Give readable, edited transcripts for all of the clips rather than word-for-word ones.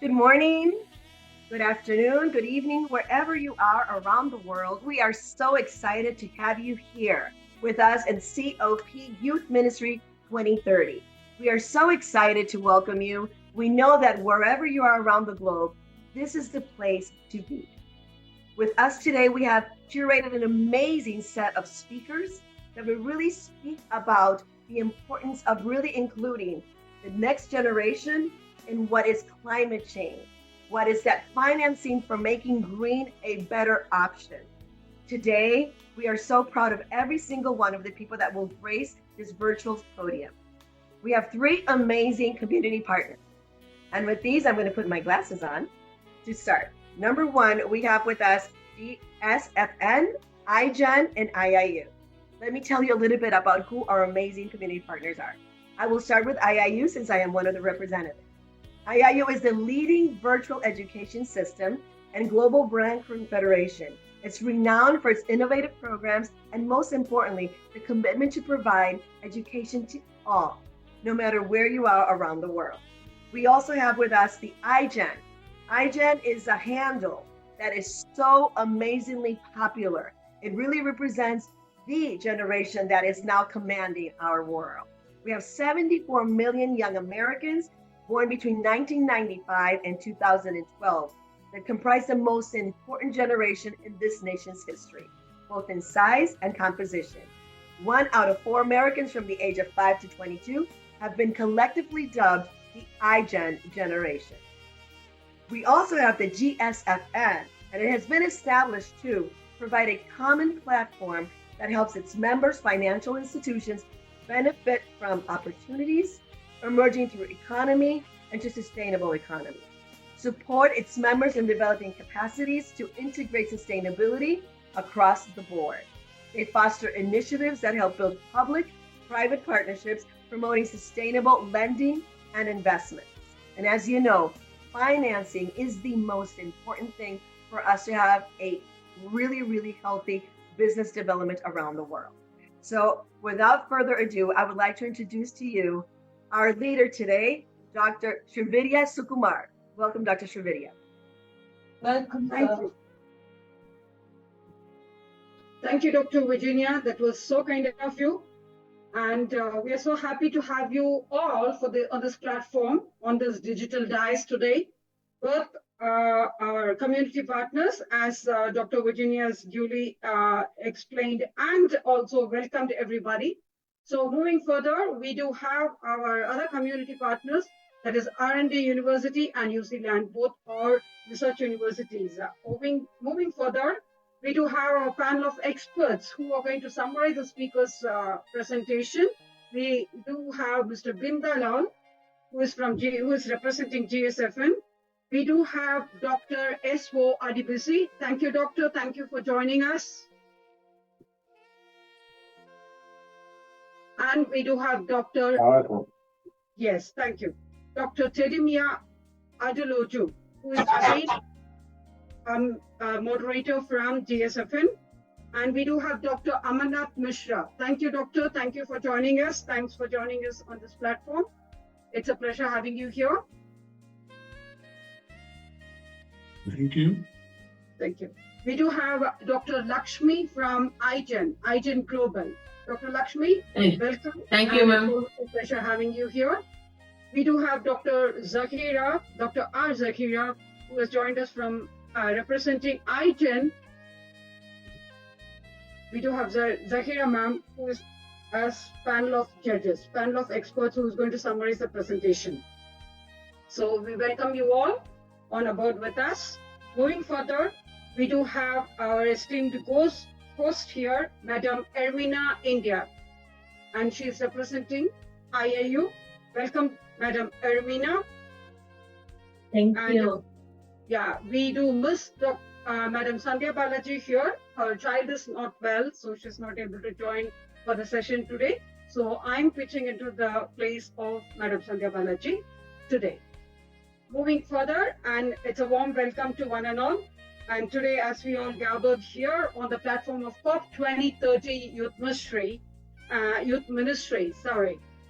Good morning, good afternoon, good evening, wherever you are around the world. We are so excited to have you here with us in COP Youth Ministry 2030. We are so excited to welcome you. We know that wherever you are around the globe, this is the place to be. With us today, we have curated an amazing set of speakers that will really speak about the importance of really including the next generation in what is climate change. What is that financing for making green a better option? Today, we are so proud of every single one of the people that will grace this virtual podium. We have three amazing community partners. And with these, I'm going to put my glasses on to start. Number one, we have with us DSFN, iGen, and IIU. Let me tell you a little bit about who our amazing community partners are. I will start with IIU since I am one of the representatives. IIU is the leading virtual education system and global brand confederation. It's renowned for its innovative programs and, most importantly, the commitment to provide education to all, no matter where you are around the world. We also have with us the iGen. iGen is a handle that is so amazingly popular. It really represents the generation that is now commanding our world. We have 74 million young Americans born between 1995 and 2012 that comprise the most important generation in this nation's history, both in size and composition. 1 out of 4 Americans from the age of 5 to 22 have been collectively dubbed the iGen generation. We also have the GSFN, and it has been established to provide a common platform that helps its members, financial institutions, benefit from opportunities emerging through economy and to sustainable economy. Support its members in developing capacities to integrate sustainability across the board. They foster initiatives that help build public-private partnerships promoting sustainable lending and investments. And as you know, financing is the most important thing for us to have a really, really healthy business development around the world. So without further ado, I would like to introduce to you our leader today, Dr. Srividhya Sukumar. Welcome, Dr. Srividhya. Welcome. Thank you. Thank you, Dr. Virginia. That was so kind of you. And we are so happy to have you all on this platform, on this digital dais today, with our community partners, as Dr. Virginia has duly explained, and also welcomed everybody. So moving further, we do have our other community partners, that is R&D University and UC Land, both are research universities. Moving further, we do have a panel of experts who are going to summarize the speaker's presentation. We do have Mr. Bindalal, who is representing GSFN. We do have Dr. S.O. Adibisi. Thank you, Doctor. Thank you for joining us. And we do have Dr. Yes, thank you. Dr. Tedimia Adeloju, who is again moderator from GSFN. And we do have Dr. Amarnath Mishra. Thank you, Doctor. Thank you for joining us. Thanks for joining us on this platform. It's a pleasure having you here. Thank you. Thank you. We do have Dr. Lakshmi from iGen Global. Dr. Lakshmi, welcome. Thank you, ma'am. It's a pleasure having you here. We do have Dr. Zahira, Dr. R. Zahira, who has joined us from representing iGen. We do have Zahira ma'am, who is as panel of judges, panel of experts, who is going to summarize the presentation. So we welcome you all on board with us. Moving further, we do have our esteemed host here, Madam Ervina India, and she is representing IIU. Welcome, Madam Ervina. Thank you. Yeah, we do miss Madam Sandhya Balaji here. Her child is not well, so she's not able to join for the session today. So I'm pitching into the place of Madam Sandhya Balaji today. Moving further, and it's a warm welcome to one and all. And today, as we all gathered here on the platform of COP 2030 Youth Ministry,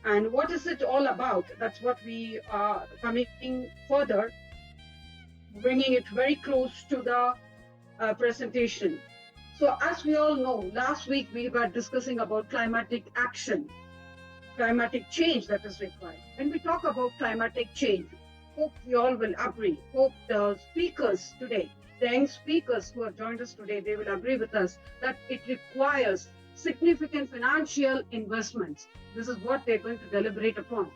And what is it all about? That's what we are coming further. bringing it very close to the presentation. So as we all know, last week we were discussing about climatic action, climatic change that is required. When we talk about climatic change, hope we all will agree, hope the speakers today, the young speakers who have joined us today, they will agree with us that it requires significant financial investments. This is what they're going to deliberate upon,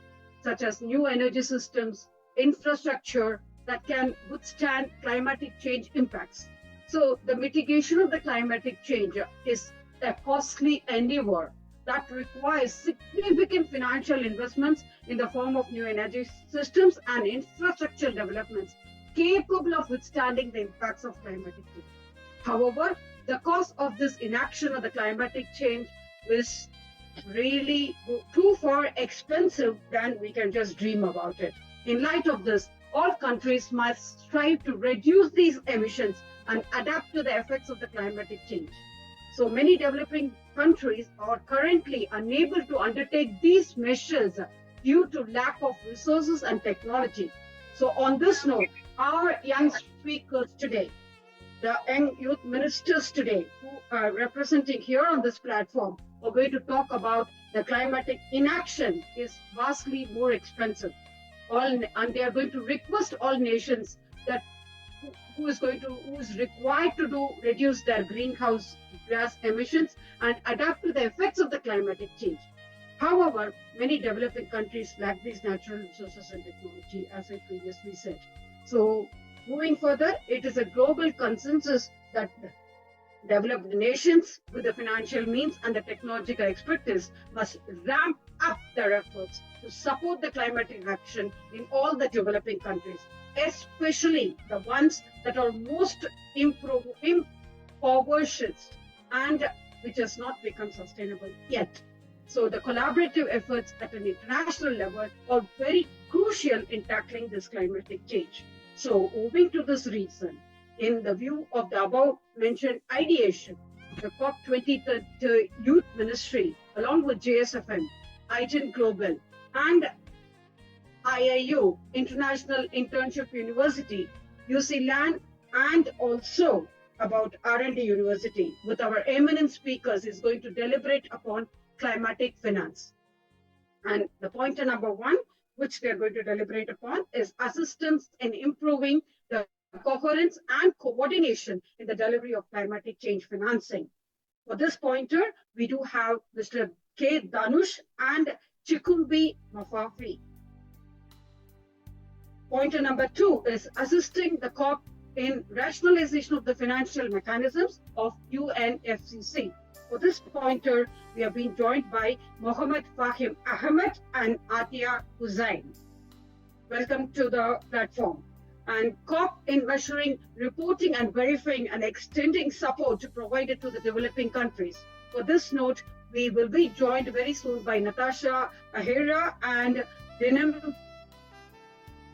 such as new energy systems, infrastructure that can withstand climatic change impacts. So the mitigation of the climatic change is a costly endeavor that requires significant financial investments in the form of new energy systems and infrastructure developments capable of withstanding the impacts of climatic change. However, the cost of this inaction of the climatic change is really too far expensive than we can just dream about it. In light of this, all countries must strive to reduce these emissions and adapt to the effects of the climatic change. So many developing countries are currently unable to undertake these measures due to lack of resources and technology. So on this note, our young speakers today, the young youth ministers today who are representing here on this platform are going to talk about the climatic inaction is vastly more expensive. And they are going to request all nations that who is required to reduce their greenhouse gas emissions and adapt to the effects of the climatic change. However, many developing countries lack these natural resources and technology, as I previously said. So, moving further, it is a global consensus that developed nations with the financial means and the technological expertise must ramp up their efforts to support the climatic action in all the developing countries, especially the ones that are most impoverished and which has not become sustainable yet. So the collaborative efforts at an international level are very crucial in tackling this climatic change. So owing to this reason, in the view of the above mentioned ideation, the COP20 Youth Ministry, along with JSFM, IGEN Global, and IIU, International Internship University, UC LAN, and also about R&D University, with our eminent speakers, is going to deliberate upon climatic finance. And the pointer number one, which we are going to deliberate upon, is assistance in improving the coherence and coordination in the delivery of climatic change financing. For this pointer, we do have Mr. K. Dhanush and Chikumbi Mafafi. Pointer number two is assisting the COP in rationalization of the financial mechanisms of UNFCCC. For this pointer, we have been joined by Mohammed Fahim Ahmed and Atia Hussain. Welcome to the platform. And COP in measuring, reporting and verifying and extending support provided to the developing countries. For this note, we will be joined very soon by Natasha Ahera and Dinambe.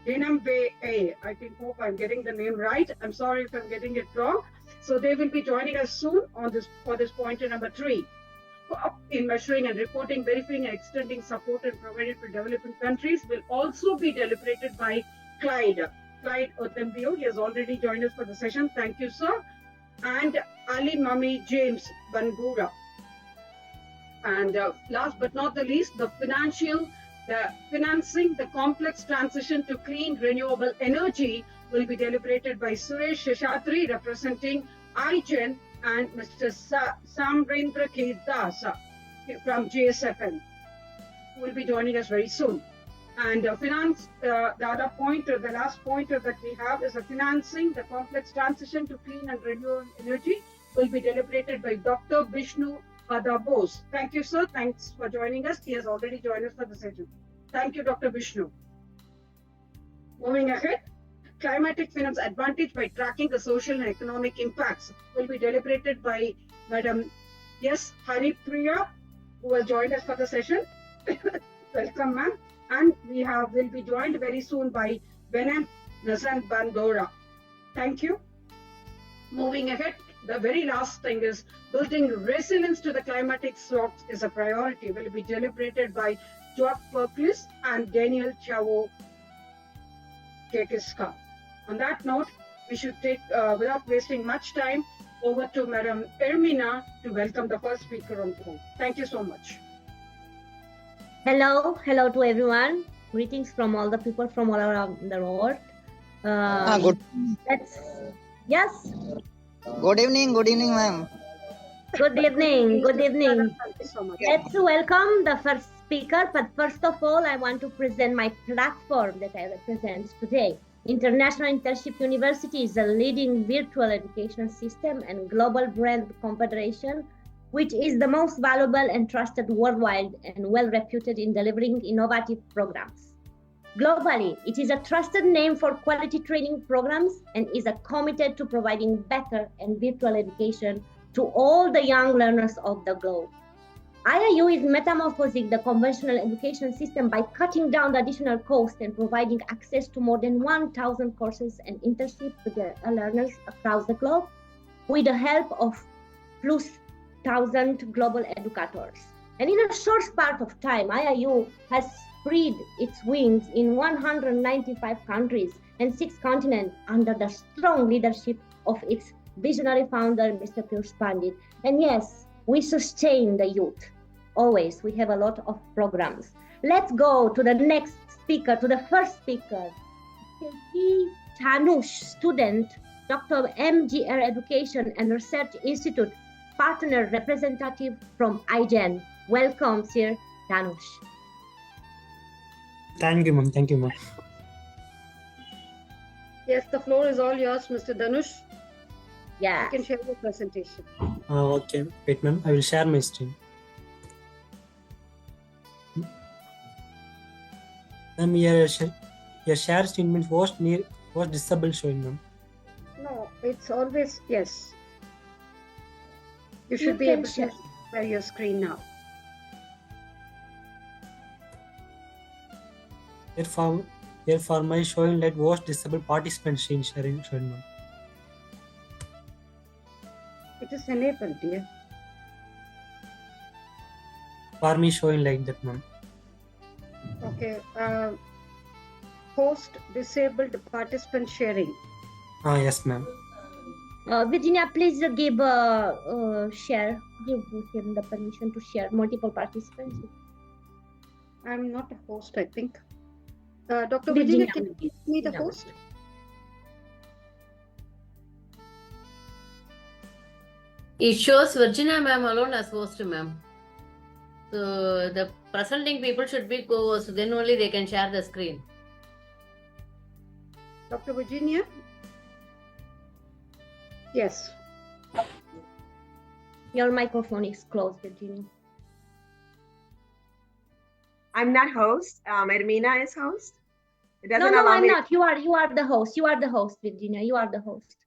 I hope I'm getting the name right. I'm sorry if I'm getting it wrong. So they will be joining us soon on this for this pointer number three. In measuring and reporting, verifying and extending support and provided to developing countries will also be deliberated by Clyde Otembio. He has already joined us for the session. Thank you, sir. And Ali Mami James Bandura. And last but not the least, the financing the complex transition to clean renewable energy will be deliberated by Suresh Sheshatri representing IGEN and Mr. Samrendra K. Das from JSFN, who will be joining us very soon. And the other pointer, the last pointer that we have is financing the complex transition to clean and renewable energy will be deliberated by Dr. Vishnu Bose. Thank you, sir. Thanks for joining us. He has already joined us for the session. Thank you, Dr. Vishnu. Moving ahead, climatic finance advantage by tracking the social and economic impacts will be deliberated by Madam Yes Haripriya, who has joined us for the session. Welcome, ma'am. And we will be joined very soon by Benem Nazan Bandora. Thank you. Moving ahead, the very last thing is building resilience to the climatic shocks is a priority. Will be deliberated by George Perkins and Daniel Chavo Kekiska. On that note, we should take, without wasting much time, over to Madam Ermina to welcome the first speaker on the room. Thank you so much. Hello to everyone. Greetings from all the people from all around the world. Good. Yes. Good evening, ma'am. Good evening. Thank you so much. Let's welcome the first speaker. But first of all, I want to present my platform that I represent today. International Internship University is a leading virtual education system and global brand confederation, which is the most valuable and trusted worldwide and well-reputed in delivering innovative programs. Globally, it is a trusted name for quality training programs and is committed to providing better and virtual education to all the young learners of the globe. IIU is metamorphosing the conventional education system by cutting down the additional cost and providing access to more than 1,000 courses and internships to the learners across the globe with the help of plus 1,000 global educators. And in a short span of time, IIU has spread its wings in 195 countries and 6 continents under the strong leadership of its visionary founder, Mr. Piyush Pandit. And yes, we sustain the youth. Always, we have a lot of programs. Let's go to the next speaker, to the first speaker. Tanush, student, Dr. MGR Education and Research Institute, partner representative from IGEN. Welcome, Sir Tanush. Thank you, ma'am. Thank you, ma'am. Yes, the floor is all yours, Mr. Dhanush. Yeah. You can share your presentation. Okay, wait, ma'am. I will share my screen. Ma'am, your share screen means was disabled showing, ma'am. No, it's always, yes. You should be able to share your screen now. Here for my showing like was disabled participant screen sharing showing, ma'am. It is enabled, dear. For me showing like that, ma'am. Okay. Host disabled participant sharing. Yes, ma'am. Virginia, please give share. Give him the permission to share multiple participants. I'm not a host, I think. Dr. Virginia, can you give me the host? It shows Virginia ma'am alone as host, ma'am. So the presenting people should be co-host, then only they can share the screen. Dr. Virginia? Yes. Your microphone is closed, Virginia. I'm not host. Ermina is host. It doesn't No, allow I'm me. not. You are the host. You are the host, Virginia. You are the host.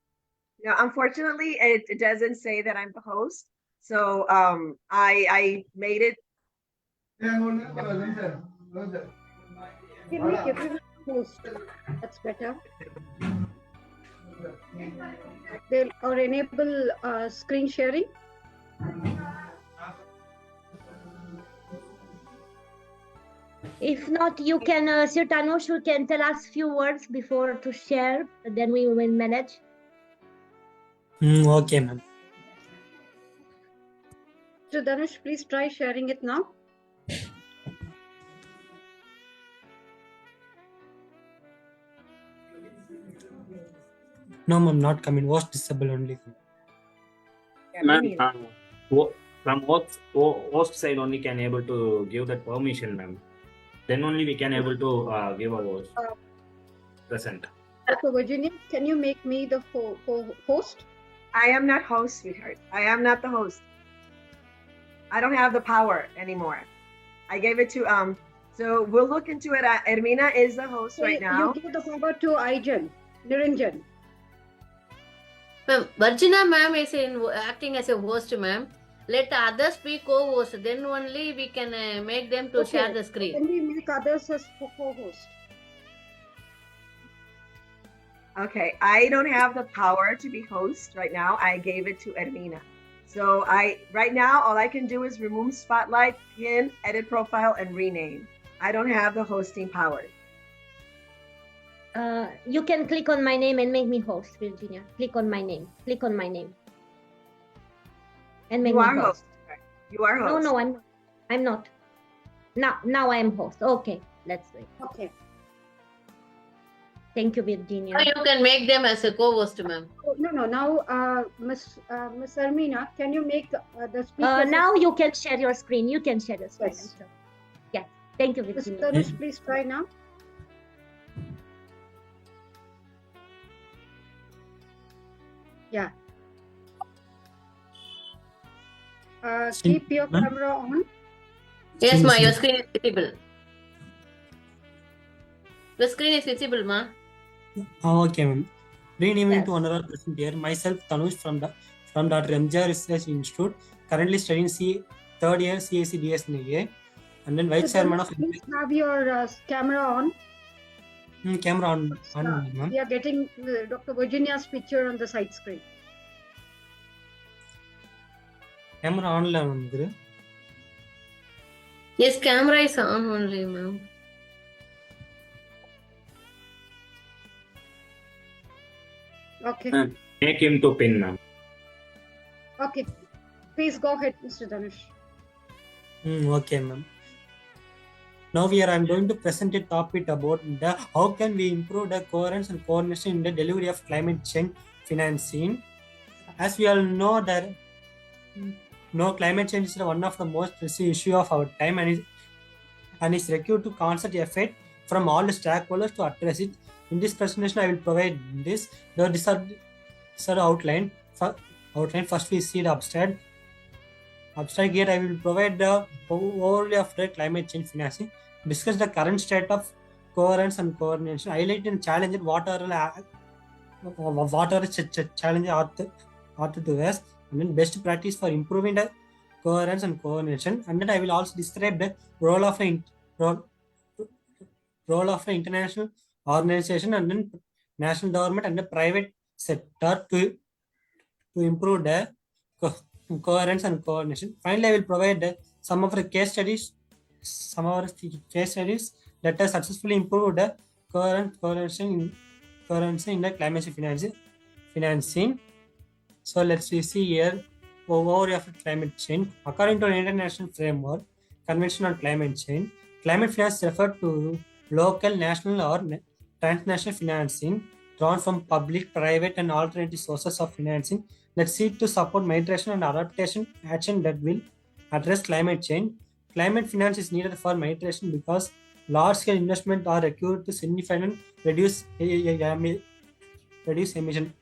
No, unfortunately, it doesn't say that I'm the host. So I made it. Can we give him a host? That's better. They'll or enable screen sharing. If not, you can, Sir Tanush, you can tell us few words before to share, then we will manage. Okay, ma'am. So Dhanush, please try sharing it now. No, ma'am, not coming. Was disabled only. Ma'am, from host side only can able to give that permission, ma'am. Then only we can able to give our present. So Virginia, can you make me the host? I am not host, sweetheart. I am not the host. I don't have the power anymore. I gave it to so we'll look into it. Ermina is the host right now. You give the power to IGEN, Niranjan. Ma'am, Virginia ma'am is acting as a host, ma'am. Let others be co-host. Then only we can make them to share the screen. Can we make others as co-host? Okay, I don't have the power to be host right now. I gave it to Ermina. So right now, all I can do is remove spotlight, pin, edit profile, and rename. I don't have the hosting power. You can click on my name and make me host, Virginia. Click on my name. Click on my name. And make You me are host. host. You are host. No, I'm not. Now I am host. Okay, let's do it. Okay. Thank you, Virginia. Or you can make them as a co-host, ma'am. Oh, no. Now, Miss Armina, can you make the speaker? Now you can share your screen. You can share your screen. Yes. I'm sure. Yes. Thank you, Mr. Virginia. Dhanush, please try now. Yeah. Keep your camera on. Yes, ma. Your screen is visible. The screen is visible, ma. Okay, ma'am. Good evening Yes. to another person here. Myself, Tanush from Dr. MJ Research Institute, currently studying third year CAC DSNA, and then Vice So Chairman of please have your camera on. camera on, ma'am. We are getting Dr. Virginia's picture on the side screen. Camera on, ma'am. Yes, camera is on only, ma'am. Okay. Make him to pin, ma'am. Okay. Please go ahead, Mr. Dhanush. Okay, ma'am. Now I'm going to present a topic about how can we improve the coherence and coordination in the delivery of climate change financing. As we all know that climate change is one of the most pressing issue of our time and is required to constant effort from all the stakeholders to address it. In this presentation, I will provide this. These are outline. First, we see the abstract. Here, I will provide the overview of the climate change financing, discuss the current state of coherence and coordination, highlight and challenge what are challenges are to us, and then best practice for improving the coherence and coordination. And then I will also describe the role of the international organization and then national government and the private sector to improve the coherence and coordination. Finally, I will provide some of the case studies that have successfully improved the coherence in the climate financing. So let's see here overview of climate change. According to an international framework, Convention on Climate Change, climate finance refers to local, national, or transnational financing drawn from public, private, and alternative sources of financing that seek to support migration and adaptation action that will address climate change. Climate finance is needed for migration because large-scale investment are required to significantly reduce emission.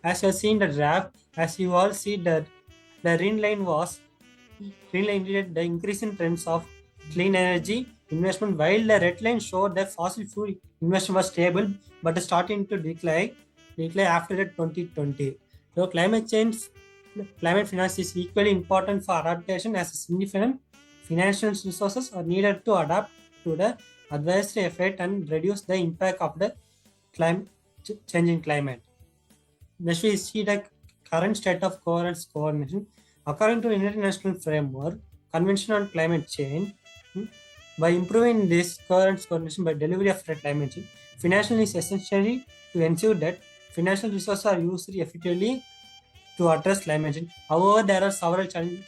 As you have seen the graph, as you all see that the green line indicated the increasing trends of clean energy investment, while the red line showed that fossil fuel investment was stable but starting to decline after the 2020. So climate finance is equally important for adaptation as significant financial resources are needed to adapt to the adverse effect and reduce the impact of the changing climate. Next, we see the current state of coherence coordination. According to international framework, Convention on Climate Change, by improving this coherence coordination by delivery of climate change, financing is essential to ensure that financial resources are used effectively to address climate change. However, there are several challenges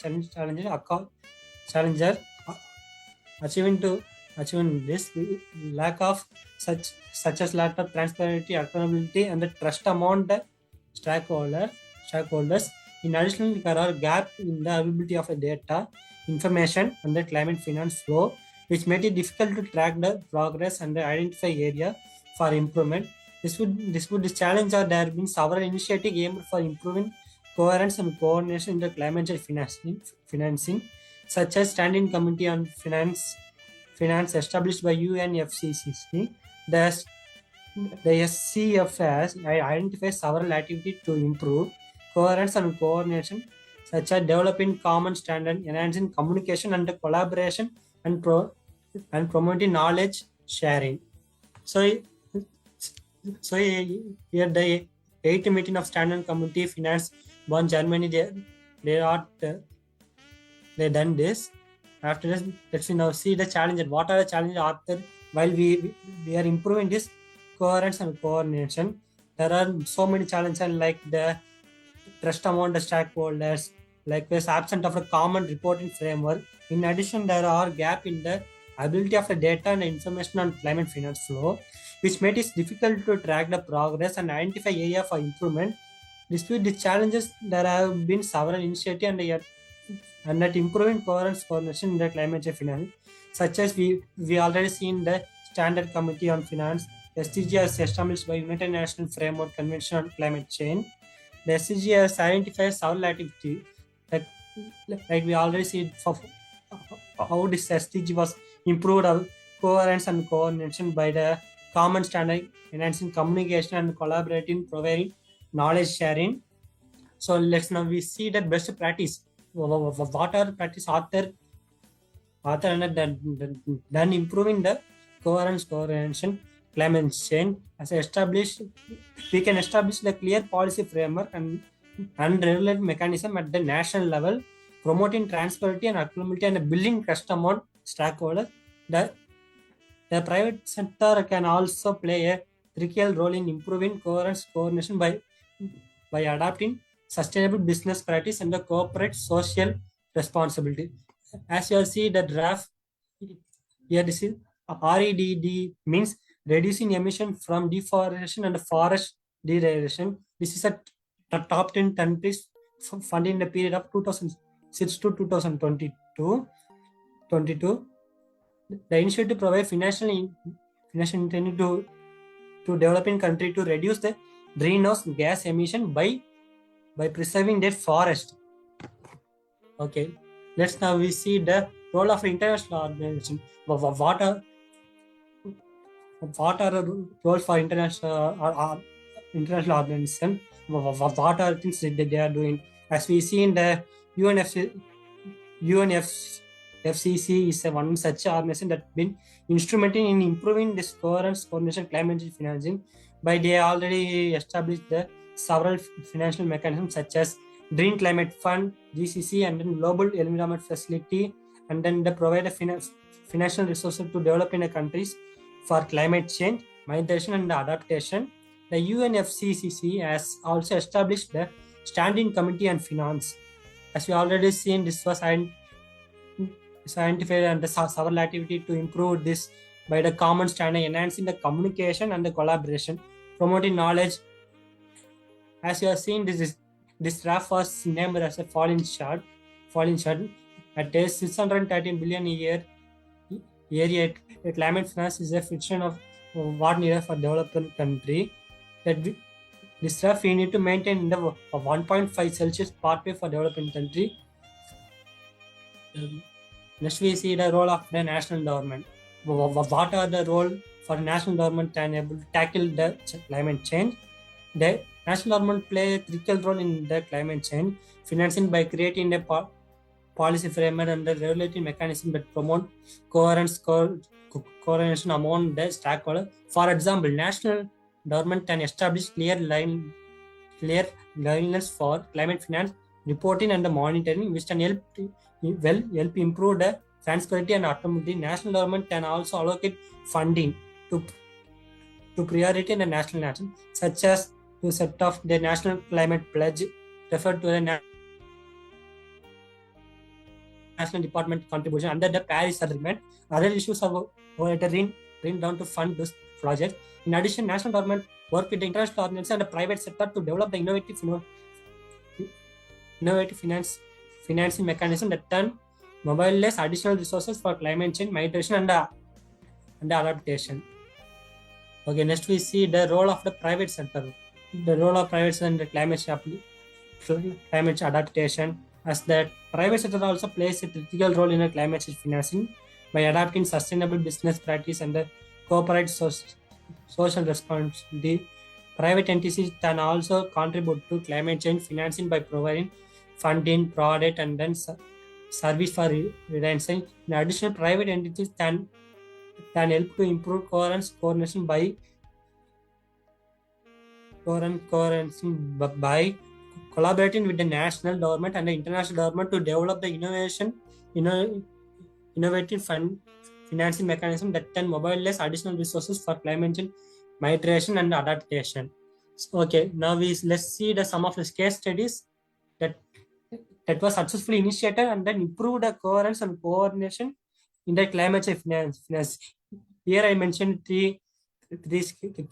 achieving this. Lack of such as lack of transparency, accountability, and the trust among the stakeholders. In addition, there are gaps in the availability of data, information, and the climate finance flow, which made it difficult to track the progress and identify areas for improvement. This challenge there have been several initiatives aimed for improving coherence and coordination in the climate change financing, such as Standing Committee on Finance established by UNFCCC. The SCFS identifies several activities to improve coherence and coordination, such as developing common standards, enhancing communication and collaboration, and promoting knowledge sharing. So here the 8th meeting of Standard Committee Finance Bonn Germany, they done this. After this, let's now see the challenges. What are the challenges after while we are improving this coherence and coordination. There are so many challenges like the trust among the stakeholders, likewise absent of a common reporting framework. In addition, there are gaps in the ability of the data and information on climate finance flow, which made it difficult to track the progress and identify area for improvement. Despite the challenges, there have been several initiatives and that improving coherence coordination in the climate change finance, such as we already seen the Standard Committee on Finance. SDG is established by United Nations Framework Convention on Climate Change. The SDG has identified several activities, like we already see for how this SDG was improved coherence and coordination by the common standard, enhancing communication and collaborating, providing knowledge sharing. So let's now we see the best practice. What are practice author and then improving the coherence coordination climate change as established. We can establish the clear policy framework and regulatory mechanism at the national level, promoting transparency and accountability and building trust among stakeholders. The private sector can also play a critical role in improving coherence coordination by adapting sustainable business practice and the corporate social responsibility. As you see the draft here, this is REDD means reducing emission from deforestation and forest degradation. This is a top 10 countries funding the period of 2006 to 2022. The initiative provides financial intended to developing country to reduce the greenhouse gas emission by preserving their forest. Okay, let's now we see the role of international organization. What are the role for international organization? What are things that they are doing? As we see in the UNFCCC is one such organization that has been instrumental in improving this coherence coordination climate change financing by they already established the several financial mechanisms such as Green Climate Fund, GCC, and then Global Environment Facility, and then they provide a financial resources to develop in a countries for climate change, migration, and adaptation. The UNFCCC has also established the Standing Committee on Finance. As we already seen, this was scientific and the several activity to improve this by the common standard, enhancing the communication and the collaboration, promoting knowledge. As you have seen, this draft was named as a falling shard. At 613 billion a year, climate finance is a fraction of what needed for developing country. This draft we need to maintain in the 1.5 Celsius pathway for developing country. Next we see the role of the national government. What are the role for national government and able to tackle the climate change? The national government play a critical role in the climate change financing by creating a policy framework and the regulatory mechanism that promote coordination among the stakeholders. For example, national government can establish clear guidelines for climate finance reporting and the monitoring, which can help improve the transparency and accountability. National government can also allocate funding to priority in the national action, such as to set off the national climate pledge, refer to the national department contribution under the Paris Agreement. Other issues are written down to fund this project. In addition, national government work with the international organizations and the private sector to develop the innovative financing mechanism that can mobilize additional resources for climate change, migration, and adaptation. Okay, next we see the role of the private sector. The role of private sector in the climate adaptation, as the private sector also plays a critical role in the climate change financing by adapting sustainable business practice and the corporate social responsibility. Private entities can also contribute to climate change financing by providing funding, product, and then service for reduction. In addition, private entities can help to improve coordination by collaborating with the national government and the international government to develop the innovative financing mechanism that can mobilize additional resources for climate change, migration and adaptation. Okay, now let's see some of the case studies that was successfully initiated and then improved the coherence and coordination in the climate change finance. Here I mentioned three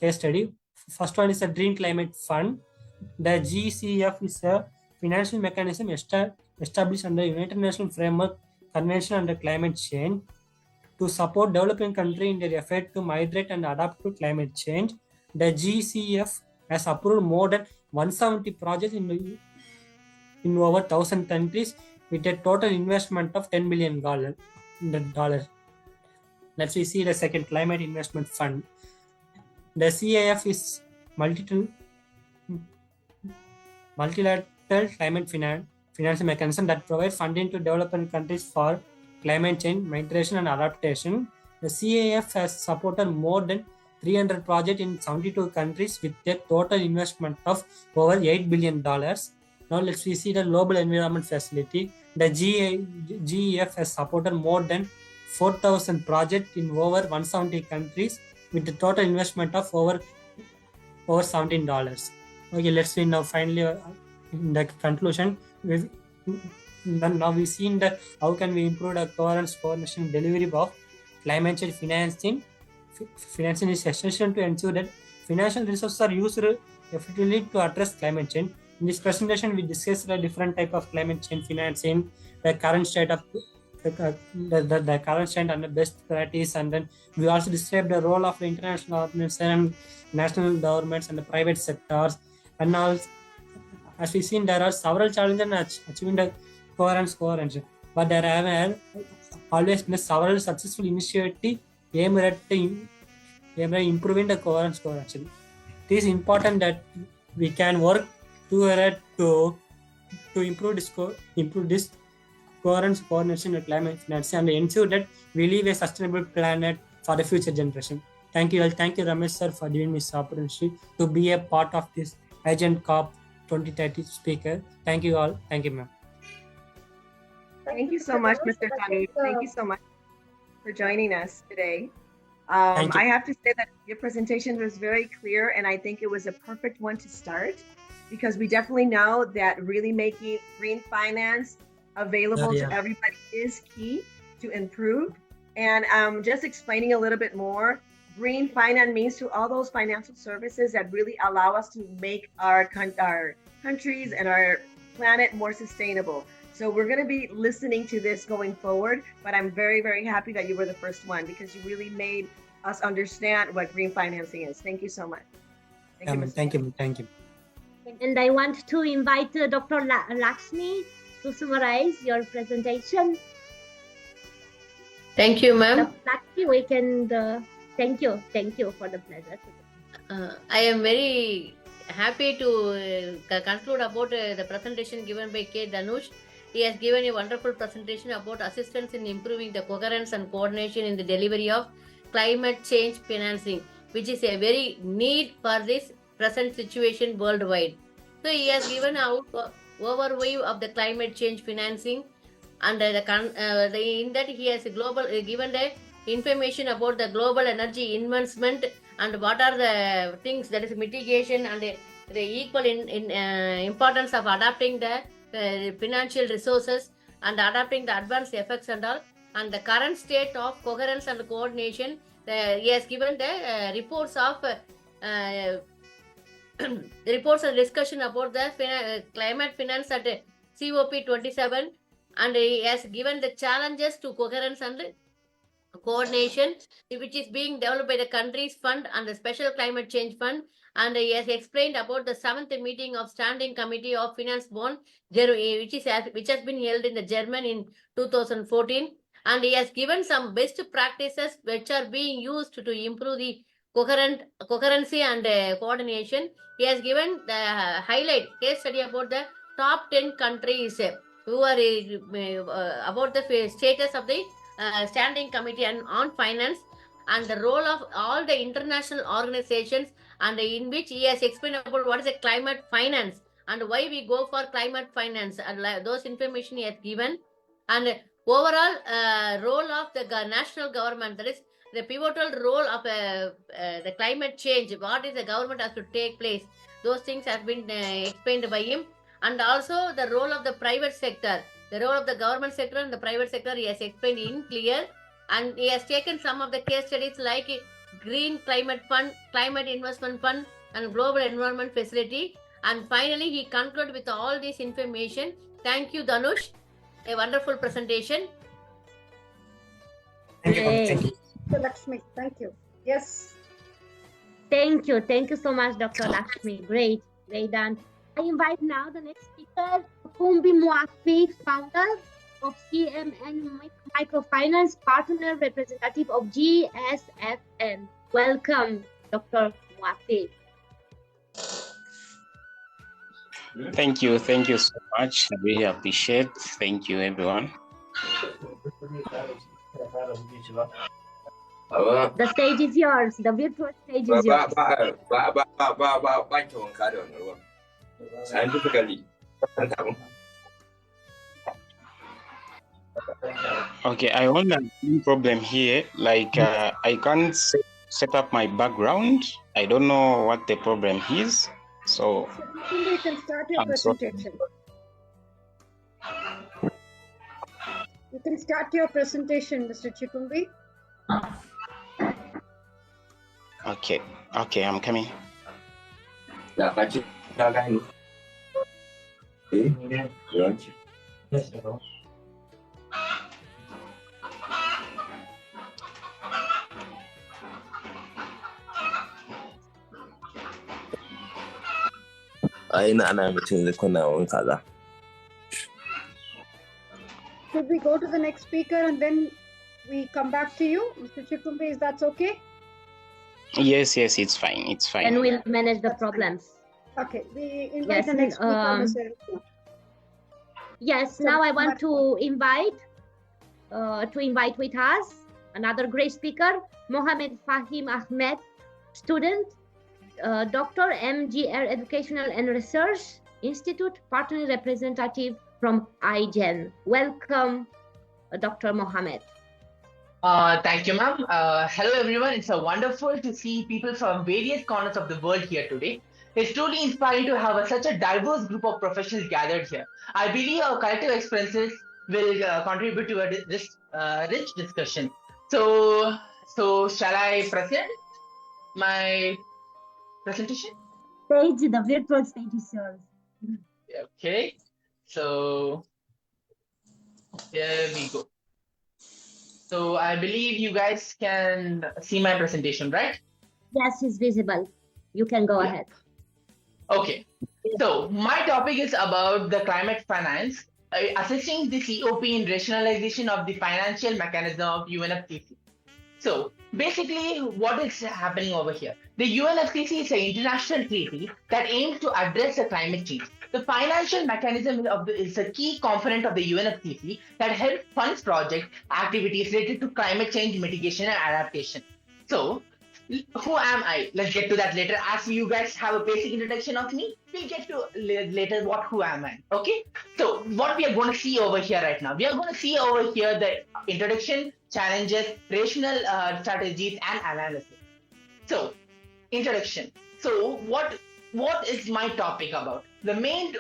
case study. First one is a Green Climate Fund. The GCF is a financial mechanism established under United Nations Framework Convention on Climate Change to support developing countries in their effort to migrate and adapt to climate change. The GCF has approved more than 170 projects in over 1,000 countries with a total investment of $10 billion. Let's see the second Climate Investment Fund. The CIF is multilateral climate financial mechanism that provides funding to developing countries for climate change, migration, and adaptation. The CIF has supported more than 300 projects in 72 countries with a total investment of over $8 billion. Now let's see the Global Environment Facility. The GEF has supported more than 4,000 projects in over 170 countries with a total investment of over $17. Okay, let's see now finally in the conclusion. Now we've seen that how can we improve the coherence, coordination, delivery of climate change financing. Financing is essential to ensure that financial resources are used effectively to address climate change. In this presentation, we discussed the different type of climate change financing, the current state of the current state and the best practice, and then we also described the role of the international organizations, national governments, and the private sectors. And also, as we've seen, there are several challenges in achieving the coherence, but there have always been several successful initiatives aimed at improving the coherence. It is important that we can work together to improve this coherence, coordination, and climate finance, and ensure that we leave a sustainable planet for the future generation. Thank you all. Thank you, Ramesh sir, for giving me this opportunity to be a part of this Agent COP 2030 speaker. Thank you all. Thank you, ma'am. Thank you so much, Mr. Tanu. Thank you so much for joining us today. I have to say that your presentation was very clear, and I think it was a perfect one to start because we definitely know that really making green finance available to everybody is key to improve. And just explaining a little bit more, green finance means to all those financial services that really allow us to make our countries and our planet more sustainable. So we're going to be listening to this going forward, but I'm very, very happy that you were the first one because you really made us understand what green financing is. Thank you so much. Thank you. And I want to invite Dr. Lakshmi to summarize your presentation. Thank you, ma'am. Lakshmi, we can thank you for the pleasure. I am very happy to conclude about the presentation given by K. Dhanush. He has given a wonderful presentation about assistance in improving the coherence and coordination in the delivery of climate change financing, which is a very need for this present situation worldwide. So he has given an overview of the climate change financing, and in that he has given the information about the global energy investment and what are the things that is mitigation and the equal importance of adapting the financial resources and adapting the adverse effects and all, and the current state of coherence and coordination. He has given the reports of the reports and discussion about the climate finance at COP27, and he has given the challenges to coherence and coordination, which is being developed by the country's fund and the special climate change fund. And he has explained about the 7th meeting of Standing Committee of Finance Bond, which has been held in the Germany in 2014. And he has given some best practices which are being used to improve the coherency and coordination. He has given the highlight case study about the top 10 countries who are about the status of the Standing Committee on Finance and the role of all the international organizations, and in which he has explained about what is a climate finance and why we go for climate finance, and those information he has given, and overall role of the national government, that is the pivotal role of the climate change, what is the government has to take place, those things have been explained by him. And also the role of the private sector, the role of the government sector and the private sector, he has explained in clear. And he has taken some of the case studies like Green Climate Fund, Climate Investment Fund, and Global Environment Facility. And finally, he concluded with all this information. Thank you, Dhanush. A wonderful presentation. Thank you. Thank you. Lakshmi, thank you. Yes. Thank you. Thank you so much, Dr. Lakshmi. Great. Great done. I invite now the next speaker, Kumbi Muafi, founder of CMN Microfinance, partner representative of GSFN. Welcome, Dr. Muafi. Thank you so much. I really appreciate. Thank you, everyone. The stage is yours. The virtual stage is yours. Scientifically. Okay, I want a problem here. Like, I can't set up my background. I don't know what the problem is. So You can start your presentation. You can start your presentation, Mr. Chikumbi. Okay, I'm coming. Should we go to the next speaker and then we come back to you, Mr. Chikumbi? Is that okay? Yes, it's fine. It's fine. And we'll manage the problems. Okay, we invite the next speaker, Mr. Yes, So, now I want to invite with us another great speaker, Mohammed Fahim Ahmed, student, Dr. MGR Educational and Research Institute, partner representative from IGEN. Welcome, Dr. Mohammed. Thank you, ma'am. Hello, everyone. It's wonderful to see people from various corners of the world here today. It's truly inspiring to have such a diverse group of professionals gathered here. I believe our collective experiences will contribute to this rich discussion. So shall I present my presentation? The virtual stage is yours. Okay, so here we go. So I believe you guys can see my presentation, right? Yes, it's visible. You can go ahead. Okay, so my topic is about the climate finance, assessing the COP in rationalization of the financial mechanism of UNFCCC. So basically, what is happening over here? The UNFCCC is an international treaty that aims to address the climate change. The financial mechanism is a key component of the UNFCCC that helps fund project activities related to climate change mitigation and adaptation. So, who am I? Let's get to that later. As you guys have a basic introduction of me, we'll get to later who am I. Okay? So, what we are going to see over here right now, we are going to see over here the introduction, challenges, rational strategies, and analysis. So, introduction. So, what is my topic about? The main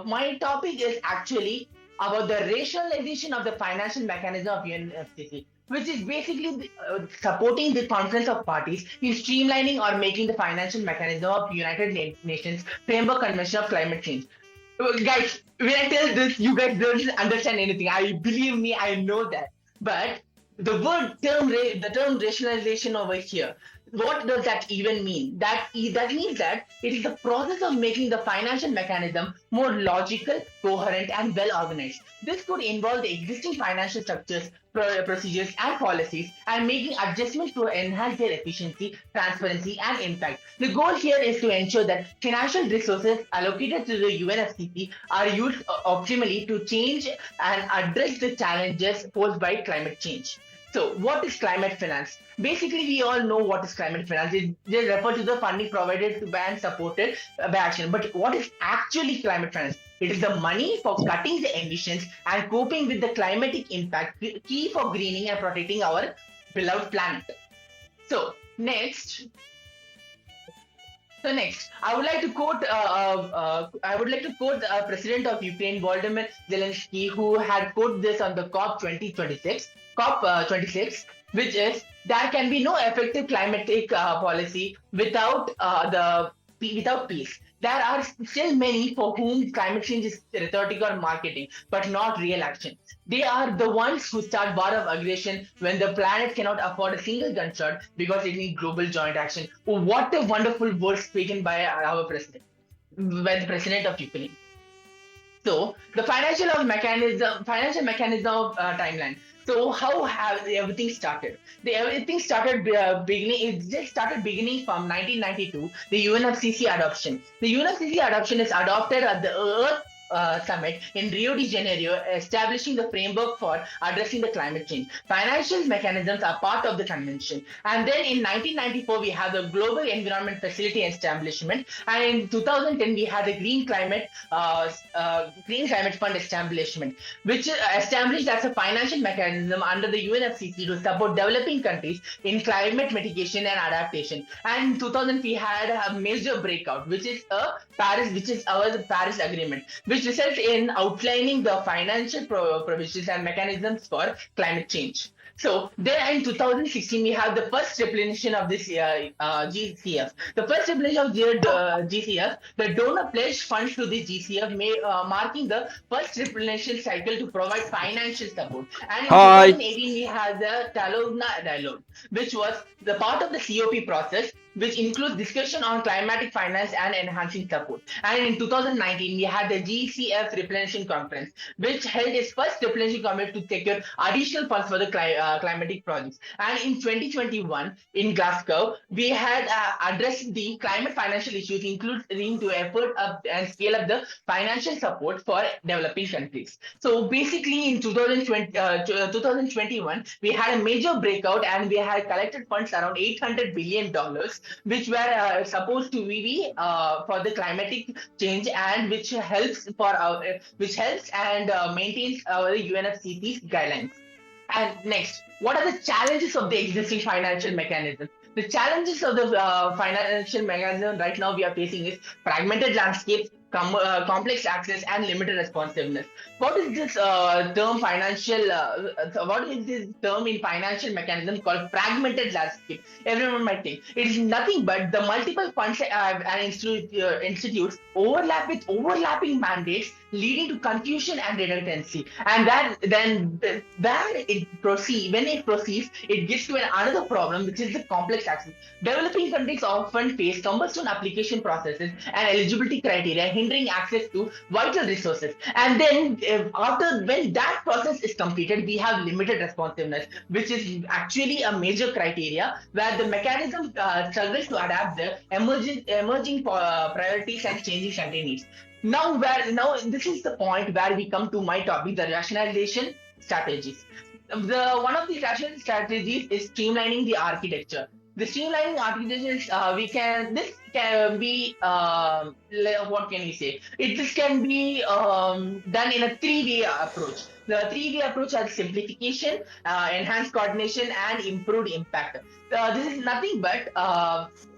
my topic is actually about the rationalization of the financial mechanism of UNFCCC, which is basically supporting the conference of parties in streamlining or making the financial mechanism of United Nations Framework Convention of Climate Change. Guys, when I tell this, you guys don't understand anything. Believe me, I know that. But the term rationalization over here, what does that even mean? That means that it is the process of making the financial mechanism more logical, coherent, and well organized. This could involve the existing financial structures, procedures, and policies, and making adjustments to enhance their efficiency, transparency, and impact. The goal here is to ensure that financial resources allocated to the UNFCCC are used optimally to change and address the challenges posed by climate change. So, what is climate finance? Basically, we all know what is climate finance. They refer to the funding provided to and supported by action. But what is actually climate finance? It is the money for cutting the emissions and coping with the climatic impact, key for greening and protecting our beloved planet. So next, I would like to quote. President of Ukraine, Volodymyr Zelensky, who had quoted this on the COP 2026, COP 26, which is there can be no effective climatic policy without peace. There are still many for whom climate change is rhetoric or marketing, but not real action. They are the ones who start war of aggression when the planet cannot afford a single gunshot because it needs global joint action. Oh, what a wonderful word spoken by our president, by the president of Ukraine. So the financial mechanism of timeline. So how have everything started? Everything started beginning. It just started beginning from 1992. The UNFCCC adoption. The UNFCCC adoption is adopted at the Earth Summit in Rio de Janeiro, establishing the framework for addressing the climate change. Financial mechanisms are part of the convention. And then in 1994, we have the Global Environment Facility establishment. And in 2010, we had the Green Climate Fund establishment, which is established as a financial mechanism under the UNFCCC to support developing countries in climate mitigation and adaptation. And in 2000, we had a major breakout, which is our Paris Agreement, which results in outlining the financial provisions and mechanisms for climate change. So then in 2016, we have the first replenishment of this GCF. The first replenishment of the GCF, the donor pledged funds to the GCF, marking the first replenishment cycle to provide financial support. And in 2018, we had the Talogna dialogue, which was the part of the COP process, which includes discussion on climatic finance and enhancing support. And in 2019, we had the GCF Replenishing Conference, which held its first replenishing conference to secure additional funds for the climatic projects. And in 2021, in Glasgow, we had addressed the climate financial issues, including to effort up and scale up the financial support for developing countries. So basically, in 2021, we had a major breakout, and we had collected funds around $800 billion, which were supposed to be for the climatic change, and which helps and maintains our UNFCCC's guidelines. And next, what are the challenges of the existing financial mechanism? The challenges of the financial mechanism right now we are facing is fragmented landscapes, complex access, and limited responsiveness. What is this term in financial mechanism called fragmented landscape? Everyone might think it is nothing but the multiple funds and institutes overlap with overlapping mandates, leading to confusion and redundancy. And when it proceeds, it gets to another problem, which is the complex access. Developing countries often face cumbersome application processes and eligibility criteria, hindering access to vital resources. And then when that process is completed, we have limited responsiveness, which is actually a major criteria where the mechanism struggles to adapt the emerging priorities and changing country needs. Now this is the point where we come to my topic, the rationalization strategies. One of the rationalization strategies is streamlining the architecture. The streamlining architecture this can be what can we say? This can be done in a three-way approach. The three-way approach has simplification, enhanced coordination, and improved impact. This is nothing but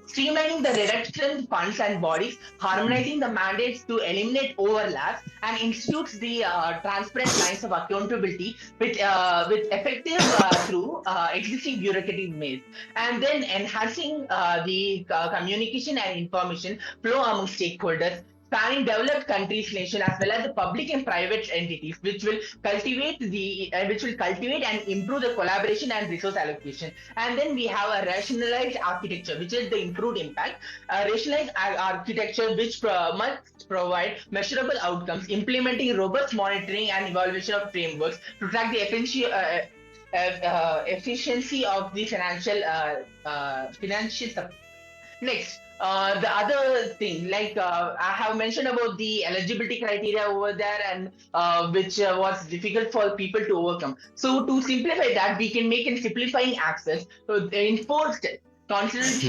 streamlining the reduction funds and bodies, harmonizing the mandates to eliminate overlaps, and institutes the transparent lines of accountability with effective through existing bureaucratic means, and then enhancing the communication and information flow among stakeholders, spanning developed countries, nation, as well as the public and private entities, which will cultivate and improve the collaboration and resource allocation. And then we have a rationalized architecture, which is the improved impact. A rationalized architecture which must provide measurable outcomes, implementing robust monitoring and evaluation of frameworks to track the efficiency of the financial support. Next, the other thing, like I have mentioned about the eligibility criteria over there, and which was difficult for people to overcome. So to simplify that, we can make in simplifying access in 4 steps. consolidate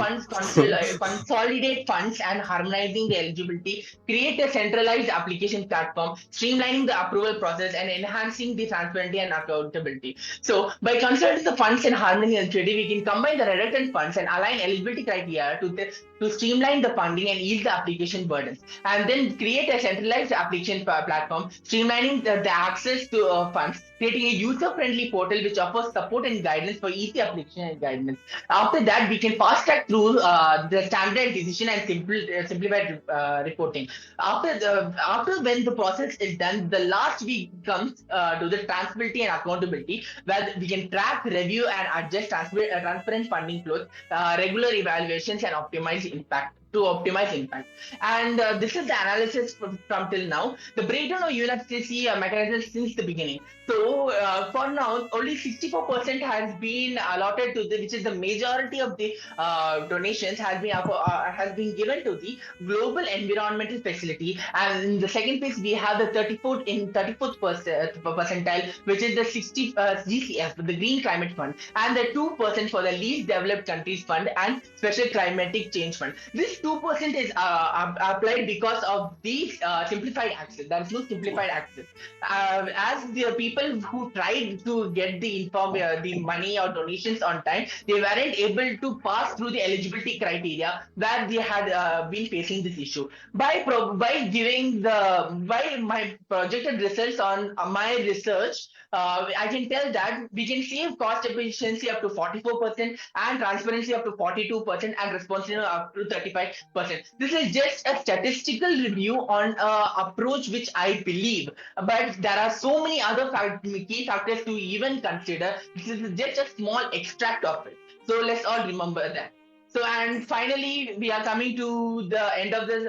funds and harmonizing the eligibility, create a centralized application platform, streamlining the approval process, and enhancing the transparency and accountability. So, by consolidating the funds and harmonizing eligibility, we can combine the redundant funds and align eligibility criteria to streamline the funding and ease the application burdens, and then create a centralized application platform, streamlining the access to funds, creating a user-friendly portal which offers support and guidance for easy application and guidance. After that, we can fast track through the standard decision and simplified reporting. After when the process is done, the last week comes to the transparency and accountability, where we can track, review, and adjust transparent funding flows, regular evaluations, and optimize impact. And this is the analysis from till now. The breakdown of UNFCCC mechanisms since the beginning. So for now, only 64% has been allotted to which is the majority of the donations has been given to the Global Environmental Facility. And in the second phase, we have the 34th percentile, which is the 60 GCF, the Green Climate Fund, and the 2% for the Least Developed Countries Fund and Special Climatic Change Fund. This 2% is applied because of the simplified access. There is no simplified access. As the people who tried to get the money or donations on time, they weren't able to pass through the eligibility criteria where they had been facing this issue. By my projected results on my research, I can tell that we can save cost efficiency up to 44% and transparency up to 42% and responsiveness up to 35%. This is just a statistical review on approach which I believe, but there are so many other key factors to even consider. This is just a small extract of it. So let's all remember that. So, and finally, we are coming to the end of this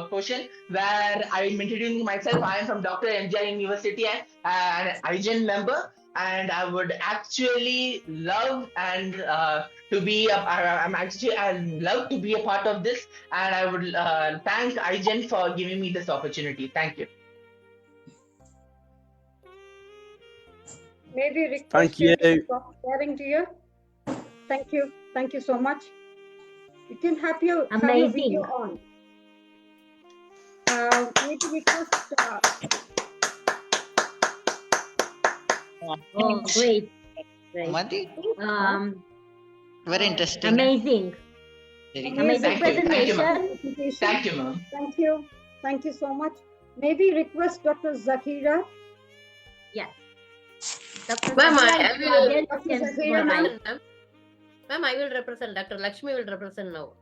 portion where I am introducing myself. I am from Dr. MGI University and an IGEN member, and I would actually love I love to be a part of this, and I would thank IGEN for giving me this opportunity. Thank you. Maybe request you to stop sharing, dear. Thank you. Thank you so much. You can have your video on. Maybe request. Oh, great. Very interesting. Amazing. Amazing presentation. Thank you, ma'am. Thank you. Thank you so much. Maybe request Dr. Zakira. Yes. Ma'am, I will represent. Dr. Lakshmi will represent now.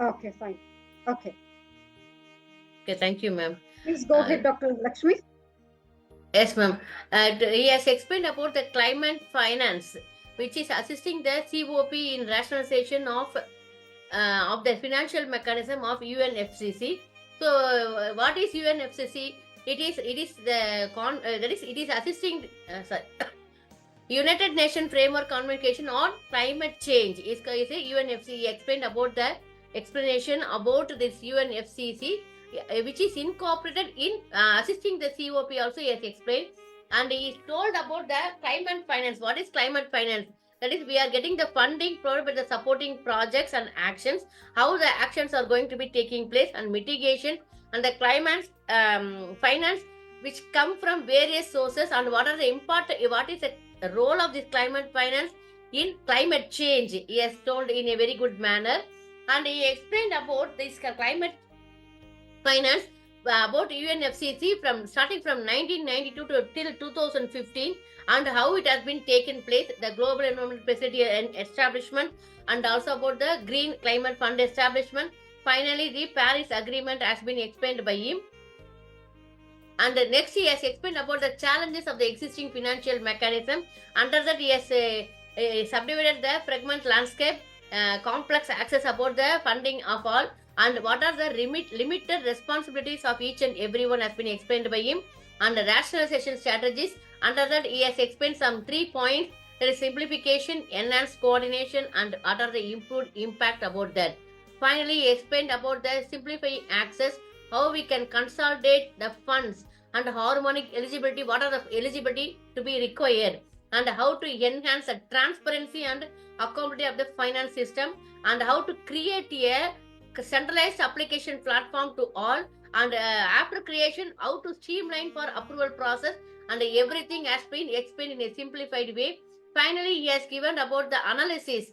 Okay, fine. Okay. Okay, thank you, ma'am. Please go ahead, Dr. Lakshmi. Yes, ma'am. He has explained about the climate finance, which is assisting the COP in rationalization of the financial mechanism of UNFCCC. So, what is UNFCCC? It is assisting. United Nations Framework Convention on Climate Change is a UNFCCC. He explained about the explanation about this UNFCCC, which is incorporated in assisting the COP also. He has explained, and he told about the climate finance. What is climate finance? That is, we are getting the funding provided by the supporting projects and actions, how the actions are going to be taking place, and mitigation, and the climate finance which come from various sources, and what is the role of this climate finance in climate change. He has told in a very good manner, and he explained about this climate finance about UNFCCC starting from 1992 till 2015, and how it has been taken place, the Global Environmental Facility and establishment, and also about the Green Climate Fund establishment. Finally, the Paris Agreement has been explained by him. And next, he has explained about the challenges of the existing financial mechanism. Under that, he has subdivided the fragment landscape, complex access about the funding of all, and what are the limited responsibilities of each and everyone has been explained by him, and the rationalization strategies. Under that, he has explained some 3 points. There is simplification, enhanced coordination, and what are the improved impact about that. Finally, he explained about the simplifying access, how we can consolidate the funds and harmonic eligibility, what are the eligibility to be required. and how to enhance the transparency and accountability of the finance system, and how to create a centralized application platform to all, and after creation, how to streamline for approval process, and everything has been explained in a simplified way. Finally, he has given about the analysis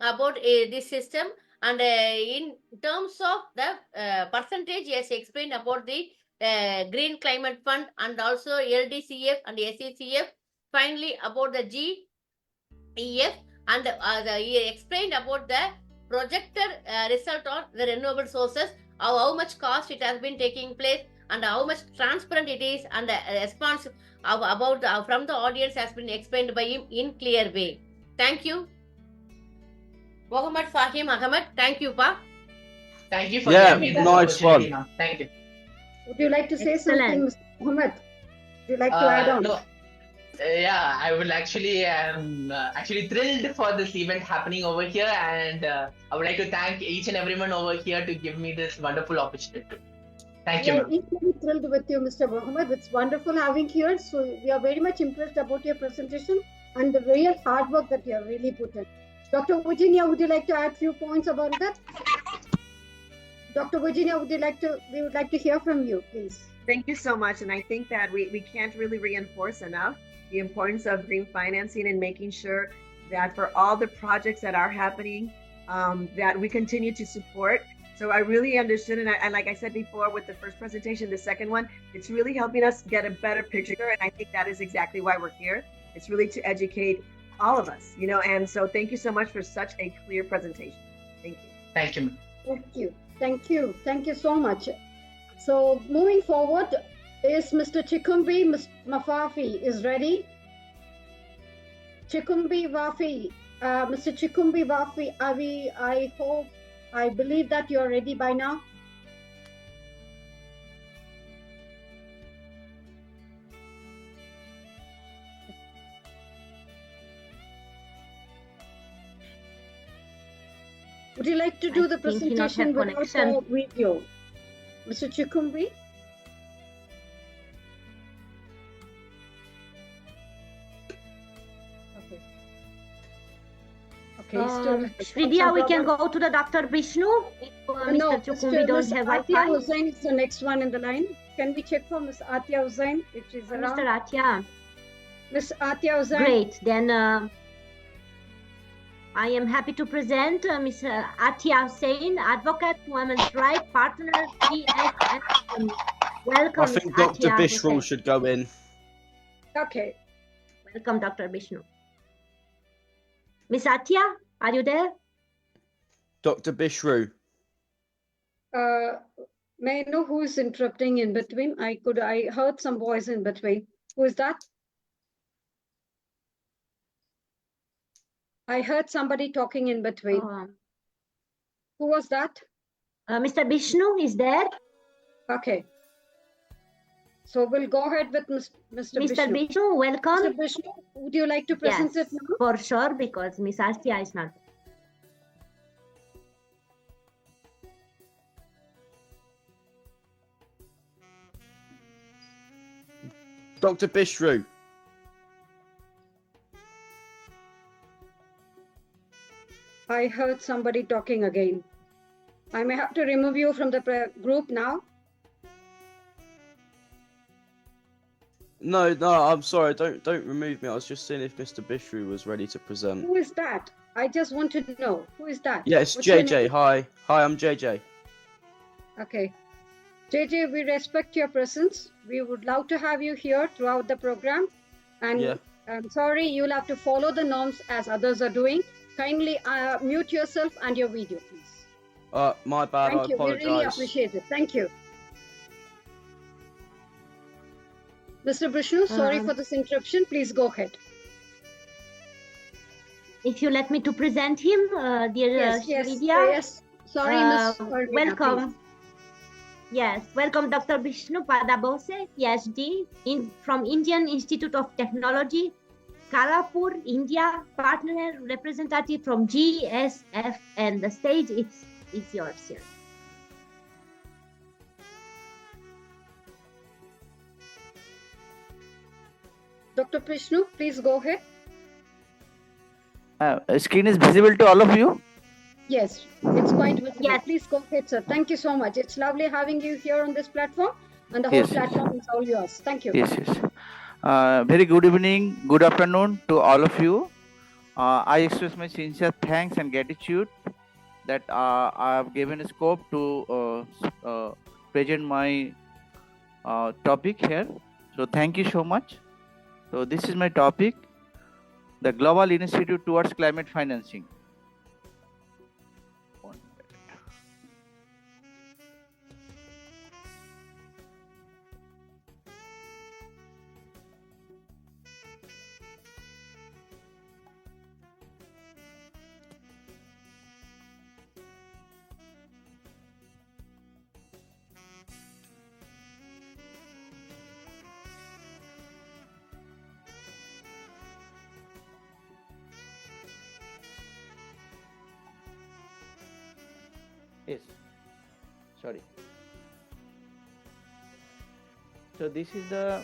about this system, and in terms of the percentage, he has explained about the Green Climate Fund and also LDCF and SACF. Finally, about the GEF, and he explained about the projected result on the renewable sources, how much cost it has been taking place, and how much transparent it is, and the response about from the audience has been explained by him in clear way. Thank you. Mohammed Fahim Ahmed, thank you, Pa. Thank you for Yeah, giving me this nice opportunity one. now. Thank you. Would you like to say something, Excellent. Mr. Mohammed? Would you like to add on? No. Yeah, I will actually actually thrilled for this event happening over here, and I would like to thank each and everyone over here to give me this wonderful opportunity. Thank you, We are ma'am. equally thrilled with you, Mr. Mohammed. It's wonderful having you here. So we are very much impressed about your presentation and the real hard work that you have really put in. Dr. Virginia, would you like to add a few points about that? Dr. Virginia, we would like to hear from you, please. Thank you so much. And I think that we can't really reinforce enough the importance of green financing and making sure that for all the projects that are happening, that we continue to support. So I really understood, and like I said before with the first presentation, the second one, it's really helping us get a better picture. And I think that is exactly why we're here. It's really to educate all of us, and so thank you so much for such a clear presentation. Thank you. Thank you, ma'am. Thank you. Thank you. Thank you so much. So moving forward is Mr. Chikumbi Mafafi is ready. Chikumbi Wafi, Mr. Chikumbi Wafi, I believe that you're ready by now. Would you like to do the presentation without the video? Mr. Chikumbi? Okay. Srividhya, we can go to the Dr. Vishnu. No, Mr. Chikumbi don't have Atya Wi-Fi. Hussain is the next one in the line. Can we check for Miss Atya Hussain if she's around? Mr. Atya. Miss Atya Hussain. Great. Then I am happy to present Ms. Atya Hussain, advocate, women's rights partner, GSF. Welcome. I think Dr. Bishral should go in. Okay. Welcome, Dr. Vishnu. Miss Atya, are you there? Dr. Bishru. May I know who is interrupting in between? I heard some voice in between. Who is that? I heard somebody talking in between. Who was that? Mr. Vishnu is there. Okay. So we'll go ahead with Mr. Vishnu, welcome. Mr. Vishnu, would you like to present it now? For sure, because Miss Atya is not. Dr. Bishru. I heard somebody talking again. I may have to remove you from the group now. No, I'm sorry. Don't remove me. I was just seeing if Mr. Bishru was ready to present. Who is that? I just want to know. Who is that? Yes, What's your JJ. name? Hi, I'm JJ. Okay. JJ, we respect your presence. We would love to have you here throughout the program. And Yeah. I'm sorry, you'll have to follow the norms as others are doing. Kindly mute yourself and your video, please. My bad. Thank I you. We really apologize. appreciate it. Thank you. Mr. Vishnu, sorry for this interruption. Please go ahead. If you let me to present him, dear Srividhya. Yes. Sorry, Miss. Welcome. Yes, welcome Dr. Vishnu Padabose, PhD from Indian Institute of Technology, Kharagpur, India, partner representative from GSF, and the stage is yours here. Dr. Vishnu, please go ahead. Screen is visible to all of you? Yes, it's quite visible. Yes. Please go ahead, sir. Thank you so much. It's lovely having you here on this platform, and the whole Yes, yes. platform is all yours. Thank you. Yes, yes. Very good evening, good afternoon to all of you. I express my sincere thanks and gratitude that I have given a scope to present my topic here. So thank you so much. So this is my topic, the Global Initiative Towards Climate Financing. Yes, sorry. So this is the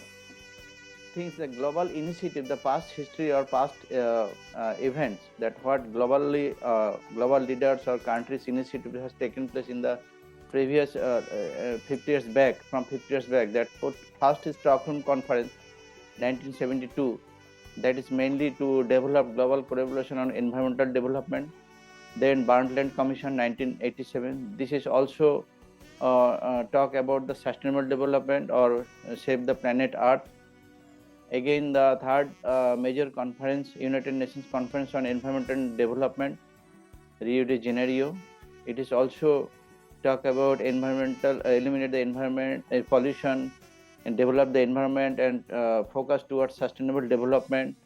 things, the global initiative, the past history or past events, that what globally global leaders or countries initiative has taken place in the previous 50 years back, from 50 years back. That first is Stockholm Conference 1972, that is mainly to develop global collaboration on environmental development. Then Barnland Commission 1987, this is also talk about the sustainable development or save the planet Earth. Again, the third major conference, United Nations Conference on Environmental Development, Rio de Janeiro. It is also talk about environmental, eliminate the environment pollution and develop the environment and focus towards sustainable development.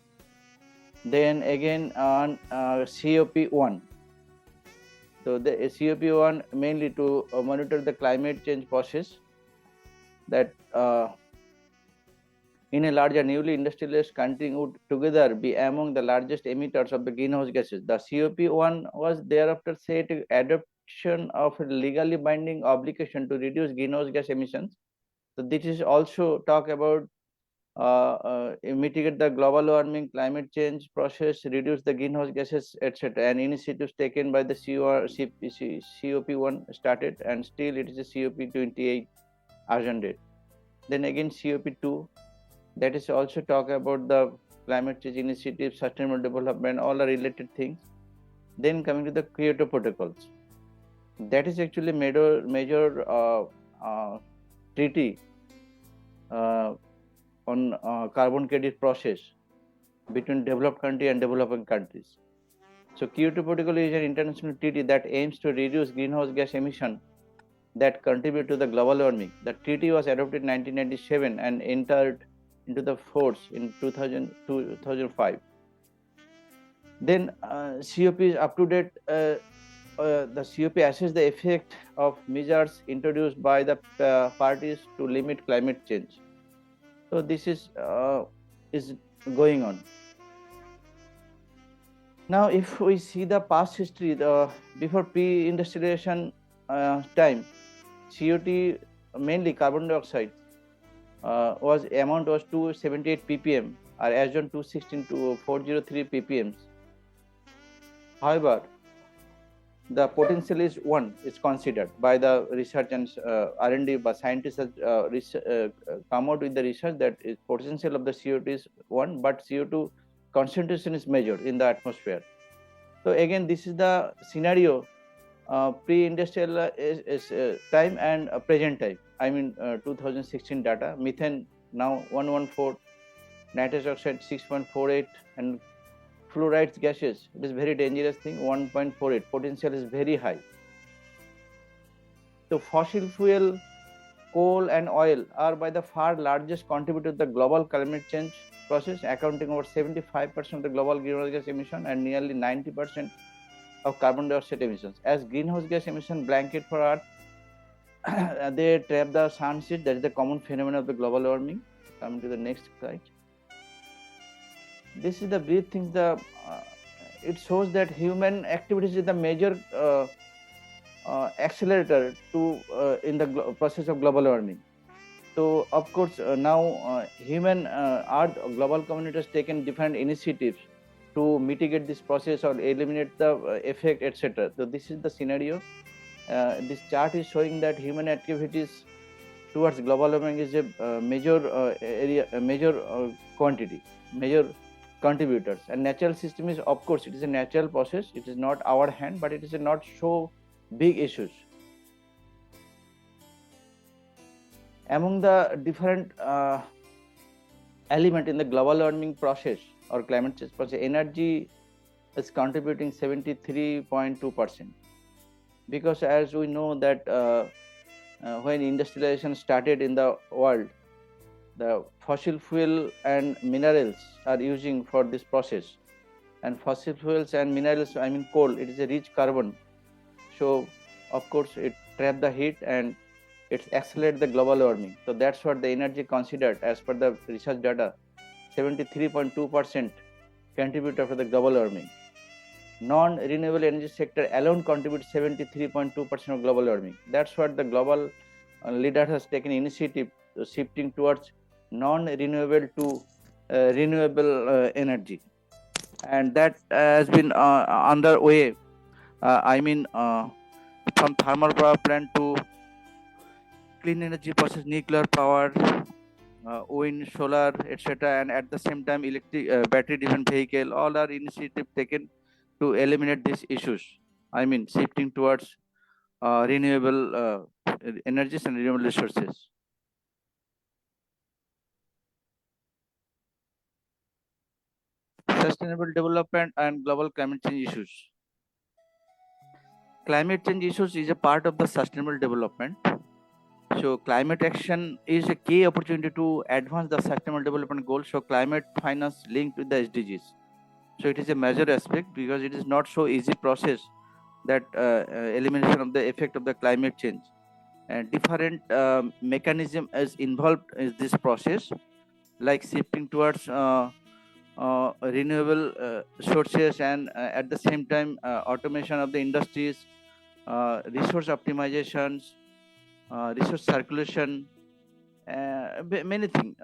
Then again on COP1. So the COP1 mainly to monitor the climate change process, that in a larger newly industrialized country would together be among the largest emitters of the greenhouse gases. The COP1 was thereafter set adoption of a legally binding obligation to reduce greenhouse gas emissions. So this is also talk about mitigate the global warming, climate change process, reduce the greenhouse gases, etc. And initiatives taken by the COP1 started, and still it is a COP28 urgent date. Then again COP2, that is also talk about the climate change initiative, sustainable development, all are related things. Then coming to the Kyoto protocols, that is actually major treaty on carbon credit process between developed country and developing countries. So Kyoto Protocol is an international treaty that aims to reduce greenhouse gas emission that contribute to the global warming. The treaty was adopted in 1997 and entered into the force in 2005. Then COP is up to date. The COP assesses the effect of measures introduced by the parties to limit climate change. So this is going on. Now, if we see the past history, before pre-industrialization time, CO2, mainly carbon dioxide, amount was 278 ppm, or as on 216 to 403 ppm. However, the potential is 1 is considered by the research and R&D, but scientists have come out with the research that is potential of the CO2 is 1, but CO2 concentration is measured in the atmosphere. So again, this is the scenario pre-industrial time and present time. I mean 2016 data. Methane now 114, nitrous oxide 6.48, and fluoride gases, it is very dangerous thing, 1.48. Potential is very high. So fossil fuel, coal and oil are by the far largest contributor to the global climate change process, accounting over 75% of the global greenhouse gas emission and nearly 90% of carbon dioxide emissions. As greenhouse gas emission blanket for Earth, they trap the sunset. That is the common phenomenon of the global warming. Coming to the next slide. This is the brief things. It shows that human activities is the major accelerator to in the process of global warming. So of course now human Earth global community has taken different initiatives to mitigate this process or eliminate the effect, etc. So this is the scenario. This chart is showing that human activities towards global warming is a major area, a major quantity, major contributors. And natural system is, of course, it is a natural process. It is not our hand, but it is not so big issues. Among the different element in the global warming process or climate change process, energy is contributing 73.2%. Because as we know that when industrialization started in the world, the fossil fuel and minerals are using for this process. And fossil fuels and minerals, I mean coal, it is a rich carbon. So of course it traps the heat and it accelerates the global warming. So that's what the energy considered as per the research data, 73.2% contributor for the global warming. Non-renewable energy sector alone contributes 73.2% of global warming. That's what the global leader has taken initiative shifting towards non-renewable to renewable energy, and that has been underway. From thermal power plant to clean energy process, nuclear power, wind, solar, etc., and at the same time electric battery-driven vehicle. All are initiative taken to eliminate these issues. I mean, shifting towards renewable energies and renewable resources. Sustainable development and global climate change issues. Climate change issues is a part of the sustainable development. So climate action is a key opportunity to advance the sustainable development goals. So climate finance linked with the SDGs. So it is a major aspect because it is not so easy process that elimination of the effect of the climate change. And different mechanism is involved in this process, like shifting towards renewable sources and at the same time automation of the industries, resource optimizations, resource circulation, many things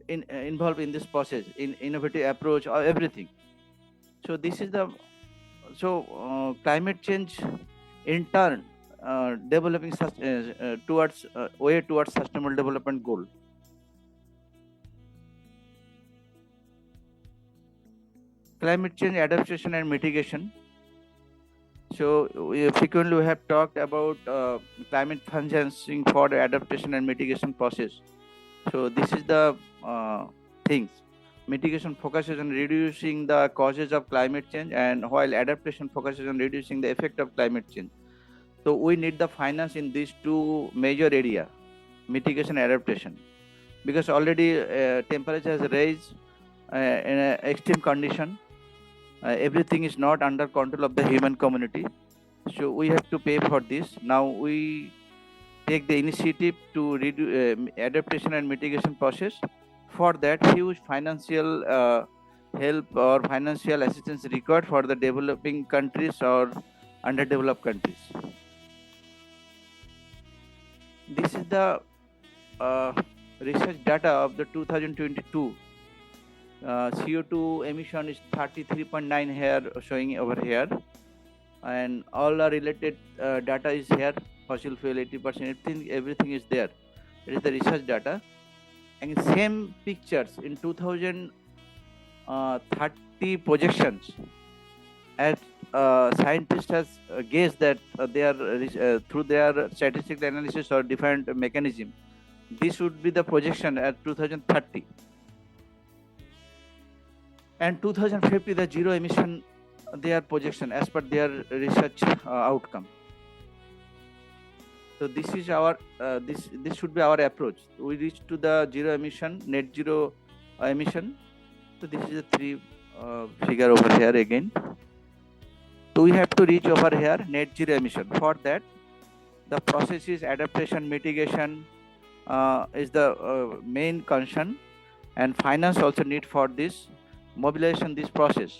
involved in this process, in innovative approach or everything. So this is the climate change in turn developing towards way towards sustainable development goal. Climate change adaptation and mitigation. So we frequently have talked about climate financing for the adaptation and mitigation process. So this is the things. Mitigation focuses on reducing the causes of climate change, and while adaptation focuses on reducing the effect of climate change. So we need the finance in these two major areas, mitigation and adaptation, because already temperature has raised in an extreme condition. Everything is not under control of the human community. So we have to pay for this. Now we take the initiative to reduce adaptation and mitigation process. For that, huge financial help or financial assistance required for the developing countries or underdeveloped countries. This is the research data of the 2022. CO2 emission is 33.9 here, showing over here, and all our related data is here. Fossil fuel 80%, everything is there. It is the research data, and same pictures in 2030 projections. As scientists has guessed that they are through their statistical analysis or different mechanism, this would be the projection at 2030. And 2050, the zero emission, their projection as per their research outcome. So this is our this should be our approach. We reach to the zero emission, net zero emission. So this is the three figure over here again. So we have to reach over here net zero emission. For that, the process is adaptation, mitigation is the main concern, and finance also need for this mobilization, this process.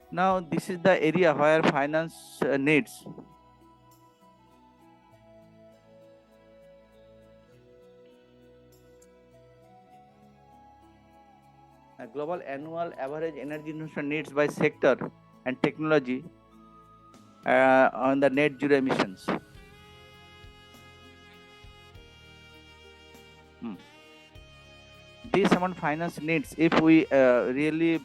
Now this is the area where finance needs. global annual average energy consumption needs by sector and technology on the net zero emissions. This amount finance needs, if we really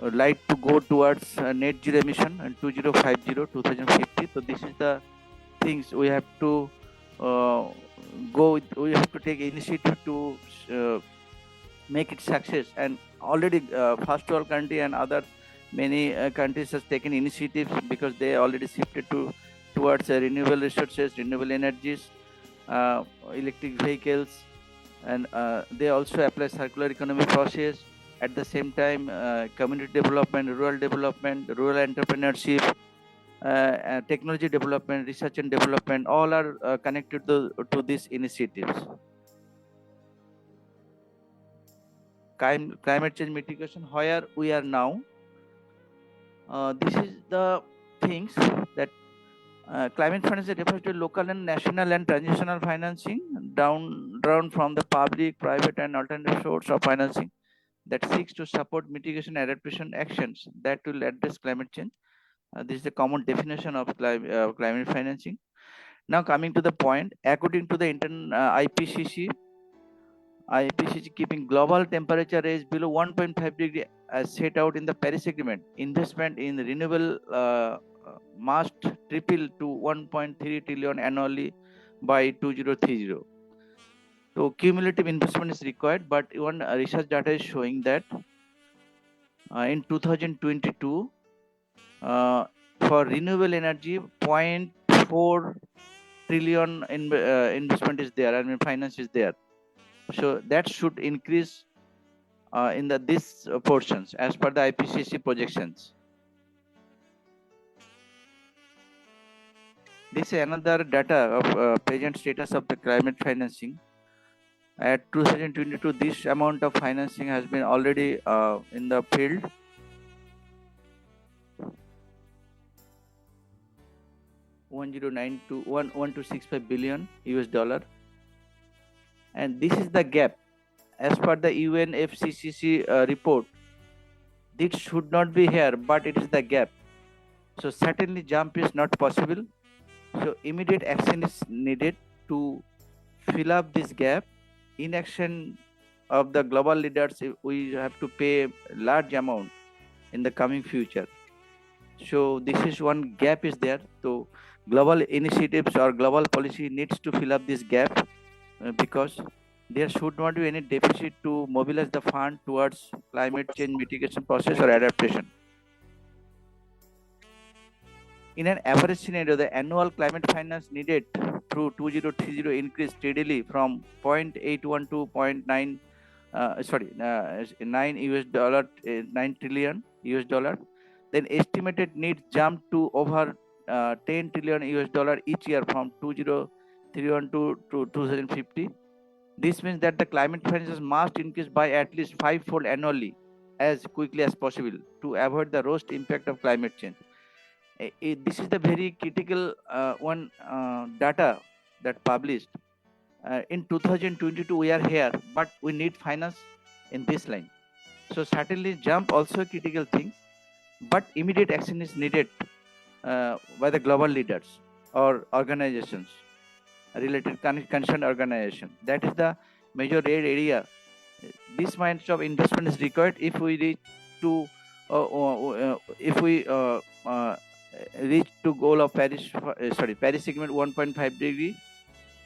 like to go towards net zero emission in 2050, so this is the things we have to go with. We have to take initiative to make it success, and already first world country and other many countries has taken initiatives because they already shifted towards renewable resources, renewable energies, electric vehicles, and they also apply circular economy process. At the same time, community development, rural entrepreneurship, technology development, research and development, all are connected to these initiatives. Climate change mitigation, where we are now, this is the things that climate finance refers to local and national and transitional financing drawn from the public, private and alternative source of financing that seeks to support mitigation adaptation actions that will address climate change. This is the common definition of climate financing. Now coming to the point, according to the IPCC, keeping global temperature rise below 1.5 degree as set out in the Paris Agreement, investment in renewable must triple to 1.3 trillion annually by 2030. So cumulative investment is required, but one research data is showing that in 2022, for renewable energy, 0.4 trillion investment is there, I mean finance is there. So that should increase in these portions as per the IPCC projections. This is another data of present status of the climate financing. At 2022, this amount of financing has been already in the field. $1,265 billion US, and this is the gap as per the UNFCCC report. This should not be here, but it is the gap. So certainly jump is not possible. So immediate action is needed to fill up this gap. Inaction of the global leaders, we have to pay large amount in the coming future. So this is one gap is there. So global initiatives or global policy needs to fill up this gap because there should not be any deficit to mobilize the fund towards climate change mitigation process or adaptation. In an average scenario, the annual climate finance needed through 2030 increased steadily from 0.81 to 0.9, 9 $9 trillion US. Then estimated needs jumped to over $10 trillion US each year from 2031 to 2050. This means that the climate finance must increase by at least 5-fold annually as quickly as possible to avoid the worst impact of climate change. This is the very critical data that published. In 2022, we are here, but we need finance in this line. So certainly jump also critical things, but immediate action is needed by the global leaders or organizations, related concerned organization. That is the major red area. This kind of investment is required if we reach to reach to goal of Paris Agreement 1.5 degree,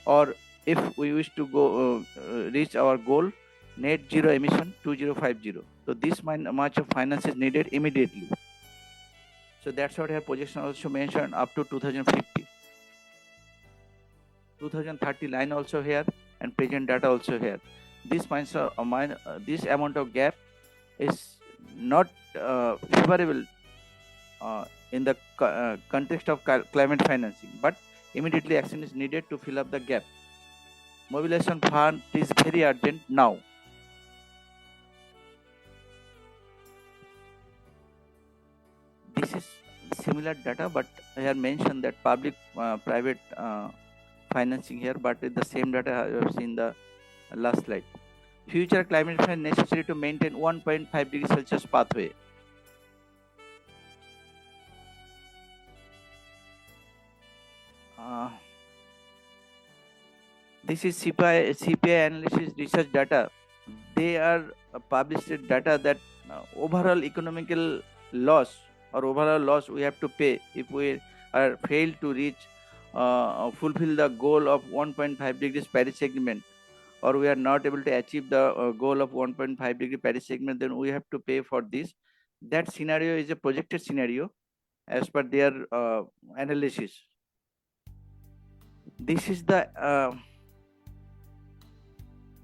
or if we wish to go reach our goal net zero emission 2050. So this much of finance is needed immediately. So that's what her projection also mentioned up to 2050. 2030 line also here and present data also here. This this amount of gap is not favorable in the context of climate financing, but immediately action is needed to fill up the gap. Mobilization fund is very urgent now. This is similar data, but I have mentioned that public private financing here, but the same data I have seen the last slide. future climate finance necessary to maintain 1.5 degrees Celsius pathway. This is CPI analysis research data. They are published data that overall economical loss or overall loss we have to pay if we are failed to reach fulfill the goal of 1.5 degrees Paris Agreement, or we are not able to achieve the goal of 1.5 degree Paris Agreement, then we have to pay for this. That scenario is a projected scenario as per their analysis. This is the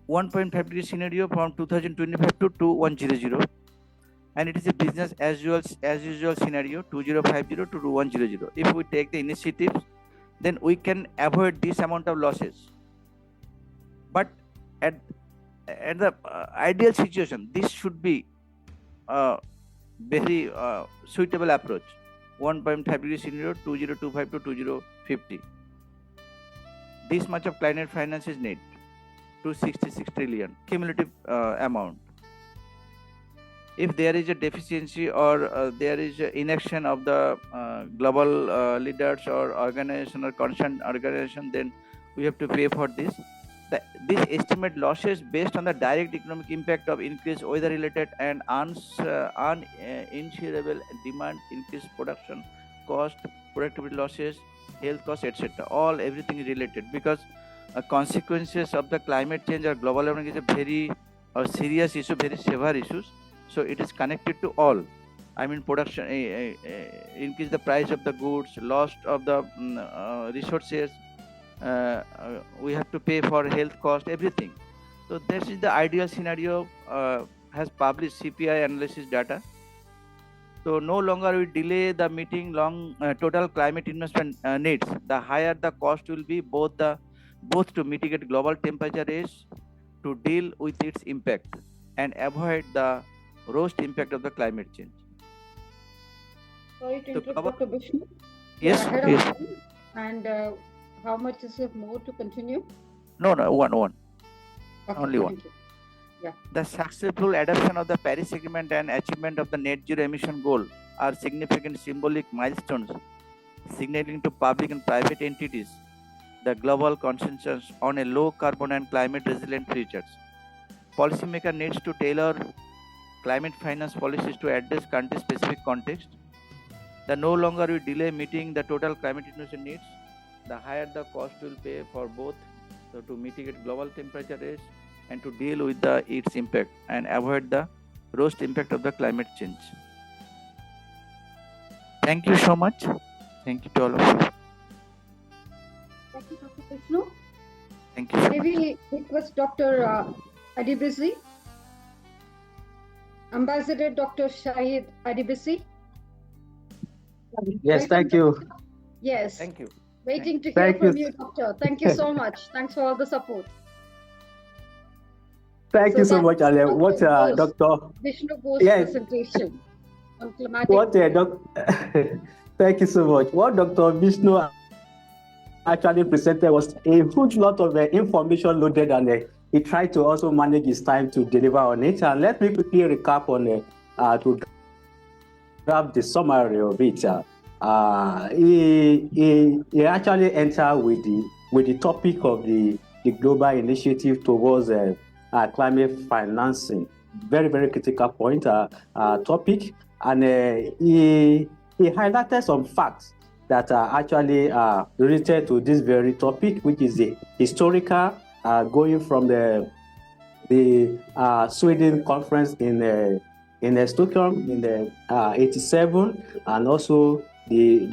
1.5 degree scenario from 2025 to 2100, and it is a business as usual scenario 2050 to 2100. If we take the initiatives, then we can avoid this amount of losses. But at the ideal situation, this should be a very suitable approach. 1.5 degree scenario 2025 to 2050. This much of climate finance is needed. 266 trillion cumulative amount. If there is a deficiency or there is inaction of the global leaders or organization or concerned organization, then we have to pay for this. This estimate losses based on the direct economic impact of increased weather-related and uninsurable demand, increased production cost, productivity losses, health costs, etc. Everything is related, because consequences of the climate change or global warming is a very serious issue, very severe issues. So it is connected to all. I mean, production, increase the price of the goods, loss of the resources. We have to pay for health cost, everything. So this is the ideal scenario, has published CPI analysis data. So no longer we delay the meeting total climate investment needs. The higher the cost will be, both to mitigate global temperature rise, to deal with its impact and avoid the worst impact of the climate change. Sorry to interrupt, Dr. Vishnu. Yes. And how much is it more to continue? No, one. Okay, only one. Yeah. The successful adoption of the Paris Agreement and achievement of the net zero emission goal are significant symbolic milestones, signaling to public and private entities the global consensus on a low carbon and climate resilient futures. Policymaker needs to tailor climate finance policies to address country specific context. The no longer we delay meeting the total climate investment needs, the higher the cost will pay for both, so to mitigate global temperature rise and to deal with its impact and avoid the worst impact of the climate change. Thank you so much. Thank you to all of you. Thank you, Dr. Vishnu. Thank you. May we request Dr. Adibisi, Ambassador Dr. Shahid Adibisi? Yes, thank you. Yes. Thank you. Waiting to hear from you, Doctor. Thank you so much. Thanks for all the support. Thank you so much, Ale. What, Dr. Vishnu Bose's presentation on climatic. Thank you so much. What Dr. Vishnu actually presented was a huge lot of information loaded, and he tried to also manage his time to deliver on it. And let me quickly recap on to grab the summary of it. He actually entered with the topic of the global initiative towards climate financing. Very, very critical point topic, and he highlighted some facts that are actually related to this very topic, which is the historical, going from the Sweden conference in Stockholm in the 87, and also the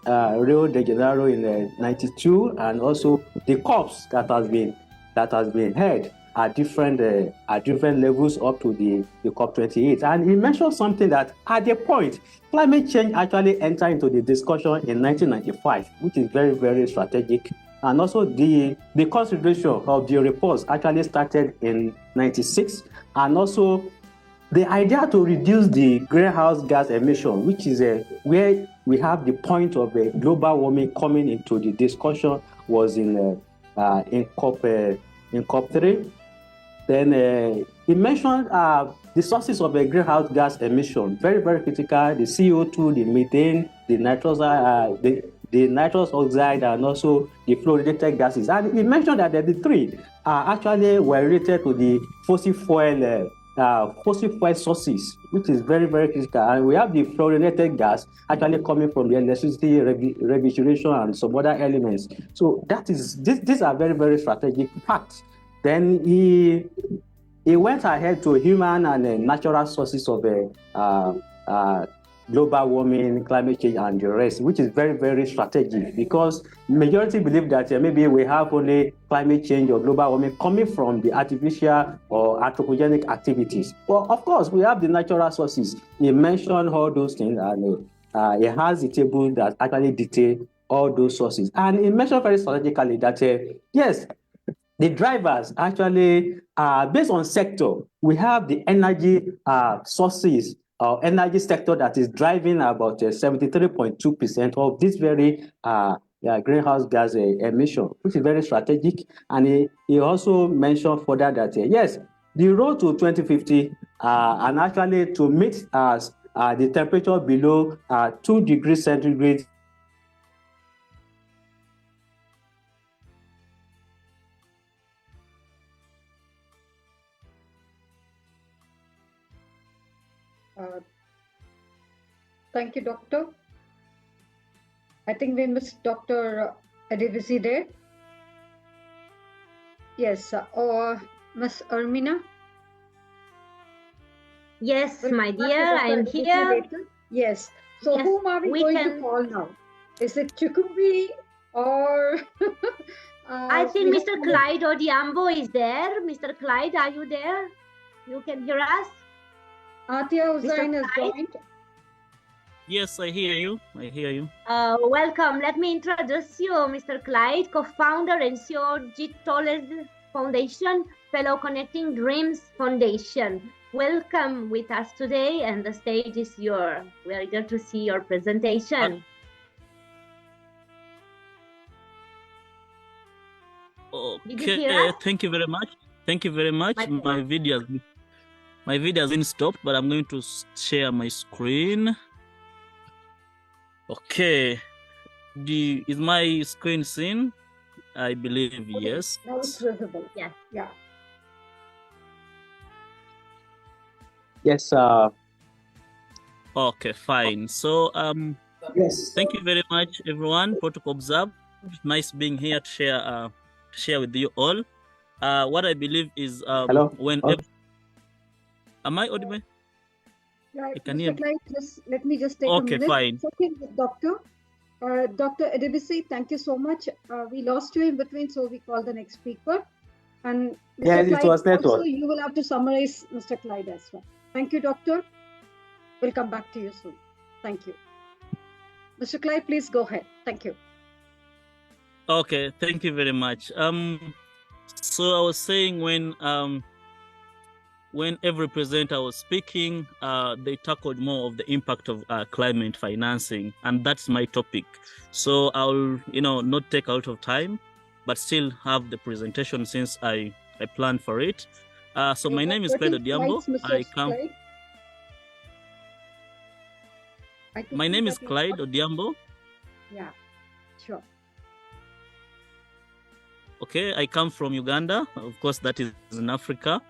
Rio de Janeiro in 92, and also the COPs that has been held at different levels up to the COP28. And he mentioned something that at the point climate change actually entered into the discussion in 1995, which is very, very strategic. And also the consideration of the reports actually started in 96, and also the idea to reduce the greenhouse gas emission, which is where we have the point of global warming coming into the discussion, was in COP3. Then he mentioned the sources of a greenhouse gas emission, very, very critical, the CO2, the methane, the nitrous oxide, and also the fluorinated gases. And he mentioned that the three actually were related to the fossil fuel sources, which is very, very critical. And we have the fluorinated gas actually coming from the electricity, refrigeration, and some other elements. So these are very, very strategic facts. Then he went ahead to human and natural sources of global warming, climate change, and the rest, which is very, very strategic, because majority believe that maybe we have only climate change or global warming coming from the artificial or anthropogenic activities. Well, of course, we have the natural sources. He mentioned all those things, and he has a table that actually details all those sources. And he mentioned very strategically that, yes, the drivers actually based on sector. We have the energy sources or energy sector that is driving about 73.2% of this very greenhouse gas emission, which is very strategic. And he also mentioned further that yes, the road to 2050 and actually to meet the temperature below 2 degrees centigrade. Thank you, Doctor. I think we missed Dr. Adivisi there. Yes, or Ms. Ermina? Yes, my dear, I'm here. Yes. So yes, whom are we going to call now? Is it Chukumbi or... I think Mr. Clyde Odiambo is there. Mr. Clyde, are you there? You can hear us? Atia Hussain has joined. Yes, I hear you. I hear you. Welcome. Let me introduce you, Mr. Clyde, co-founder and CEO G. Tollers Foundation, fellow Connecting Dreams Foundation. Welcome with us today, and the stage is yours. We are eager to see your presentation. Okay, thank you very much. Thank you very much. My video has been stopped, but I'm going to share my screen. Okay, is my screen seen? I believe yes. Now it's visible. Yeah. Yeah. Yes. Okay, fine. So yes. Thank you very much, everyone. Protocol observed. Nice being here to share with you all. What I believe is Hello. Am I audible? Yeah, can Mr. hear. Clyde, let me just take a Okay, minute. fine. It's okay with Doctor. Dr. Adivisi, thank you so much. We lost you in between, so we call the next speaker. And Mr. Yes, Clyde, it was network. also you will have to summarize Mr. Clyde as well. Thank you, Doctor. We'll come back to you soon. Thank you. Mr. Clyde, please go ahead. Thank you. Okay, thank you very much. So I was saying when every presenter was speaking, they tackled more of the impact of climate financing, and that's my topic. So I'll, not take a lot of time, but still have the presentation since I planned for it. So my name is Clyde Odiambo. My name is Clyde Odiambo. Yeah, sure. Okay, I come from Uganda. Of course, that is in Africa.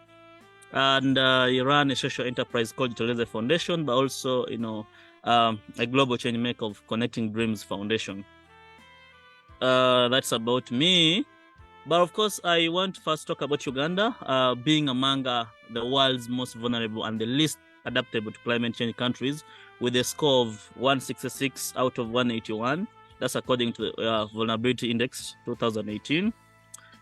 And I run a social enterprise called Tollers Foundation, but also, a global change maker of Connecting Dreams Foundation. That's about me. But of course, I want to first talk about Uganda, being among the world's most vulnerable and the least adaptable to climate change countries, with a score of 166 out of 181. That's according to the Vulnerability Index 2018.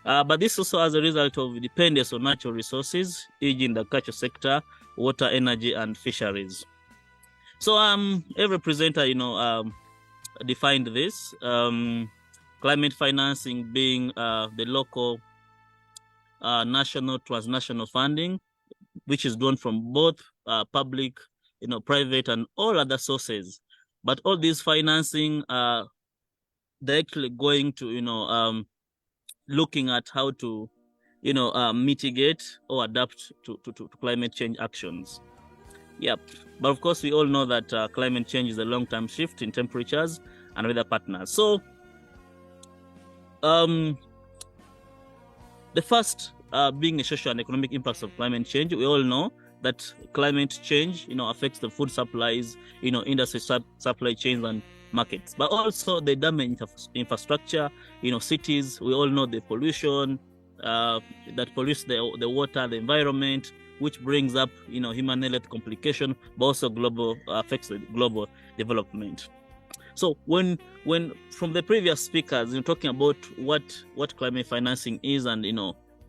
But this also as a result of dependence on natural resources, e.g. in the culture sector, water, energy, and fisheries. So every presenter, defined this. Climate financing being the local, national, transnational funding, which is drawn from both public, private, and all other sources. But all these financing they're actually going to, looking at how to mitigate or adapt to climate change actions. Yep. But of course, we all know that climate change is a long-term shift in temperatures and weather patterns. So, the first being the social and economic impacts of climate change, we all know that climate change, affects the food supplies, industry supply chains and markets, but also the damage infrastructure, cities. We all know the pollution that pollutes the water, the environment, which brings up, human health complication, but also affects the global development. So when from the previous speakers, talking about what climate financing is and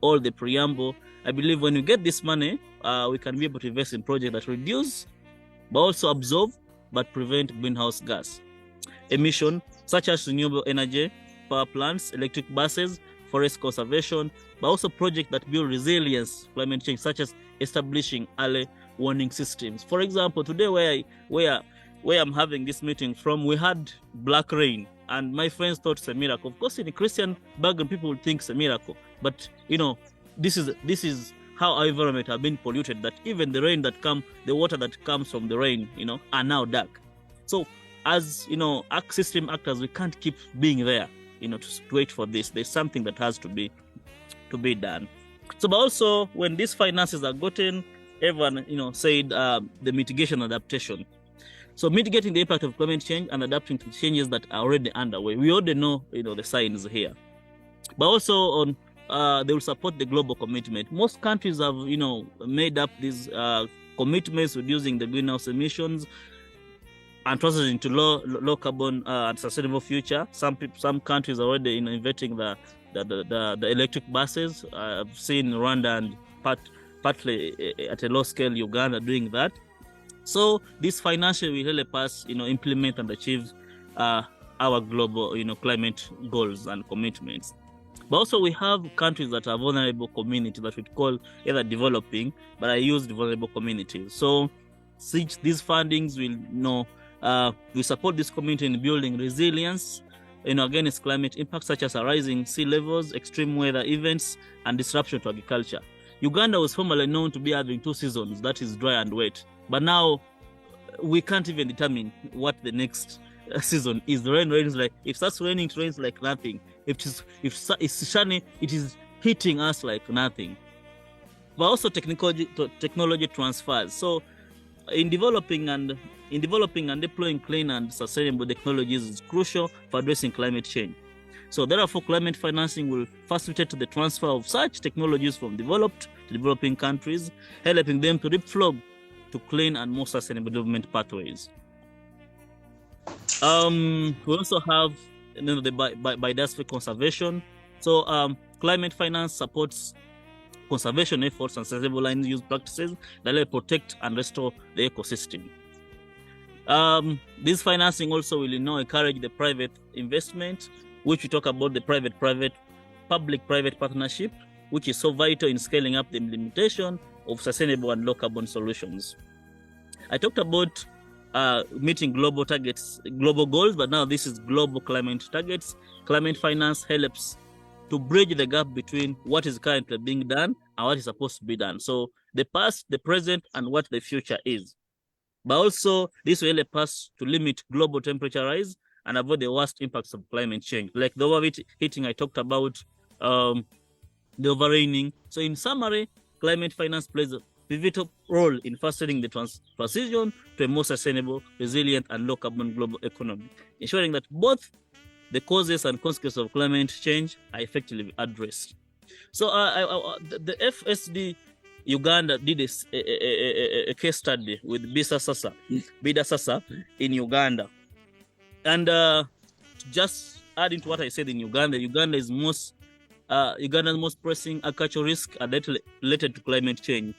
all the preamble, I believe when you get this money, we can be able to invest in projects that reduce, but also absorb, but prevent greenhouse gas emission, such as renewable energy, power plants, electric buses, forest conservation, but also projects that build resilience to climate change, such as establishing early warning systems. For example, today where I'm having this meeting from, we had black rain, and my friends thought it's a miracle. Of course, in a Christian background, people would think it's a miracle, but this is how our environment have been polluted, that even the rain the water that comes from the rain, are now dark. So as system actors, we can't keep being there, to wait for this. There's something that has to be done. So, but also when these finances are gotten, everyone said the mitigation adaptation. So mitigating the impact of climate change and adapting to changes that are already underway. We already know the signs here, but also on they will support the global commitment. Most countries have made up these commitments, reducing the greenhouse emissions and transitioning to low carbon and sustainable future. Some countries are already inventing the electric buses. I've seen Rwanda and partly at a low scale Uganda doing that. So this financially will help us implement and achieve our global climate goals and commitments. But also we have countries that are vulnerable communities that we call either developing, but I use vulnerable communities. So since these fundings will we support this community in building resilience against climate impacts such as rising sea levels, extreme weather events, and disruption to agriculture. Uganda was formerly known to be having 2 seasons, that is dry and wet. But now we can't even determine what the next season is. The rain rains like, if it starts raining, it rains like nothing. If it's sunny, it is hitting us like nothing. But also technology transfers. So in developing and deploying clean and sustainable technologies is crucial for addressing climate change. So therefore, climate financing will facilitate the transfer of such technologies from developed to developing countries, helping them to leapfrog to clean and more sustainable development pathways. We also have the biodiversity conservation. So climate finance supports conservation efforts and sustainable land use practices that will protect and restore the ecosystem. This financing also will encourage the private investment, which we talk about the public-private partnership, which is so vital in scaling up the implementation of sustainable and low carbon solutions. I talked about meeting global goals, but now this is global climate targets. Climate finance helps to bridge the gap between what is currently being done and what is supposed to be done. So the past, the present, and what the future is. But also, this will help us to limit global temperature rise and avoid the worst impacts of climate change, like the overheating I talked about, the overraining. So in summary, climate finance plays a pivotal role in fostering the transition to a more sustainable, resilient, and low-carbon global economy, ensuring that both the causes and consequences of climate change are effectively addressed. So the FSD Uganda did a case study with Bida Sasa in Uganda. And just adding to what I said in Uganda, Uganda's most pressing agricultural risk are related to climate change,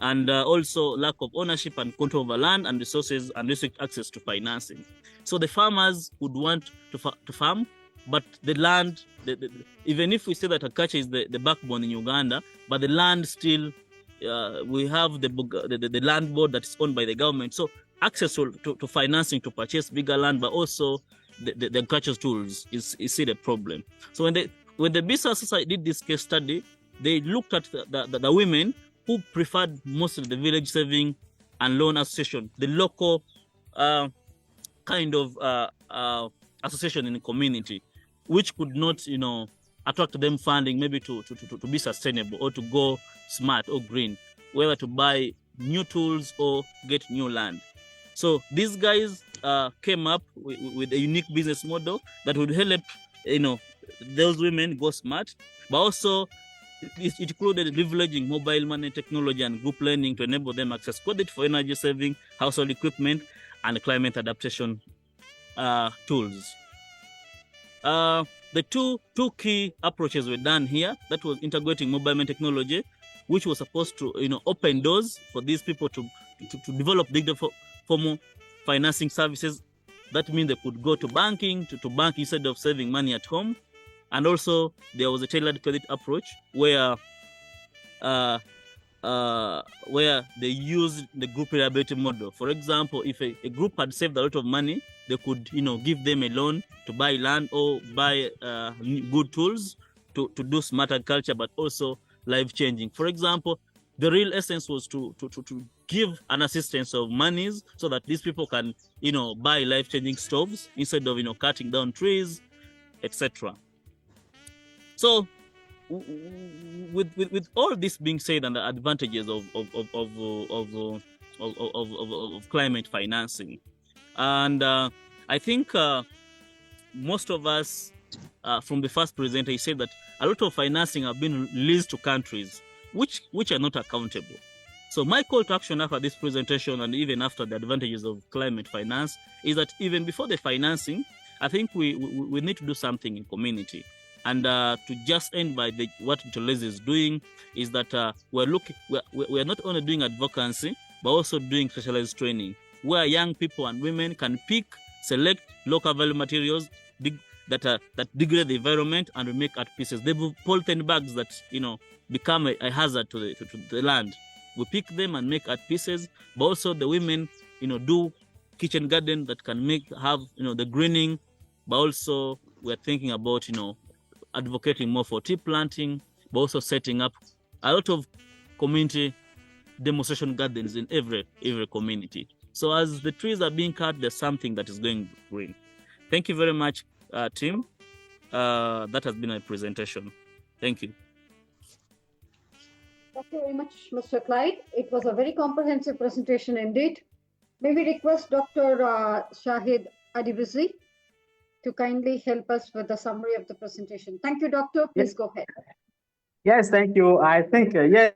and also lack of ownership and control over land and resources and restrict access to financing. So the farmers would want to farm, but the land, even if we say that agriculture is the backbone in Uganda, but the land still, we have the land board that is owned by the government. So access to financing to purchase bigger land, but also the agricultural tools is still a problem. So when the Bida Society did this case study, they looked at the women who preferred mostly the village saving and loan association, the local kind of association in the community, which could not, attract them funding maybe to be sustainable or to go smart or green, whether to buy new tools or get new land. So these guys came up with a unique business model that would help, those women go smart, but also it included leveraging mobile money technology and group lending to enable them access credit for energy saving, household equipment, and climate adaptation tools. The two key approaches were done here. That was integrating mobile money technology, which was supposed to open doors for these people to develop digital formal financing services. That means they could go to banking to bank instead of saving money at home. And also there was a tailored credit approach where they used the group reliability model. For example, if a group had saved a lot of money, they could give them a loan to buy land or buy good tools to do smart agriculture, but also life changing. For example, the real essence was to give an assistance of monies so that these people can buy life changing stoves instead of cutting down trees, etc. So with all this being said and the advantages of climate financing, and I think most of us from the first presenter, he said that a lot of financing have been released to countries which are not accountable. So my call to action after this presentation and even after the advantages of climate finance is that even before the financing, I think we need to do something in community. And to just end by what Tolese is doing is that we're not only doing advocacy, but also doing specialized training, where young people and women can select local value materials that degrade the environment and remake art pieces. They have polythene bags that become a hazard to the land. We pick them and make art pieces, but also the women do kitchen garden that can have the greening, but also we're thinking about advocating more for tree planting, but also setting up a lot of community demonstration gardens in every community. So as the trees are being cut, there's something that is going green. Thank you very much, team. That has been my presentation. Thank you. Thank you very much, Mr. Clyde. It was a very comprehensive presentation indeed. May we request Dr. Shahid Adibisi to kindly help us with the summary of the presentation. Thank you, Doctor. Please go ahead. Yes, thank you. I think, yes,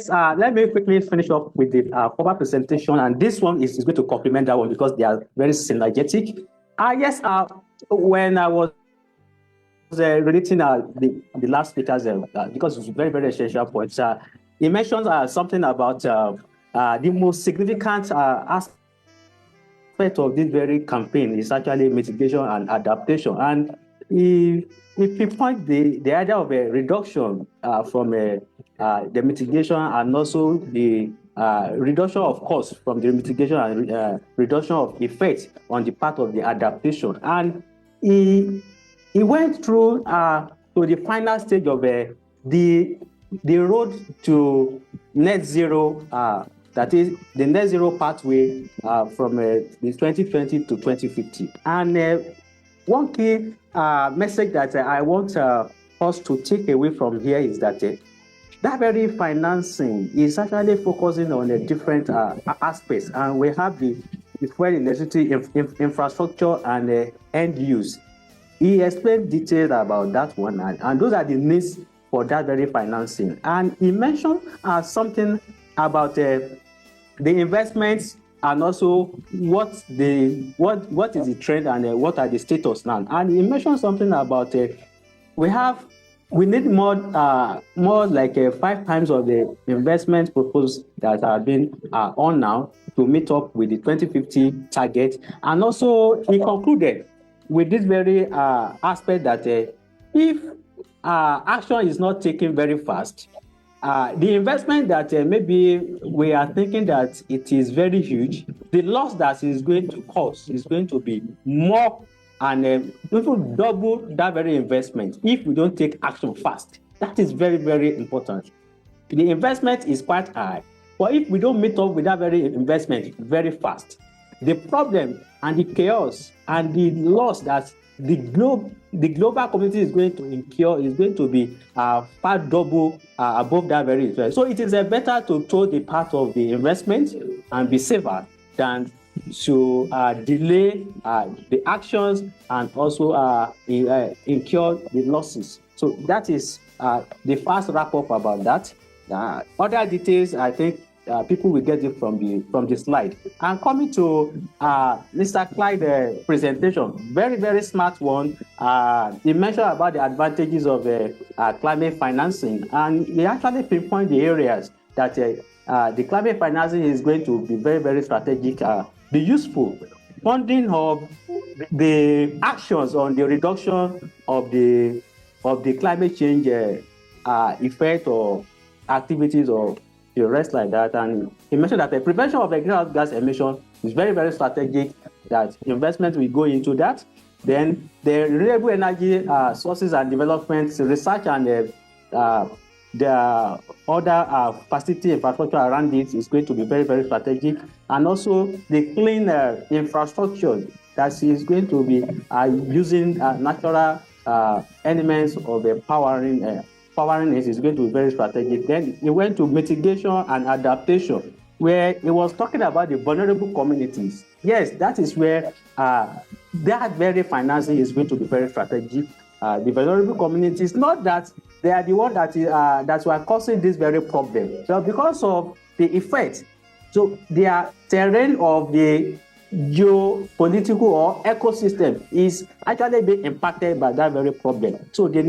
let me quickly finish up with the cover presentation. And this one is going to complement that one because they are very synergetic. Yes, when I was relating the last speakers, because it's very, very essential points, he mentioned something about the most significant aspect of this very campaign is actually mitigation and adaptation. And he pinpoints the idea of a reduction from the mitigation and also the reduction of costs from the mitigation and reduction of effects on the part of the adaptation. And he went through to the final stage of the road to net zero, that is the net zero pathway from the 2020 to 2050. And one key message that I want us to take away from here is that that very financing is actually focusing on different aspects. And we have the fuel necessity infrastructure and end use. He explained details about that one, and those are the needs for that very financing. And he mentioned something about the investments and also what is the trend and what are the status now. And he mentioned something about we need more like 5 times of the investment proposed that are being on now to meet up with the 2050 target. And also he concluded with this very aspect that if action is not taken very fast, the investment that maybe we are thinking that it is very huge, the loss that is going to cause is going to be more and even double that very investment if we don't take action fast. That is very, very important. The investment is quite high, but if we don't meet up with that very investment very fast, the problem and the chaos and the loss that the global community is going to incur is going to be far double above that very investment. So it is better to throw the part of the investment and be safer than to delay the actions and also incur the losses. So that is the first wrap up about that. Other details, I think people will get it from the slide. And coming to Mr. Clyde's presentation, very, very smart one. He mentioned about the advantages of climate financing, and he actually pinpoint the areas that the climate financing is going to be very, very strategic, be useful. Funding of the actions on the reduction of the climate change effect or activities or the rest like that. And he mentioned that the prevention of the greenhouse gas emission is very, very strategic, that investment will go into that. Then the renewable energy sources and development, research and the other facility infrastructure around it is going to be very, very strategic. And also the clean infrastructure that is going to be using natural elements of powering it is going to be very strategic. Then he went to mitigation and adaptation, where he was talking about the vulnerable communities. Yes, that is where that very financing is going to be very strategic. The vulnerable communities, not that they are the ones that were causing this very problem, so because of the effect, so their terrain of the geopolitical or ecosystem is actually being impacted by that very problem. So they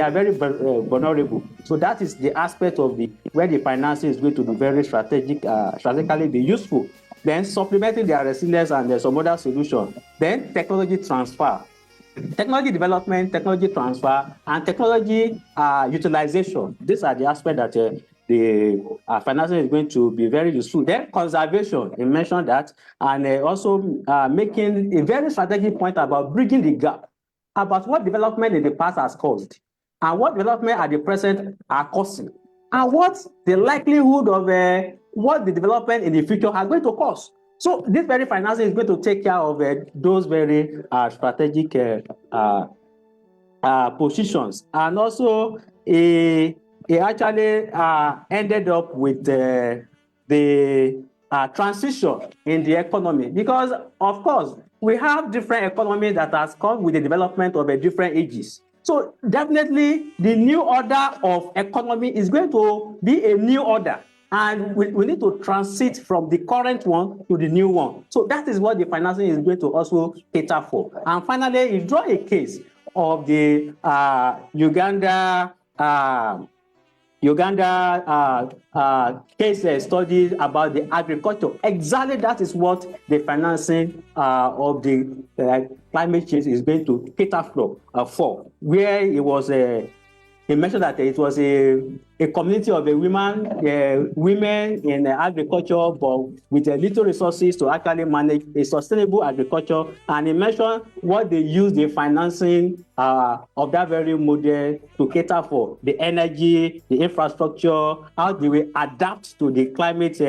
are very vulnerable. So that is the aspect of where the financing is going to be very strategically be useful. Then supplementing their resilience and some other solution. Then technology transfer. Technology development, technology transfer, and technology utilization. These are the aspects that the financing is going to be very useful. Then conservation, you mentioned that, and also making a very strategic point about bridging the gap about what development in the past has caused and what development at the present are causing, and what the likelihood of what the development in the future are going to cause. So this very financing is going to take care of those very strategic positions. And also he actually ended up with the transition in the economy, because of course we have different economies that has come with the development of different ages. So definitely the new order of economy is going to be a new order, and we need to transit from the current one to the new one. So that is what the financing is going to also cater for. And finally, you draw a case of the Uganda case study about the agriculture. Exactly that is what the financing of the climate change is going to cater for, where it was he mentioned that it was a community of women in agriculture, but with little resources to actually manage a sustainable agriculture. And he mentioned what they use the financing of that very model to cater for: the energy, the infrastructure, how they will adapt to the climate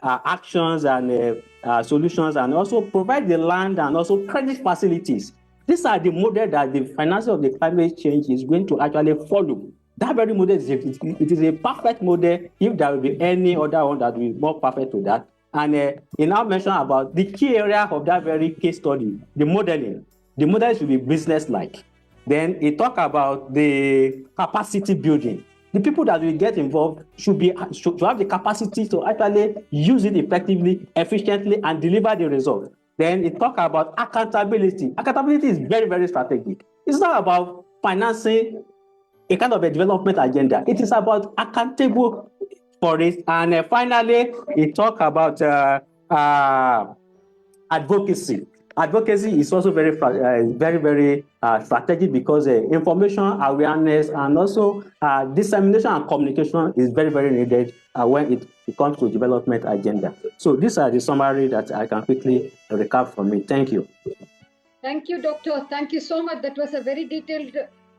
actions and solutions, and also provide the land and also credit facilities. These are the model that the financing of the climate change is going to actually follow. That very model is a perfect model. If there will be any other one that will be more perfect to that. And he now mentioned about the key area of that very case study, the modeling. The model should be business-like. Then he talked about the capacity building. The people that will get involved should have the capacity to actually use it effectively, efficiently, and deliver the result. Then it talks about accountability. Accountability is very, very strategic. It's not about financing a kind of a development agenda. It is about accountable for it. And finally, it talks about advocacy. Advocacy is also very, very strategic, because information, awareness, and also dissemination and communication is very, very needed when it comes to development agenda. So these are the summary that I can quickly recap from me. Thank you. Thank you, Doctor. Thank you so much. That was a very detailed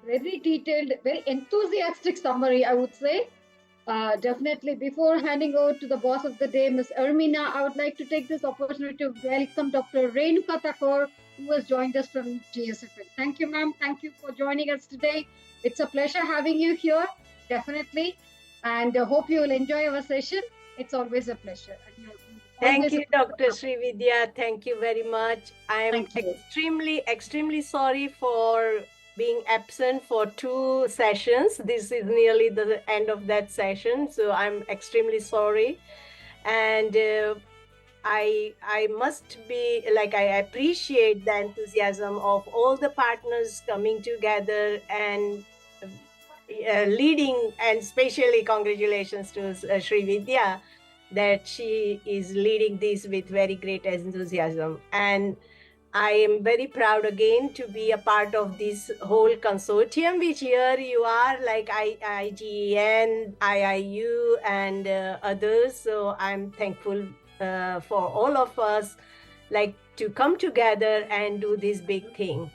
very detailed, very enthusiastic summary, I would say. Definitely, before handing over to the boss of the day, Ms. Ermina, I would like to take this opportunity to welcome Dr. Renuka Thakur, who has joined us from GSFN. Thank you, ma'am. Thank you for joining us today. It's a pleasure having you here, definitely. And I hope you will enjoy our session. It's always a pleasure. Thank you, Dr. Srividhya. Thank you very much. I am extremely sorry for being absent for 2 sessions. This is nearly the end of that session, so I'm extremely sorry. And I must be like, I appreciate the enthusiasm of all the partners coming together and leading, and especially congratulations to Srividhya that she is leading this with very great enthusiasm. And I am very proud again to be a part of this whole consortium, which here you are, like IGEN, IIU, and others. So I'm thankful for all of us, like, to come together and do this big thing.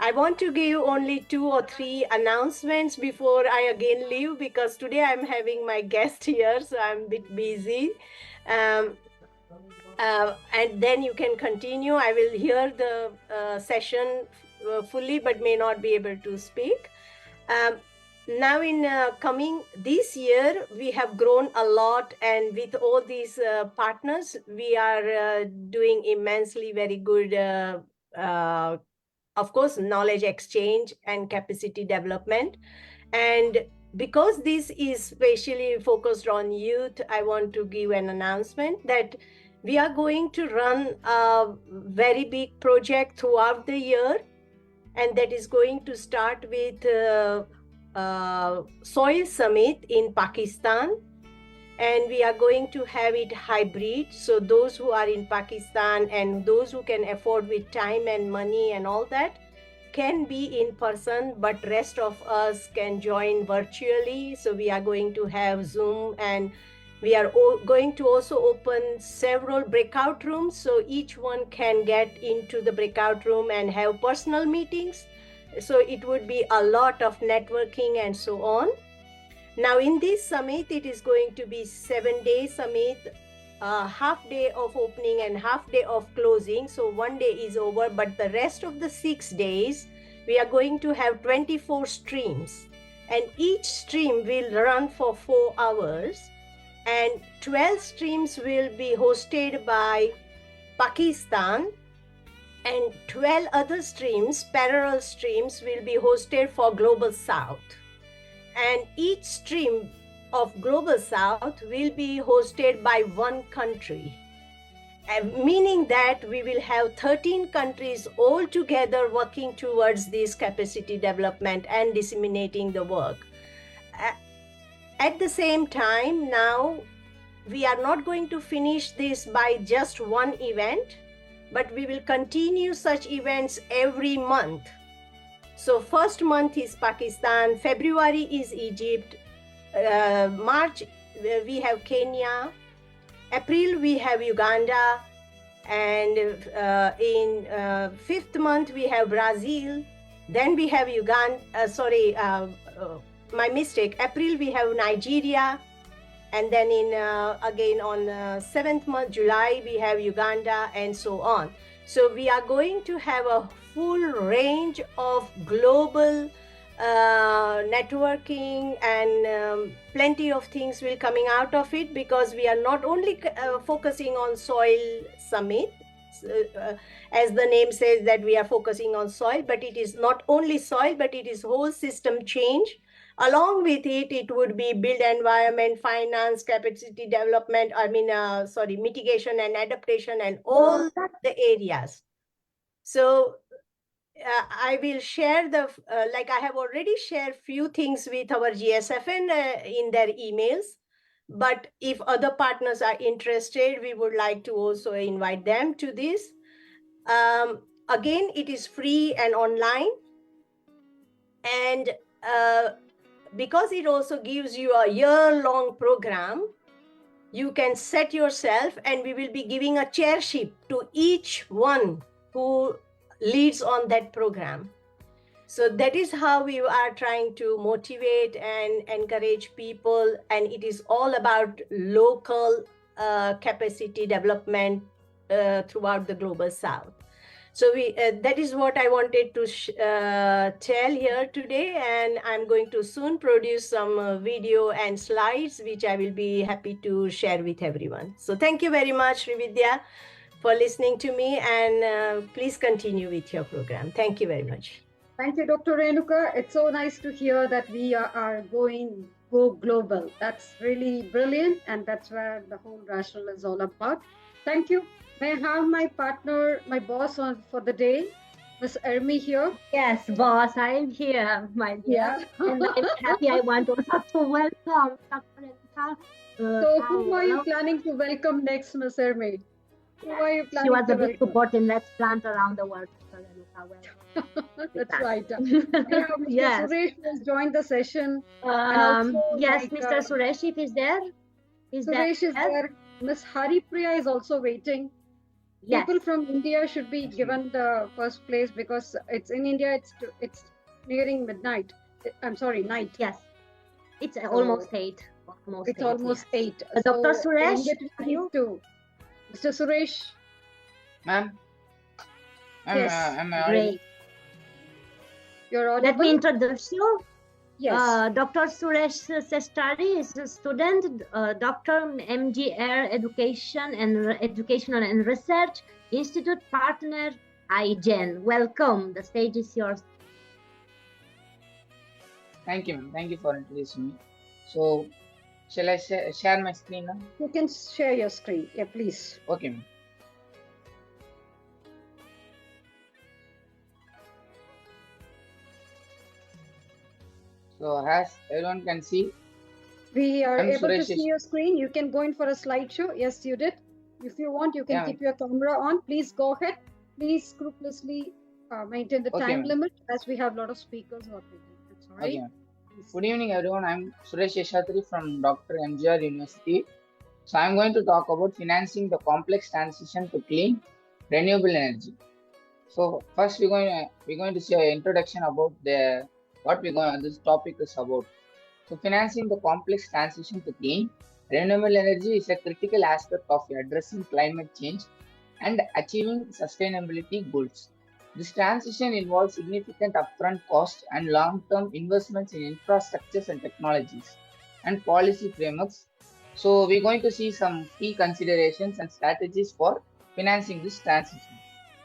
I want to give only 2 or 3 announcements before I again leave, because today I'm having my guest here, so I'm a bit busy. And then you can continue. I will hear the session fully, but may not be able to speak. Now in coming this year, we have grown a lot, and with all these partners, we are doing immensely very good, of course, knowledge exchange and capacity development. And because this is specially focused on youth, I want to give an announcement that we are going to run a very big project throughout the year, and that is going to start with Soil Summit in Pakistan. And we are going to have it hybrid. So those who are in Pakistan and those who can afford with time and money and all that can be in person, but rest of us can join virtually. So we are going to have Zoom, and we are going to also open several breakout rooms. So each one can get into the breakout room and have personal meetings. So it would be a lot of networking and so on. Now in this summit, it is going to be 7-day summit, half day of opening and half day of closing. So 1 day is over, but the rest of the 6 days, we are going to have 24 streams, and each stream will run for 4 hours, and 12 streams will be hosted by Pakistan, and 12 other streams, parallel streams, will be hosted for Global South. And each stream of Global South will be hosted by 1 country, meaning that we will have 13 countries all together working towards this capacity development and disseminating the work. At the same time, now we are not going to finish this by just 1 event, but we will continue such events every month. So first month is Pakistan, February is Egypt, March we have Kenya, April we have Uganda, and in 5th month we have Brazil, then we have my mistake, April we have Nigeria, and then in again on 7th month, July, we have Uganda, and so on. So we are going to have a full range of global networking, and plenty of things will coming out of it, because we are not only focusing on Soil Summit, as the name says that we are focusing on soil, but it is not only soil, but it is whole system change. Along with it, it would be build environment, finance, capacity development, mitigation and adaptation, and all the areas. So I will share the, like I have already shared few things with our GSFN in their emails. But if other partners are interested, we would like to also invite them to this. Again, it is free and online. And because it also gives you a year-long program, you can set yourself, and we will be giving a chairship to each one who leads on that program. So that is how we are trying to motivate and encourage people, and it is all about local capacity development throughout the global south. So that is what I wanted to tell here today, and I'm going to soon produce some video and slides which I will be happy to share with everyone. So thank you very much, Srividhya, for listening to me, and please continue with your program. Thank you very much. Thank you, Dr. Renuka. It's so nice to hear that we are go global. That's really brilliant, and that's where the whole rational is all about. Thank you. May I have my partner, my boss for the day, Miss Ermi here? Yes, boss, I am here, my dear. Yeah. And I'm happy. I want also to welcome Dr. Renuka. So whom are you planning to welcome next, Miss Ermi? Who are you planning She was to a big welcome? support in Let's Plant Around the World. Dr. Renuka. That's right. Mr. Yes. Suresh has joined the session. And also, yes, like, Mr. Suresh, if is there. Suresh is there. Miss Haripriya is also waiting. Yes. People from India should be given the first place because it's in India. It's nearing midnight. I'm sorry, night. Yes, it's almost 8. It's almost 8. Dr. So, Suresh, immediately please to Mr. Suresh. Ma'am. Yes. Am I Great. audible? You're audible. Let me introduce you. Yes. Dr. Suresh Sestari is a student, Dr. MGR Educational and Research Institute partner, IGEN. Welcome. The stage is yours. Thank you, ma'am. Thank you for introducing me. So, shall I share my screen now? You can share your screen. Yeah, please. Okay, ma'am. So, as everyone can see, we are able Suresh to see your screen. You can go in for a slideshow. Yes, you did. If you want, you can keep your camera on. Please go ahead. Please scrupulously maintain the time limit as we have a lot of speakers who are waiting. That's all right. Okay. Good evening, everyone. I'm Suresh Seshatri from Dr. MGR University. So, I'm going to talk about financing the complex transition to clean, renewable energy. So, first we're going to see an introduction about this topic is about. So, financing the complex transition to clean, renewable energy is a critical aspect of addressing climate change and achieving sustainability goals. This transition involves significant upfront costs and long-term investments in infrastructures and technologies and policy frameworks. So, we're going to see some key considerations and strategies for financing this transition.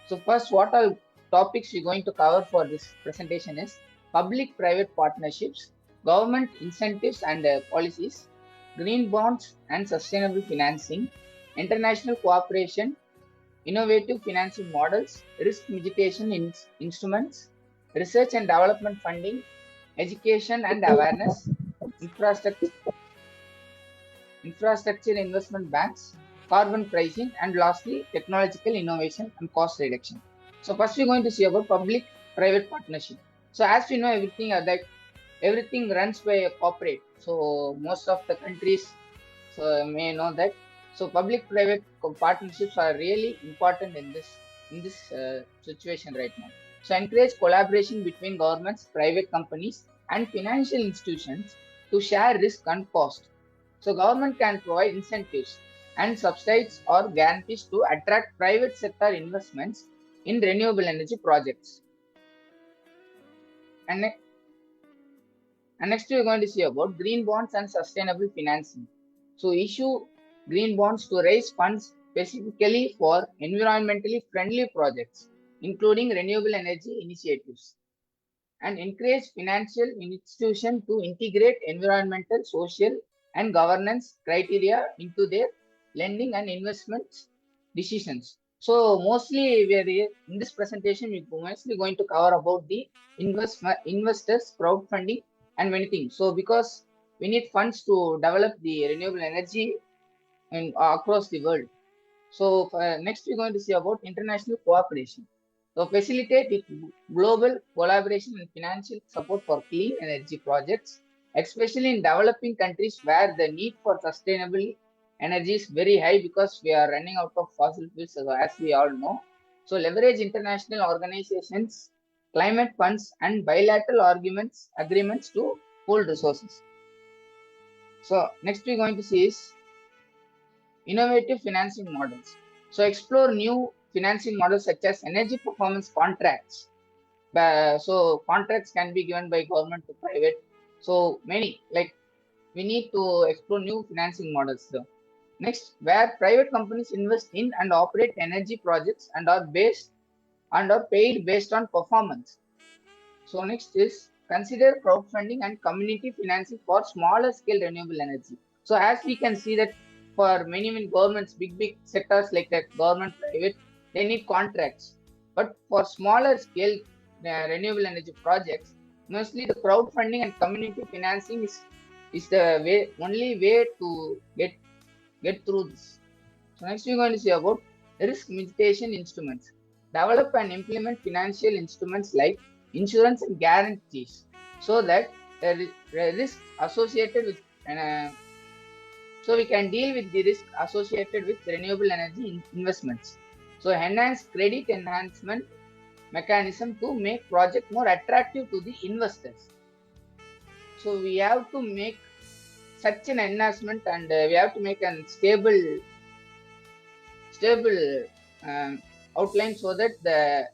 So, first, what are topics we're going to cover for this presentation is public-private partnerships, government incentives and policies, green bonds and sustainable financing, international cooperation, innovative financing models, risk mitigation instruments, research and development funding, education and awareness, infrastructure investment banks, carbon pricing, and lastly, technological innovation and cost reduction. So first we're going to see about public-private partnership. So as we know, everything runs by a corporate. So most of the countries may know that. So public-private partnerships are really important in this situation right now. So encourage collaboration between governments, private companies, and financial institutions to share risk and cost. So government can provide incentives and subsidies or guarantees to attract private sector investments in renewable energy projects. And next we're going to see about green bonds and sustainable financing. So issue green bonds to raise funds specifically for environmentally friendly projects, including renewable energy initiatives, and encourage financial institutions to integrate environmental, social, and governance criteria into their lending and investment decisions. So mostly in this presentation, we're mostly going to cover about the investors, crowdfunding, and many things. So because we need funds to develop the renewable energy across the world. So next we're going to see about international cooperation. So facilitate global collaboration and financial support for clean energy projects, especially in developing countries where the need for sustainable energy is very high because we are running out of fossil fuels, as we all know. So leverage international organizations climate funds, and bilateral agreements to pool resources. So next we're going to see is innovative financing models. So explore new financing models such as energy performance contracts. So contracts can be given by government to private. So many, like, we need to explore new financing models though. Next, where private companies invest in and operate energy projects and are paid based on performance. So next is consider crowdfunding and community financing for smaller scale renewable energy. So as we can see that for many governments, big sectors like that, government, private, they need contracts. But for smaller scale renewable energy projects, mostly the crowdfunding and community financing is the only way to get through this. So next we're going to see about risk mitigation instruments. Develop and implement financial instruments like insurance and guarantees so that the risk associated with so we can deal with the risk associated with renewable energy investments. So enhance credit enhancement mechanism to make project more attractive to the investors. So we have to make such an enhancement, and we have to make a stable outline so that the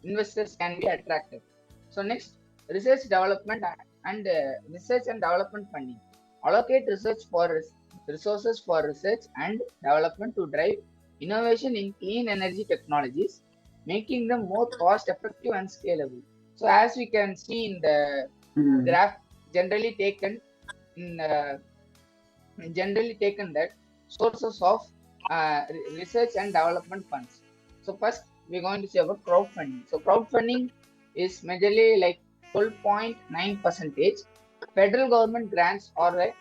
investors can be attracted. So next, research development and research and development funding. Allocate resources for research and development to drive innovation in clean energy technologies, making them more cost effective and scalable. So as we can see in the graph, generally taken that sources of research and development funds. So first we're going to see about crowdfunding. So crowdfunding is majorly like 12.9%. Federal government grants are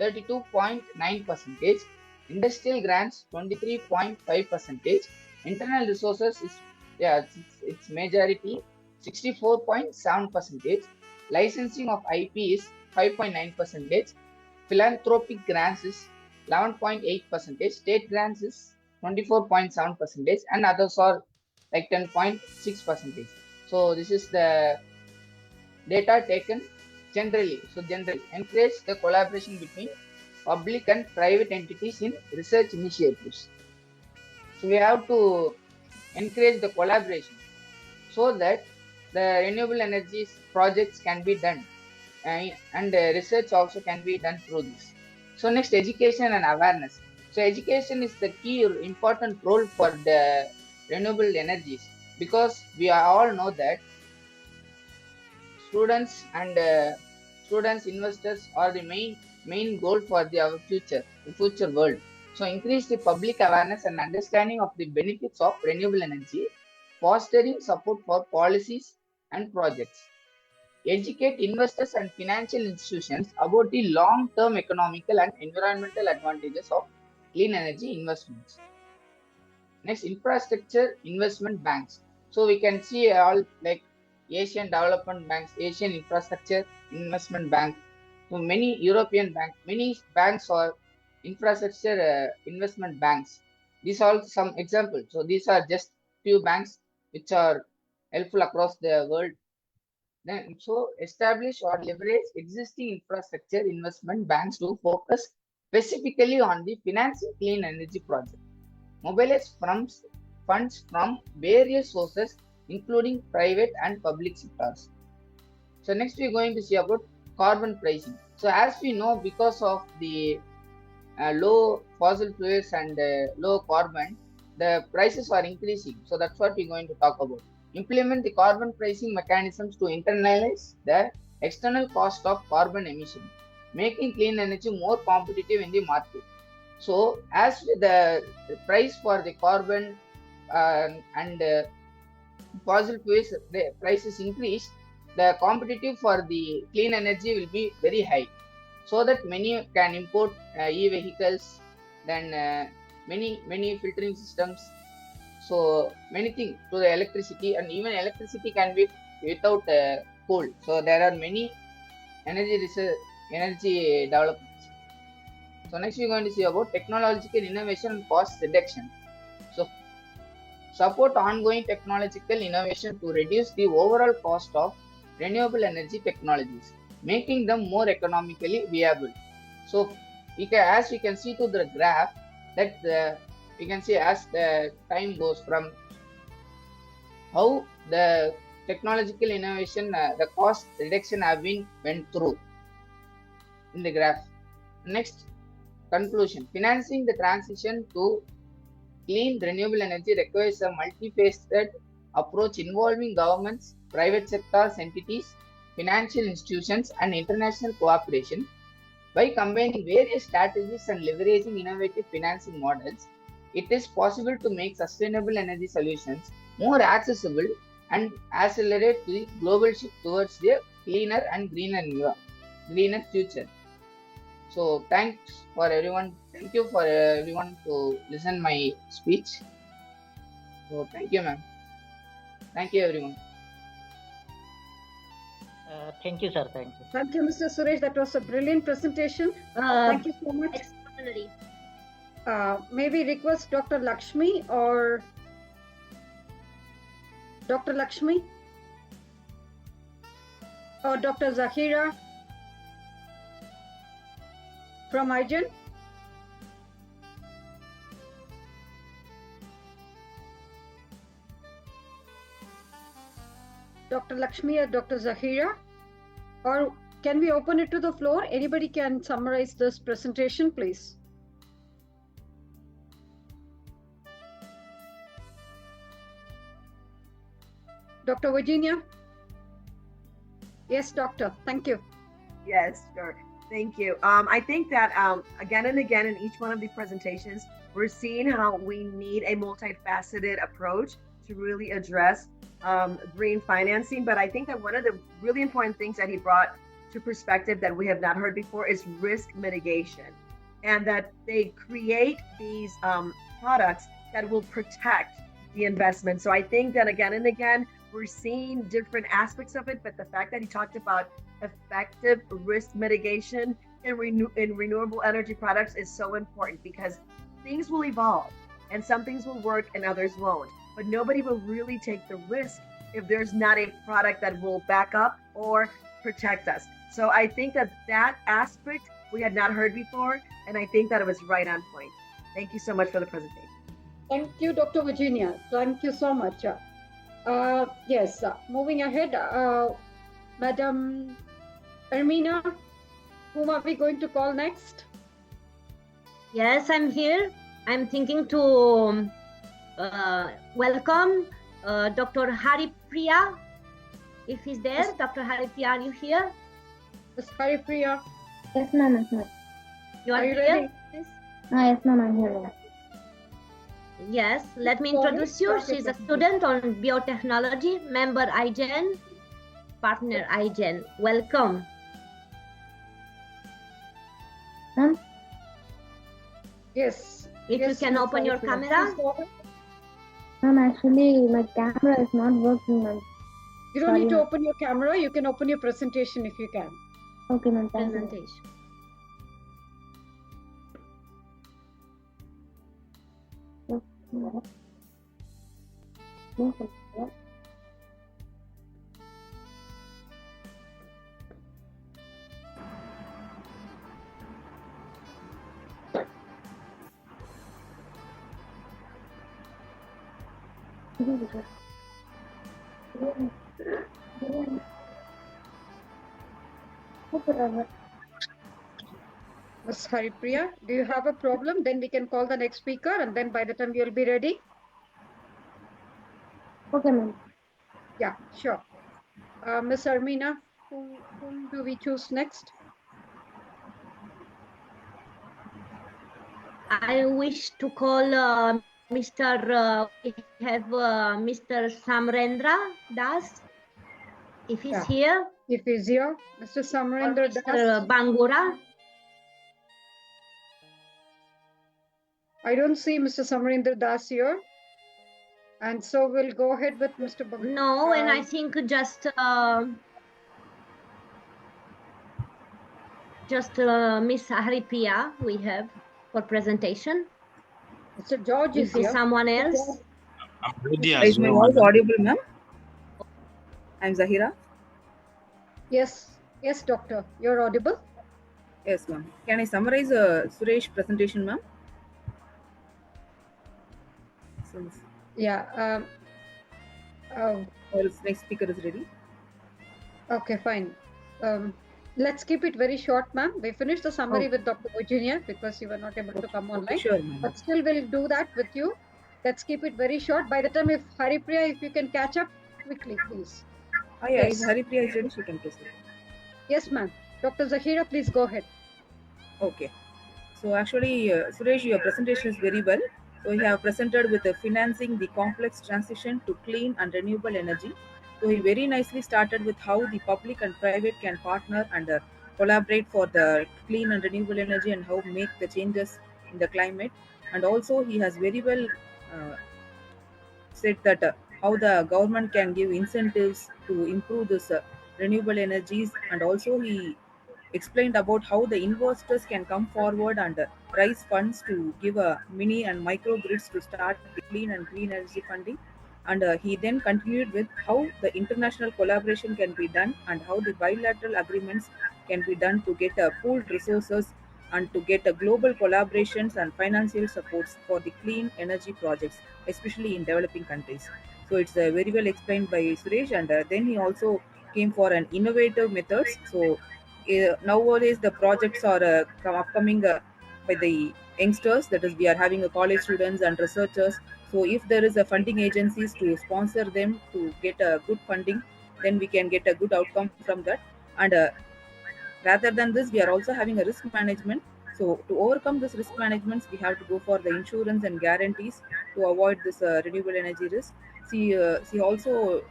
32.9%. Industrial grants 23.5%. Internal resources is it's majority 64.7%. Licensing of IP is 5.9%. Philanthropic grants is 11.8%. State grants is 24.7%, and others are like 10.6%. So this is the data taken generally. So generally, encourage the collaboration between public and private entities in research initiatives. So we have to encourage the collaboration so that the renewable energy projects can be done, and research also can be done through this. So next, education and awareness. So education is the key important role for the renewable energies, because we all know that students, investors are the main goal for our future world. So increase the public awareness and understanding of the benefits of renewable energy, fostering support for policies and projects. Educate investors and financial institutions about the long-term economical and environmental advantages of clean energy investments. Next, infrastructure investment banks. So we can see all like Asian Development Banks, Asian Infrastructure Investment Bank, so many European banks, many banks are infrastructure investment banks. These are some examples. So these are just few banks which are helpful across the world. Then, so establish or leverage existing infrastructure investment banks to focus specifically on the financing clean energy project. Mobilize funds from various sources, including private and public sectors. So next we're going to see about carbon pricing. So as we know, because of the low fossil fuels and low carbon, the prices are increasing. So that's what we're going to talk about. Implement the carbon pricing mechanisms to internalize the external cost of carbon emission, making clean energy more competitive in the market. So as the price for the carbon and fossil fuels, the prices increase, the competitive for the clean energy will be very high, so that many can import e-vehicles, then many filtering systems, so many things to the electricity, and even electricity can be without coal. So there are many energy developments. So next we're going to see about technological innovation and cost reduction. support ongoing technological innovation to reduce the overall cost of renewable energy technologies, making them more economically viable. So, as we can see to the graph, that we can see as the time goes from how the technological innovation, the cost reduction have been went through in the graph. Next, conclusion. Financing the transition to clean renewable energy requires a multifaceted approach involving governments, private sectors, entities, financial institutions, and international cooperation. By combining various strategies and leveraging innovative financing models, it is possible to make sustainable energy solutions more accessible and accelerate the global shift towards a cleaner and greener future. So thanks for everyone. Thank you for everyone to listen my speech. So thank you, ma'am. Thank you, everyone. Thank you, sir. Thank you. Thank you, Mr. Suresh. That was a brilliant presentation. Thank you so much. Extraordinary. May we request Dr. Lakshmi or Dr. Lakshmi or Dr. Zahira from IGEN? Dr. Lakshmi or Dr. Zahira? Or can we open it to the floor? Anybody can summarize this presentation, please. Dr. Virginia? Yes, doctor. Thank you. Yes, sure. Thank you. I think that again and again in each one of the presentations, we're seeing how we need a multifaceted approach to really address green financing. But I think that one of the really important things that he brought to perspective that we have not heard before is risk mitigation, and that they create these products that will protect the investment. So I think that again and again, we're seeing different aspects of it, but the fact that he talked about effective risk mitigation in renewable energy products is so important, because things will evolve and some things will work and others won't. But nobody will really take the risk if there's not a product that will back up or protect us. So I think that that aspect we had not heard before, and I think that it was right on point. Thank you so much for the presentation. Thank you, Dr. Virginia. Thank you so much. Yes, moving ahead, Madam Ermina, whom are we going to call next? Yes, I'm here. I'm thinking to welcome Dr. Haripriya, if he's there. Dr. Haripriya, are you here? Ms. Haripriya. Yes, ma'am. Yes, ma'am. You are you here? ready? Yes, ma'am. I'm here. Yes, let me introduce you. She's a student on biotechnology, member IGEN, partner IGEN. Welcome. Ma'am? Yes. If yes, you can open your camera. Ma'am, actually, my camera is not working, ma'am. You don't need to open your camera. You can open your presentation if you can. Okay, ma'am. Thank you. Presentation. Ms. Haripriya, do you have a problem? Then we can call the next speaker, and then by the time you'll be ready. Okay, ma'am. Yeah, sure. Ms. Armina, whom do we choose next? I wish to call Mr. We have Mr. Samrendra Das, if he's here. If he's here, Mr. Samrendra Das. Mr. Bangura. I don't see Mr. Samrendra Das here. And so we'll go ahead with Mr. Bangura. No, and I think just Miss Haripriya we have for presentation. Mr. George is here. here. Someone else? I'm ready Is as my well, voice madam. audible, ma'am? I'm Zahira. Yes, yes, doctor, you're audible. Yes, ma'am. Can I summarize Suresh presentation, ma'am? Since Yeah. or is next speaker is ready. Okay, fine. Let's keep it very short, ma'am. We finished the summary Oh. with Dr. Virginia because you were not able to come online. Sure, ma'am. But still, we'll do that with you. Let's keep it very short. By the time, if Haripriya, if you can catch up quickly, please. Yeah, Yes. if Haripriya is ready, she can proceed. Yes, ma'am. Dr. Zahira, please go ahead. Okay. So actually, Suresh, your presentation is very well. So you have presented with financing the complex transition to clean and renewable energy. So he very nicely started with how the public and private can partner and collaborate for the clean and renewable energy and how make the changes in the climate. And also he has very well said that how the government can give incentives to improve this renewable energies, and also he explained about how the investors can come forward and raise funds to give a mini and micro grids to start the clean and green energy funding. And he then continued with how the international collaboration can be done and how the bilateral agreements can be done to get pooled resources and to get global collaborations and financial supports for the clean energy projects, especially in developing countries. So it's very well explained by Suresh, and then he also came for an innovative methods. So nowadays the projects are upcoming by the youngsters, that is we are having a college students and researchers. So if there is a funding agencies to sponsor them to get a good funding, then we can get a good outcome from that. And rather than this, we are also having a risk management. So to overcome this risk management, we have to go for the insurance and guarantees to avoid this renewable energy risk. She also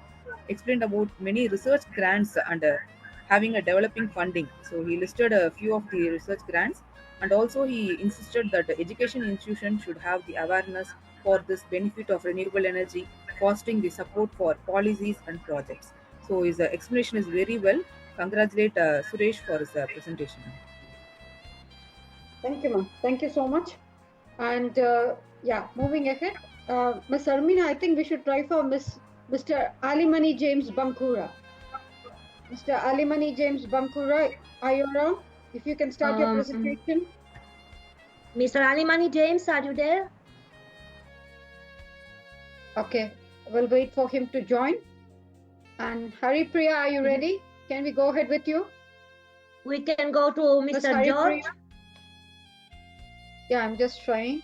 explained about many research grants and having a developing funding. So he listed a few of the research grants, and also he insisted that the education institution should have the awareness for this benefit of renewable energy, fostering the support for policies and projects. So his explanation is very well. Congratulate Suresh for his presentation. Thank you, ma'am. Thank you so much. And yeah, moving ahead, Ms. Armina, I think we should try for Mr. Alimani James Bankura. Mr. Alimani James Bankura, are you around? If you can start your presentation. Mr. Alimani James, are you there? Okay, we'll wait for him to join. And Haripriya, are you ready? Can we go ahead with you? We can go to Mr. George. Yeah, I'm just trying.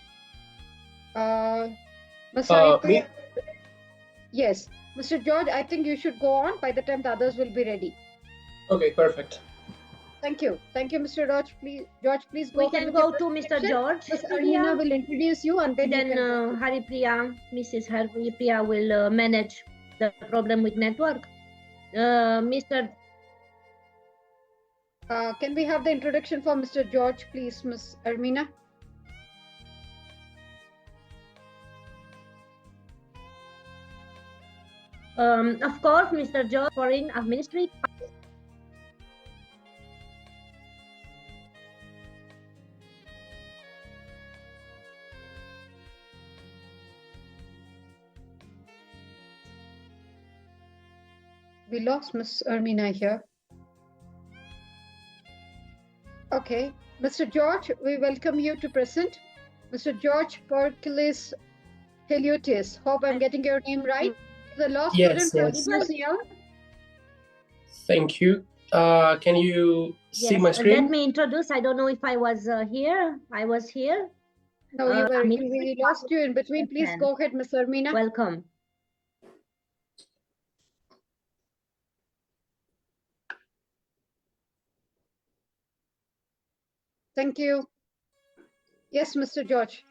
Ms. Haripriya. Yes, Mr. George, I think you should go on by the time the others will be ready. Okay, perfect. Thank you. Thank you, Mr. George. Please go. We can go to Mr. George. Ms. Armina will introduce you, and then Haripriya, Mrs. Haripriya will manage the problem with network. Mr. Can we have the introduction for Mr. George, please, Ms. Armina? Of course, Mr. George, Foreign Ministry. We lost Ms. Armina here. Okay, Mr. George, we welcome you to present. Mr. George Perkilis Heliotis. Hope I'm getting your name right. The law student from UCL. Thank you. Can you see my screen? Let me introduce. I don't know if I was here. I was here. No, you were. We lost you in between. Please go ahead, Ms. Armina. Welcome. Thank you. Yes, Mr. George.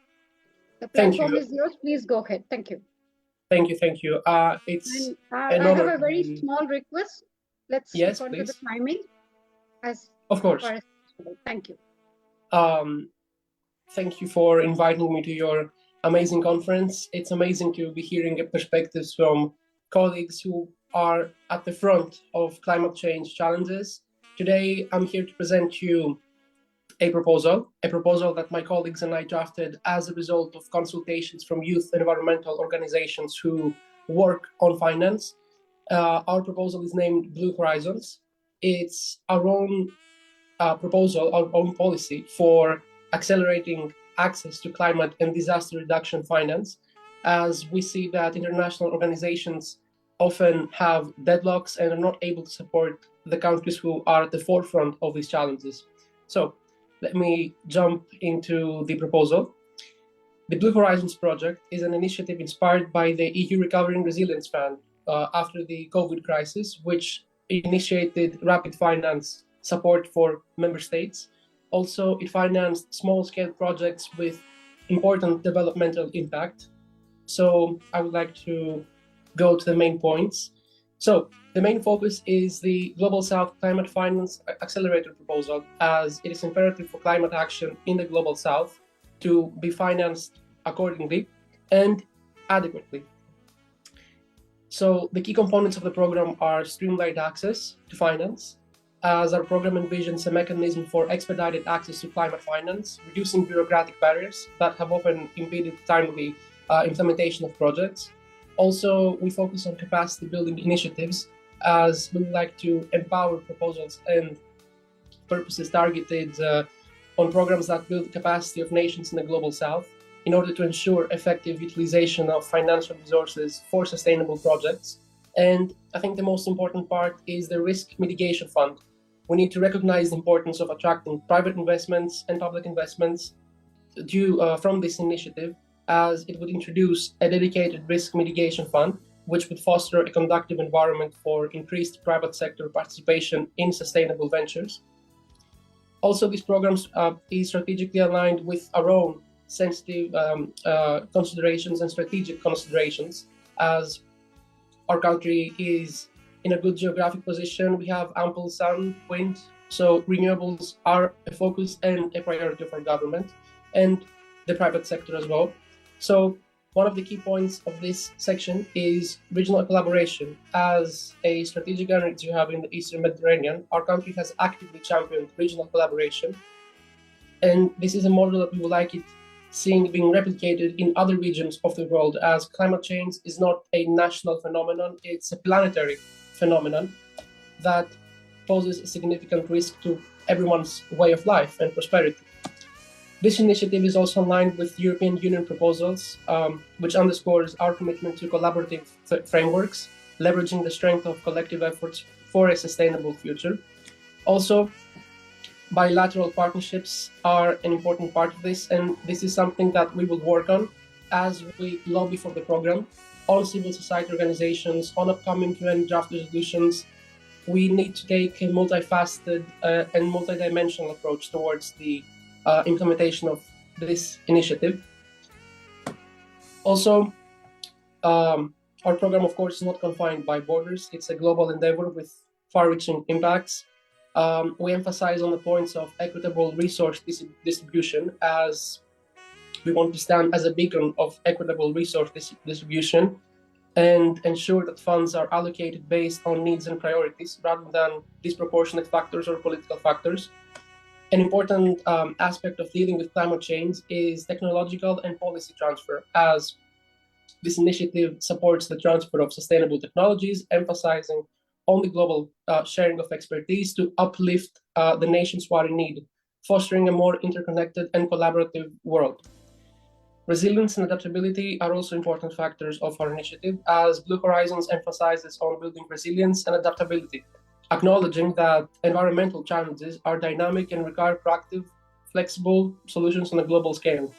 The platform is yours. Please go ahead. Thank you. Thank you. Thank you. It's I have a very small request. Let's stick on to the timing. Of course. Thank you. Thank you for inviting me to your amazing conference. It's amazing to be hearing perspectives from colleagues who are at the front of climate change challenges. Today, I'm here to present you a proposal that my colleagues and I drafted as a result of consultations from youth and environmental organizations who work on finance. Our proposal is named Blue Horizons. It's our own proposal, our own policy for accelerating access to climate and disaster reduction finance, as we see that international organizations often have deadlocks and are not able to support the countries who are at the forefront of these challenges. So let me jump into the proposal. The Blue Horizons project is an initiative inspired by the EU Recovery and Resilience Fund after the COVID crisis, which initiated rapid finance support for member states. Also, it financed small-scale projects with important developmental impact. So I would like to go to the main points. So the main focus is the Global South Climate Finance Accelerator proposal, as it is imperative for climate action in the Global South to be financed accordingly and adequately. So the key components of the program are streamlined access to finance, as our program envisions a mechanism for expedited access to climate finance, reducing bureaucratic barriers that have often impeded timely implementation of projects. Also, we focus on capacity building initiatives, as we would like to empower proposals and purposes targeted on programs that build the capacity of nations in the Global South in order to ensure effective utilization of financial resources for sustainable projects. And I think the most important part is the risk mitigation fund. We need to recognize the importance of attracting private investments and public investments from this initiative, as it would introduce a dedicated risk mitigation fund, which would foster a conducive environment for increased private sector participation in sustainable ventures. Also, these programs is strategically aligned with our own sensitive considerations and strategic considerations, as our country is in a good geographic position. We have ample sun, wind, so renewables are a focus and a priority of our government and the private sector as well. So one of the key points of this section is regional collaboration. As a strategic advantage you have in the Eastern Mediterranean, our country has actively championed regional collaboration. And this is a model that we would like it seeing being replicated in other regions of the world, as climate change is not a national phenomenon, it's a planetary phenomenon that poses a significant risk to everyone's way of life and prosperity. This initiative is also aligned with European Union proposals, which underscores our commitment to collaborative frameworks, leveraging the strength of collective efforts for a sustainable future. Also, bilateral partnerships are an important part of this, and this is something that we will work on as we lobby for the program, on civil society organizations, on upcoming UN draft resolutions. We need to take a multifaceted and multidimensional approach towards the implementation of this initiative. Also, our program, of course, is not confined by borders. It's a global endeavor with far-reaching impacts. We emphasize on the points of equitable resource distribution, as we want to stand as a beacon of equitable resource distribution and ensure that funds are allocated based on needs and priorities rather than disproportionate factors or political factors. An important aspect of dealing with climate change is technological and policy transfer, as this initiative supports the transfer of sustainable technologies, emphasizing on the global sharing of expertise to uplift the nations who are in need, fostering a more interconnected and collaborative world. Resilience and adaptability are also important factors of our initiative, as Blue Horizons emphasizes on building resilience and adaptability, acknowledging that environmental challenges are dynamic and require proactive, flexible solutions on a global scale.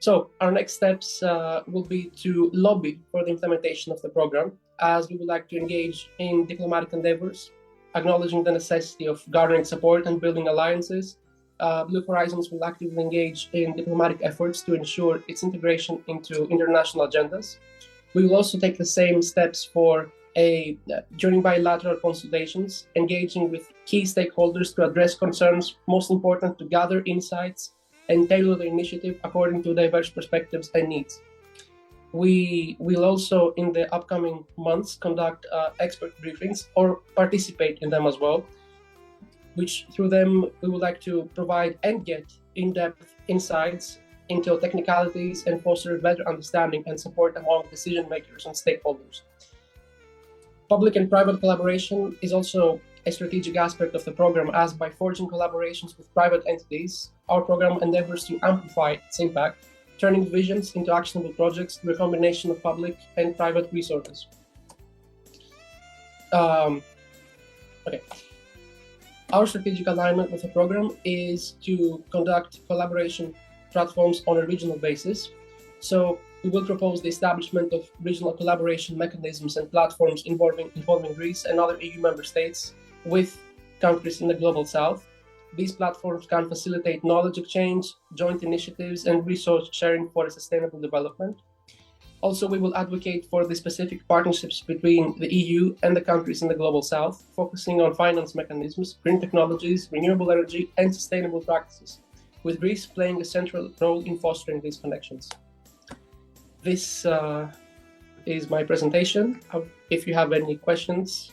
So our next steps will be to lobby for the implementation of the program, as we would like to engage in diplomatic endeavors, acknowledging the necessity of garnering support and building alliances. Blue Horizons will actively engage in diplomatic efforts to ensure its integration into international agendas. We will also take the same steps during bilateral consultations, engaging with key stakeholders to address concerns most important, to gather insights and tailor the initiative according to diverse perspectives and needs. We will also, in the upcoming months, conduct expert briefings or participate in them as well. which through them we would like to provide and get in-depth insights into technicalities and foster better understanding and support among decision makers and stakeholders. Public and private collaboration is also a strategic aspect of the program, as by forging collaborations with private entities, our program endeavors to amplify its impact, turning visions into actionable projects through a combination of public and private resources. Okay. Our strategic alignment with the program is to conduct collaboration platforms on a regional basis. So we will propose the establishment of regional collaboration mechanisms and platforms involving Greece and other EU member states with countries in the Global South. These platforms can facilitate knowledge exchange, joint initiatives, and resource sharing for a sustainable development. Also, we will advocate for the specific partnerships between the EU and the countries in the Global South, focusing on finance mechanisms, green technologies, renewable energy, and sustainable practices, with Greece playing a central role in fostering these connections. This is my presentation. If you have any questions,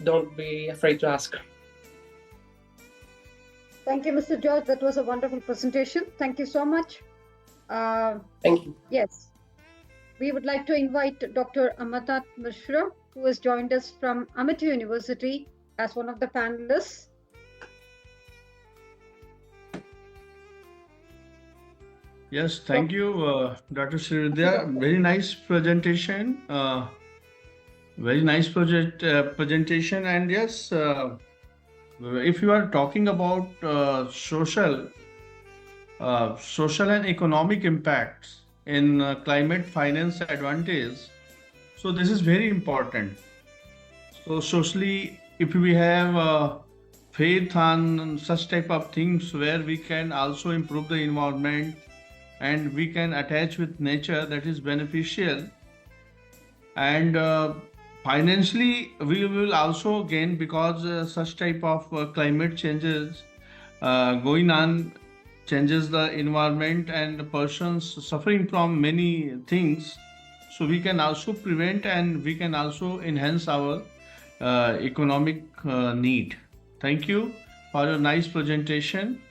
don't be afraid to ask. Thank you, Mr. George. That was a wonderful presentation. Thank you so much. Thank you. Yes. We would like to invite Dr. Amarnath Mishra, who has joined us from Amity University as one of the panelists. Yes, thank you, Dr. Srividhya. Very nice presentation. Very nice presentation. And yes, if you are talking about social and economic impacts in climate finance advantage, so this is very important. So socially, if we have faith on such type of things where we can also improve the environment and we can attach with nature, that is beneficial. And financially, we will also gain, because such type of climate changes going on changes the environment and the persons suffering from many things. So we can also prevent and we can also enhance our economic need. Thank you for your nice presentation.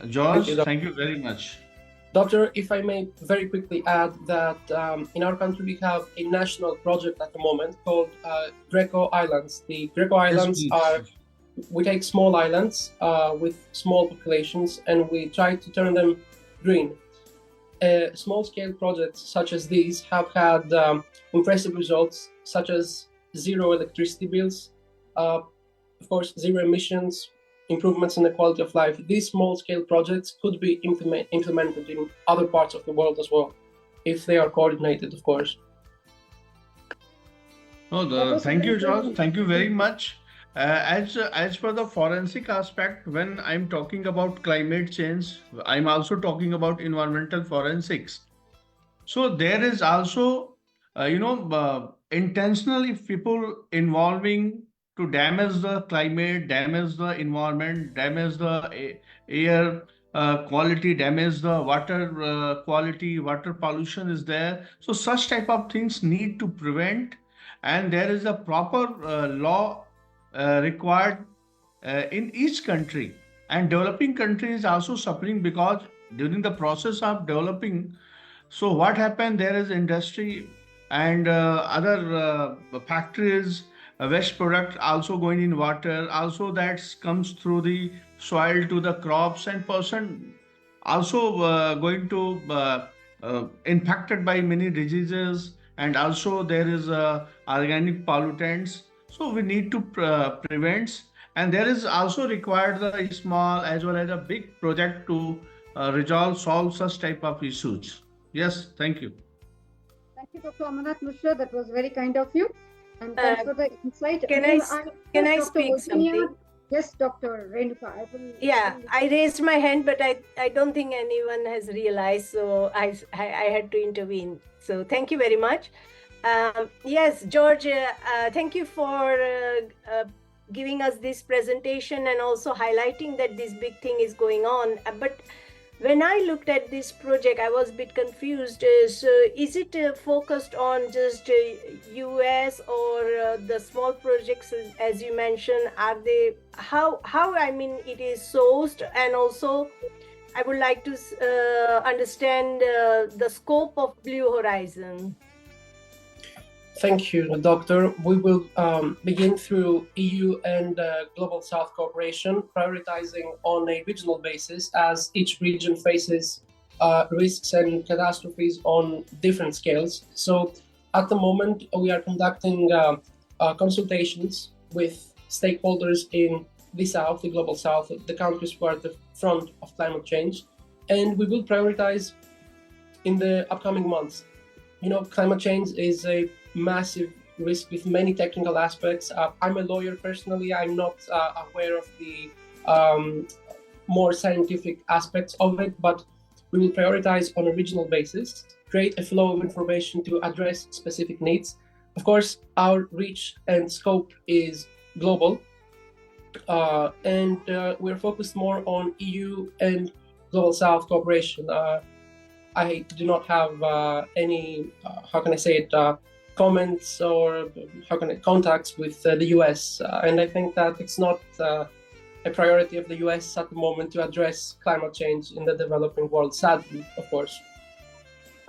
George, thank you very much. Doctor, if I may very quickly add that in our country we have a national project at the moment called Greco Islands. The Greco Islands we take small islands with small populations and we try to turn them green. Small-scale projects such as these have had impressive results, such as zero electricity bills, of course, zero emissions, improvements in the quality of life. These small-scale projects could be implemented in other parts of the world as well, if they are coordinated, of course. Thank you, George. Thank you very much. As per the forensic aspect, when I'm talking about climate change, I'm also talking about environmental forensics. So there is also, intentionally people involving to damage the climate, damage the environment, damage the air quality, damage the water quality, water pollution is there. So such type of things need to prevent, and there is a proper law required in each country. And developing countries also suffering because during the process of developing, so what happened, there is industry and other factories, waste product also going in water, also that comes through the soil to the crops, and person also going to infected by many diseases, and also there is organic pollutants. So we need to prevent, and there is also required the small as well as a big project to solve such type of issues. Yes, thank you. Thank you, Dr. Amarnath Mishra. That was very kind of you. And thanks for the insight. Can I speak something? Yes, Dr. Renuka. I raised my hand, but I don't think anyone has realized, so I had to intervene. So thank you very much. Yes, George, thank you for giving us this presentation and also highlighting that this big thing is going on. But when I looked at this project, I was a bit confused. Is it focused on just US or the small projects, as you mentioned? Are they how I mean it is sourced, and also I would like to understand the scope of Blue Horizon. Thank you, Doctor. We will begin through EU and Global South cooperation, prioritizing on a regional basis as each region faces risks and catastrophes on different scales. So at the moment, we are conducting consultations with stakeholders in the South, the Global South, the countries who are at the front of climate change, and we will prioritize in the upcoming months. You know, climate change is a massive risk with many technical aspects. I'm a lawyer personally. I'm not aware of the more scientific aspects of it, but we will prioritize on a regional basis, create a flow of information to address specific needs. Of course, our reach and scope is global, and we're focused more on EU and Global South cooperation. I do not have any, how can I say it, comments or contacts with the US. And I think that it's not a priority of the US at the moment to address climate change in the developing world, sadly, of course.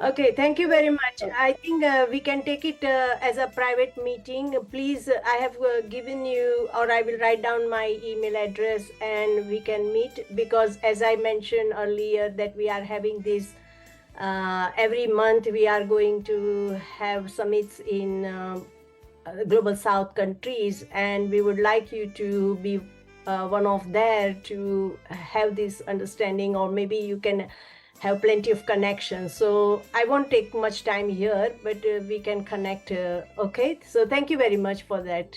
Okay, thank you very much. I think we can take it as a private meeting. Please, I have given you, or I will write down my email address and we can meet, because as I mentioned earlier that we are having this every month. We are going to have summits in Global South countries, and we would like you to be one of there to have this understanding, or maybe you can have plenty of connections. So I won't take much time here, but we can connect. Okay, so thank you very much for that.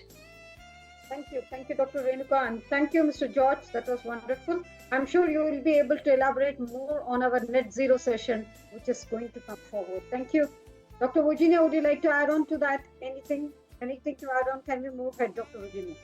Thank you, Dr. Renuka, and thank you, Mr. George. That was wonderful. I'm sure you will be able to elaborate more on our net zero session, which is going to come forward. Thank you. Dr. Virginia, would you like to add on to that? Anything to add on? Can we move ahead, Dr. Virginia?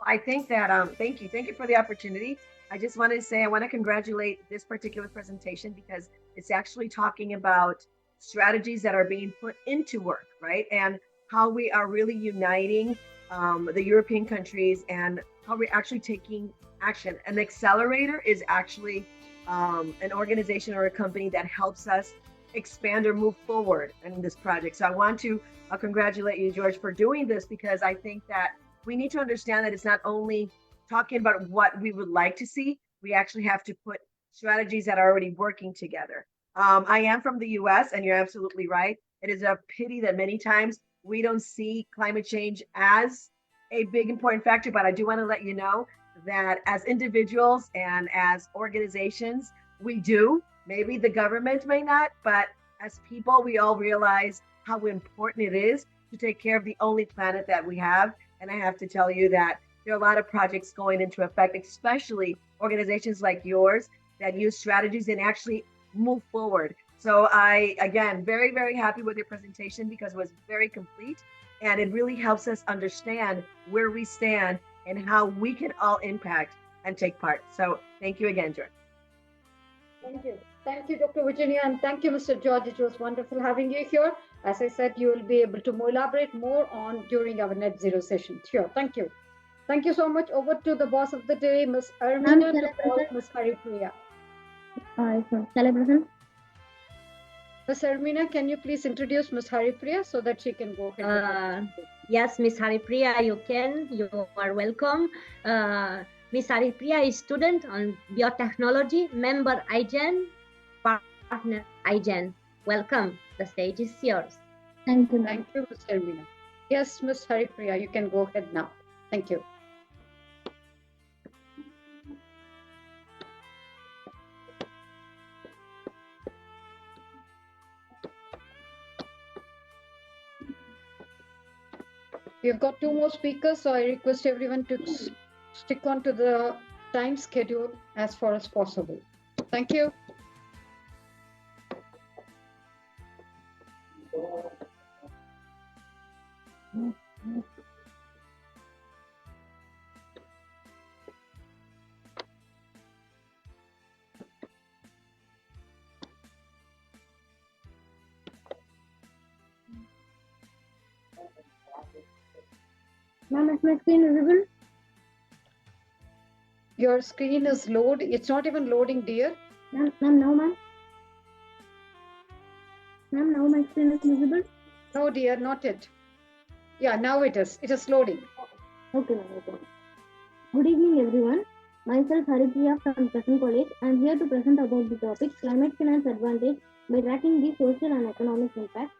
I think that, thank you for the opportunity. I just wanted to say I want to congratulate this particular presentation because it's actually talking about strategies that are being put into work, right? And how we are really uniting the European countries and how we're actually taking action. An accelerator is actually an organization or a company that helps us expand or move forward in this project. So I want to congratulate you, George, for doing this, because I think that we need to understand that it's not only talking about what we would like to see, we actually have to put strategies that are already working together. I am from the US, and you're absolutely right. It is a pity that many times we don't see climate change as a big important factor, but I do want to let you know that as individuals and as organizations, we do. Maybe the government may not, but as people, we all realize how important it is to take care of the only planet that we have. And I have to tell you that there are a lot of projects going into effect, especially organizations like yours that use strategies and actually move forward. So I, again, very, very happy with your presentation because it was very complete and it really helps us understand where we stand and how we can all impact and take part. So thank you again, George. Thank you. Thank you, Dr. Virginia, and thank you, Mr. George. It was wonderful having you here. As I said, you will be able to elaborate more on during our net zero session. Sure. Thank you. Thank you so much. Over to the boss of the day, Ms. Armina, to call Ms. Haripriya. Celebration. Ms. Armina, can you please introduce Ms. Haripriya so that she can go ahead? Yes, Ms. Haripriya, you can. You are welcome. Ms. Haripriya is student on biotechnology, member IGEN, partner IGEN. Welcome. The stage is yours. Thank you. Thank you, Ms. Armina. Yes, Ms. Haripriya, you can go ahead now. Thank you. We've got 2 more speakers, so I request everyone to stick on to the time schedule as far as possible. Thank you. Ma'am, is my screen visible? Your screen is loading. It's not even loading, dear. Ma'am, now, ma'am. Ma'am, now my screen is visible? No, dear, not yet. Yeah, now it is. It is loading. Okay, ma'am. Okay. Good evening, everyone. Myself, Srividhya from Present College. I am here to present about the topic climate finance advantage by tracking the social and economic impact.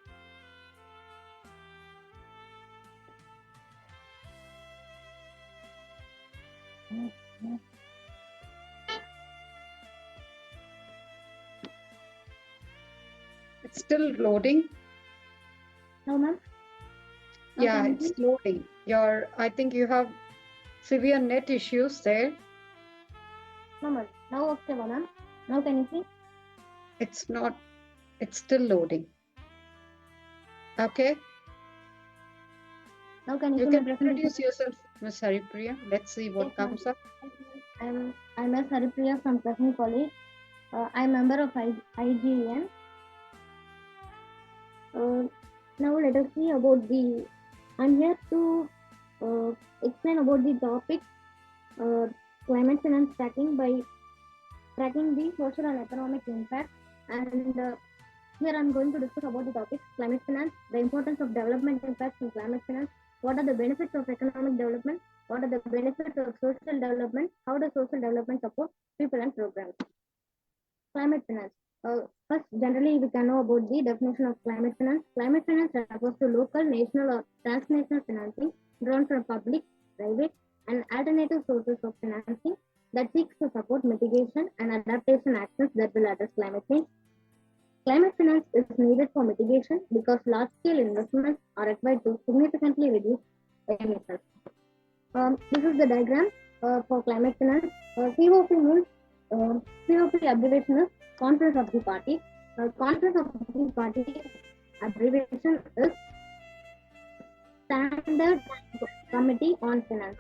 It's still loading. Now, ma'am? Yeah, it's loading. I think you have severe net issues there. No, ma'am. Now, okay, ma'am. Now, can you see? It's not, it's still loading. Okay. Now, can you You see can my presentation? introduce yourself, Ms. Haripriya. Let's see what comes up. I'm Ms. Srividhya from Present College. I'm a member of IGN. Now let us see about I'm here to explain about the topic climate finance tracking by tracking the social and economic impact. And here I'm going to discuss about the topic climate finance, the importance of development impacts in climate finance, what are the benefits of economic development, what are the benefits of social development, how does social development support people and programs. Climate finance. First, generally, we can know about the definition of climate finance. Climate finance refers to local, national, or transnational financing drawn from public, private, and alternative sources of financing that seeks to support mitigation and adaptation actions that will address climate change. Climate finance is needed for mitigation because large-scale investments are required to significantly reduce emissions. This is the diagram for climate finance. COP means COP abbreviation is Conference of the Parties. Conference of the Parties abbreviation is Standard Committee on Finance.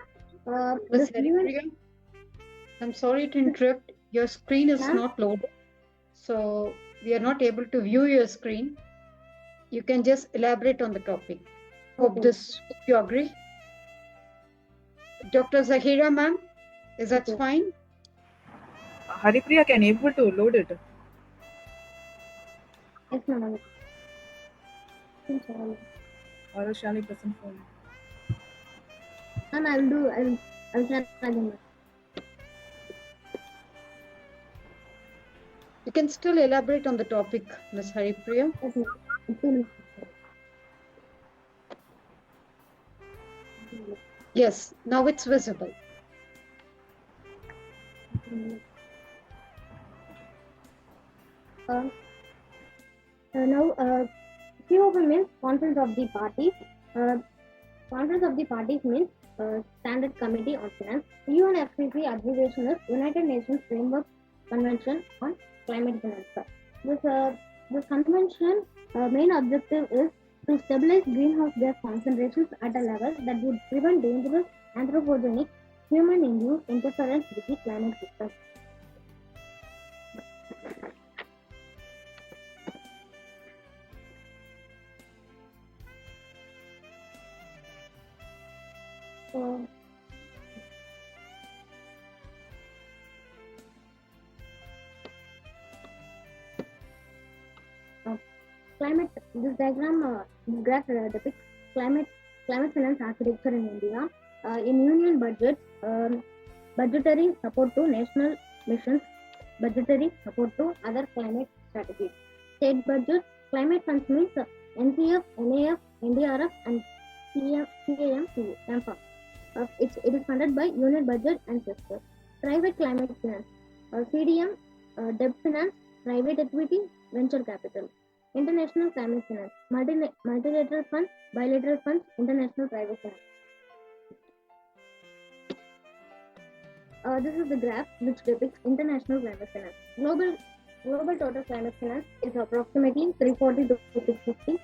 Ms. Haripriya, I'm sorry to interrupt. Your screen is not loaded, so we are not able to view your screen. You can just elaborate on the topic. Hope you agree. Dr. Zahira, ma'am, is that fine? Haripriya can able to load it. Yes, ma'am. Or shall I present for you? Ma'am, I'll share again. You can still elaborate on the topic, Ms. Haripriya. Yes, now it's visible. Now, COP means Conference of the Parties. Conference of the Parties means Standard Committee on Finance. UNFCCC abbreviation is United Nations Framework Convention on Climate Finance. This convention main objective is to stabilize greenhouse gas concentrations at a level that would prevent dangerous anthropogenic human-induced interference with the climate system. This diagram, this graph depicts climate finance architecture in India. In union budgets, budgetary support to national missions, budgetary support to other climate strategies. State budgets, climate funds means NCF, NAF, NDRF, and CAM. It is funded by union budget and sector. Private climate finance, CDM, debt finance, private equity, venture capital. International climate finance, multilateral funds, bilateral funds, international private finance. This is the graph which depicts international climate finance. Global total climate finance is approximately 340 to 650.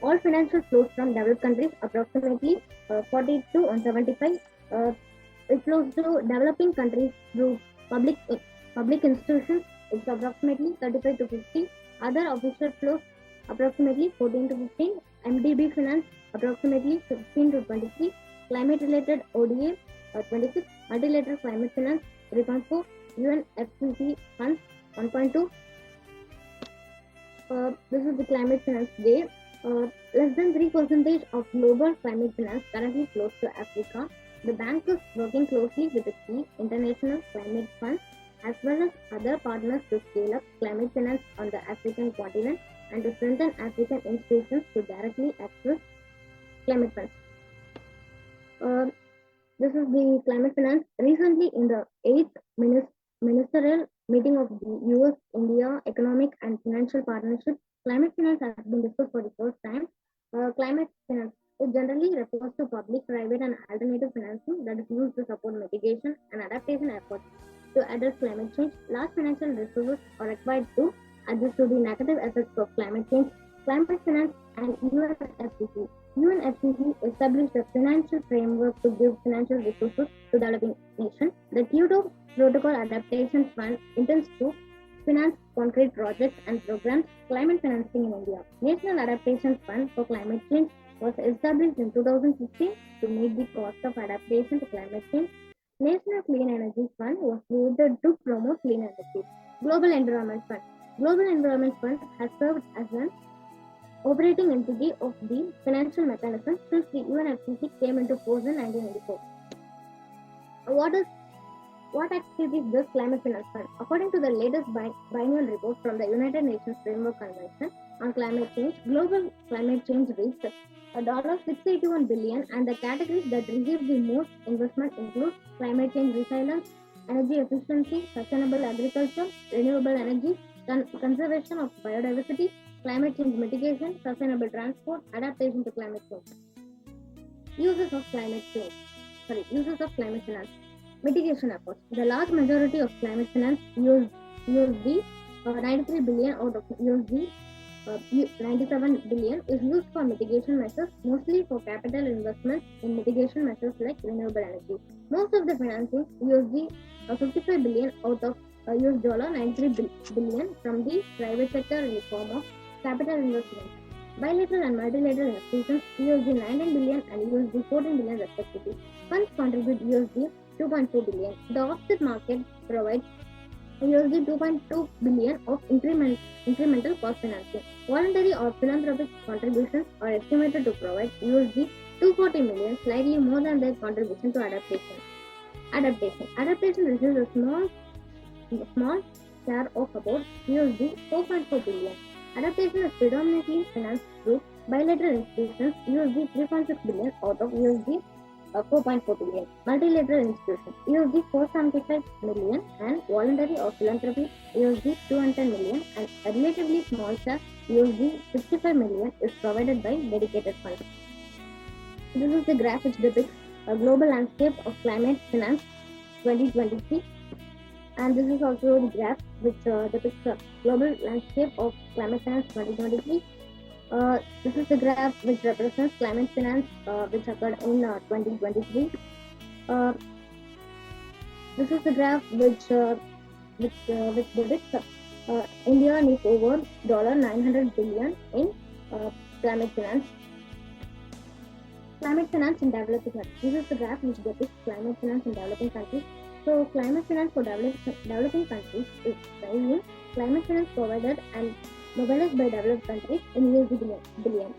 All financial flows from developed countries approximately 40 to 175. It flows to developing countries through public institutions. It's approximately 35 to 50. Other official flows approximately 14 to 15. MDB finance approximately 15 to 23. climate-related ODA 26, multilateral climate finance 3.4, UNFCCC funds 1.2. This is the climate finance day. Less than 3% of global climate finance currently flows to Africa. The bank is working closely with the key international climate funds as well as other partners to scale up climate finance on the African continent and to strengthen African institutions to directly access climate funds. This is the climate finance. Recently, in the 8th ministerial meeting of the US-India Economic and Financial Partnership, climate finance has been discussed for the first time. Climate finance, it generally refers to public, private, and alternative financing that is used to support mitigation and adaptation efforts to address climate change. Large financial resources are required to adjust to the negative effects of climate change. Climate finance and UNFCCC. UNFCCC established a financial framework to give financial resources to developing nations. The Kyoto Protocol Adaptation Fund intends to finance concrete projects and programs. Climate financing in India. National Adaptation Fund for Climate Change was established in 2016 to meet the cost of adaptation to climate change. National Clean Energy Fund was created to promote clean energy. Global Environment Fund. Global Environment Fund has served as an operating entity of the financial mechanism since the UNFCCC came into force in 1994. What activities does Climate Finance Fund? According to the latest biennial report from the United Nations Framework Convention on Climate Change, global climate change reached $681 billion, and the categories that receive the most investment include climate change resilience, energy efficiency, sustainable agriculture, renewable energy, conservation of biodiversity, climate change mitigation, sustainable transport, adaptation to climate change. Uses of climate finance. Mitigation efforts. The large majority of climate finance USD 93 billion out of USD 97 billion is used for mitigation measures, mostly for capital investments in mitigation measures like renewable energy. Most of the financing USD 55 billion out of US dollar 93 billion from the private sector in the form of capital investments. Bilateral and multilateral institutions USD 19 billion and USD 14 billion respectively. Funds contribute USD 2.4 billion. The offset market provides USD 2.2 billion of incremental cost financing. Voluntary or philanthropic contributions are estimated to provide USD 240 million, slightly more than their contribution to adaptation. Adaptation receives a small share of about USD 4.4 billion. Adaptation is predominantly financed through bilateral institutions USD 3.6 billion out of USD 4.4 billion. Multilateral institutions USD 475 million and voluntary or philanthropy USD 210 million, and a relatively small share USD 65 million is provided by dedicated funds. This is the graph which depicts a global landscape of climate finance 2023, and this is also the graph which depicts a global landscape of climate finance 2023. This is the graph which represents climate finance which occurred in 2023. This is the graph which depicts India needs over $900 billion in climate finance. Climate finance in developing countries. This is the graph which depicts climate finance in developing countries. So, climate finance for developing countries is rising. Climate finance provided and mobilized by developed countries in USD billions.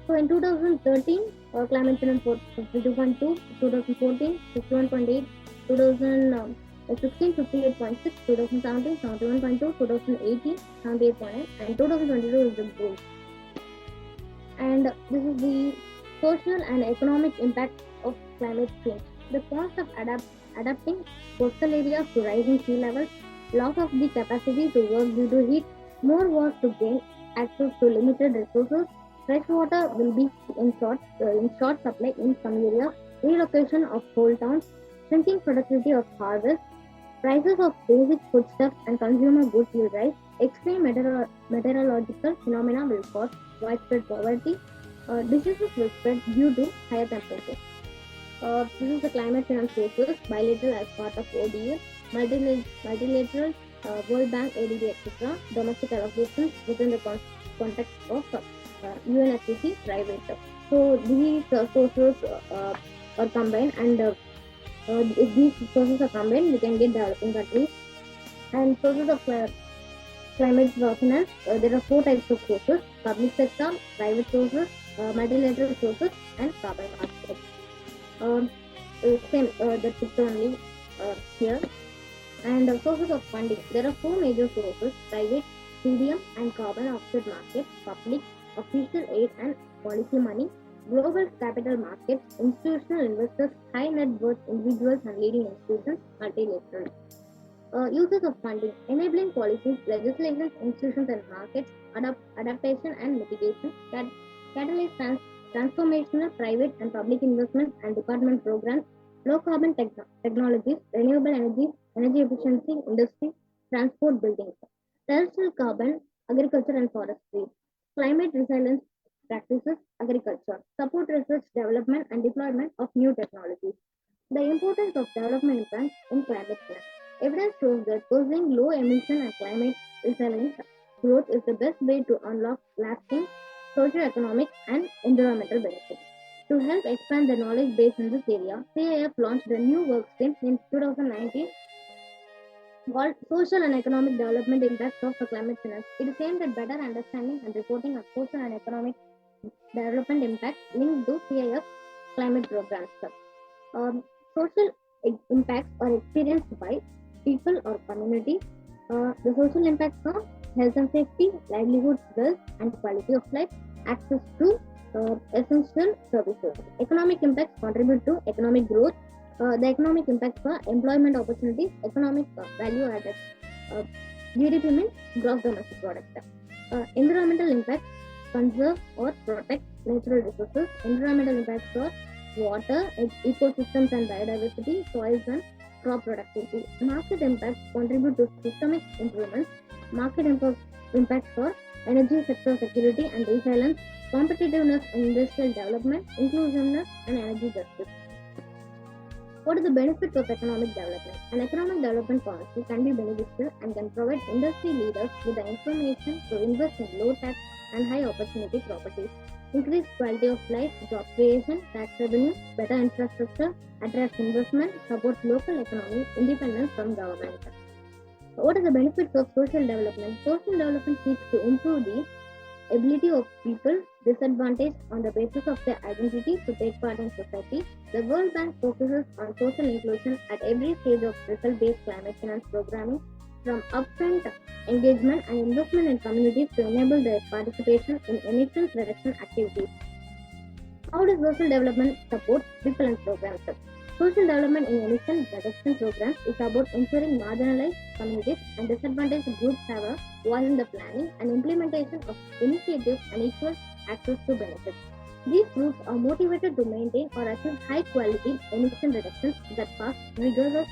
So, in 2013, climate finance was 52.2, 2014, 51.8, 2016, 58.6, 2017, 71.2, 2018, 78.9, and 2022 is the goal. And this is the social and economic impact of climate change. The cost of adapting coastal areas to rising sea levels, loss of the capacity to work due to heat, more work to gain access to limited resources, fresh water will be in short supply in some areas, relocation of whole towns, shrinking productivity of harvest, prices of basic foodstuffs and consumer goods will rise, extreme meteorological phenomena will cause widespread poverty, diseases will spread due to higher temperatures. This is the climate finance sources, bilateral as part of ODA, multilateral, World Bank, ADB, etc., domestic allocations within the context of UNFCCC, private So these sources are combined, and if these sources are combined, we can get developing countries. And sources of climate finance, there are 4 types of sources: public sector, private sources, multilateral sources, and carbon markets. Same, the picture only here. And sources of funding, there are 4 major sources: private, CDM and carbon offset markets, public, official aid and policy money, global capital markets, institutional investors, high net worth individuals and leading institutions, multilateral. Uses of funding, enabling policies, legislation, institutions and markets, adaptation and mitigation, catalyze transformational private and public investment and department programs, low carbon technologies, renewable energy, energy efficiency, industry, transport, buildings, terrestrial carbon, agriculture and forestry, climate resilience practices, agriculture, support research, development and deployment of new technologies. The importance of development impact in climate change. Evidence shows that pursuing low emission and climate resilient growth is the best way to unlock lasting socio-economic and environmental benefits. To help expand the knowledge base in this area, CIF launched a new workstream in 2019 called Social and Economic Development Impacts of the Climate Finance. It is aimed at better understanding and reporting of social and economic development impacts linked to CIF climate programs. Social impacts are experienced by people or community. The social impacts are health and safety, livelihoods, wealth and quality of life, access to essential services. Economic impacts contribute to economic growth. The economic impacts are employment opportunities, economic value added. GDP means gross domestic product. Environmental impacts conserve or protect natural resources. Environmental impacts are water, ecosystems and biodiversity, soils and crop productivity. Market impacts contribute to systemic improvements. Market impacts for energy sector security and resilience, competitiveness and industrial development, inclusiveness and energy justice. What are the benefits of economic development? An economic development policy can be beneficial and can provide industry leaders with the information to invest in low tax and high opportunity properties, increase quality of life, job creation, tax revenue, better infrastructure, attracts investment, supports local economy, independence from government. What are the benefits of social development? Social development seeks to improve the ability of people disadvantaged on the basis of their identity to take part in society. The World Bank focuses on social inclusion at every stage of result-based climate finance programming, from upfront engagement and investment in communities to enable their participation in emissions reduction activities. How does social development support people and programs? Social development in emission reduction programs is about ensuring marginalized communities and disadvantaged groups have a voice in the planning and implementation of initiatives and equal access to benefits. These groups are motivated to maintain or achieve high quality emission reductions that pass rigorous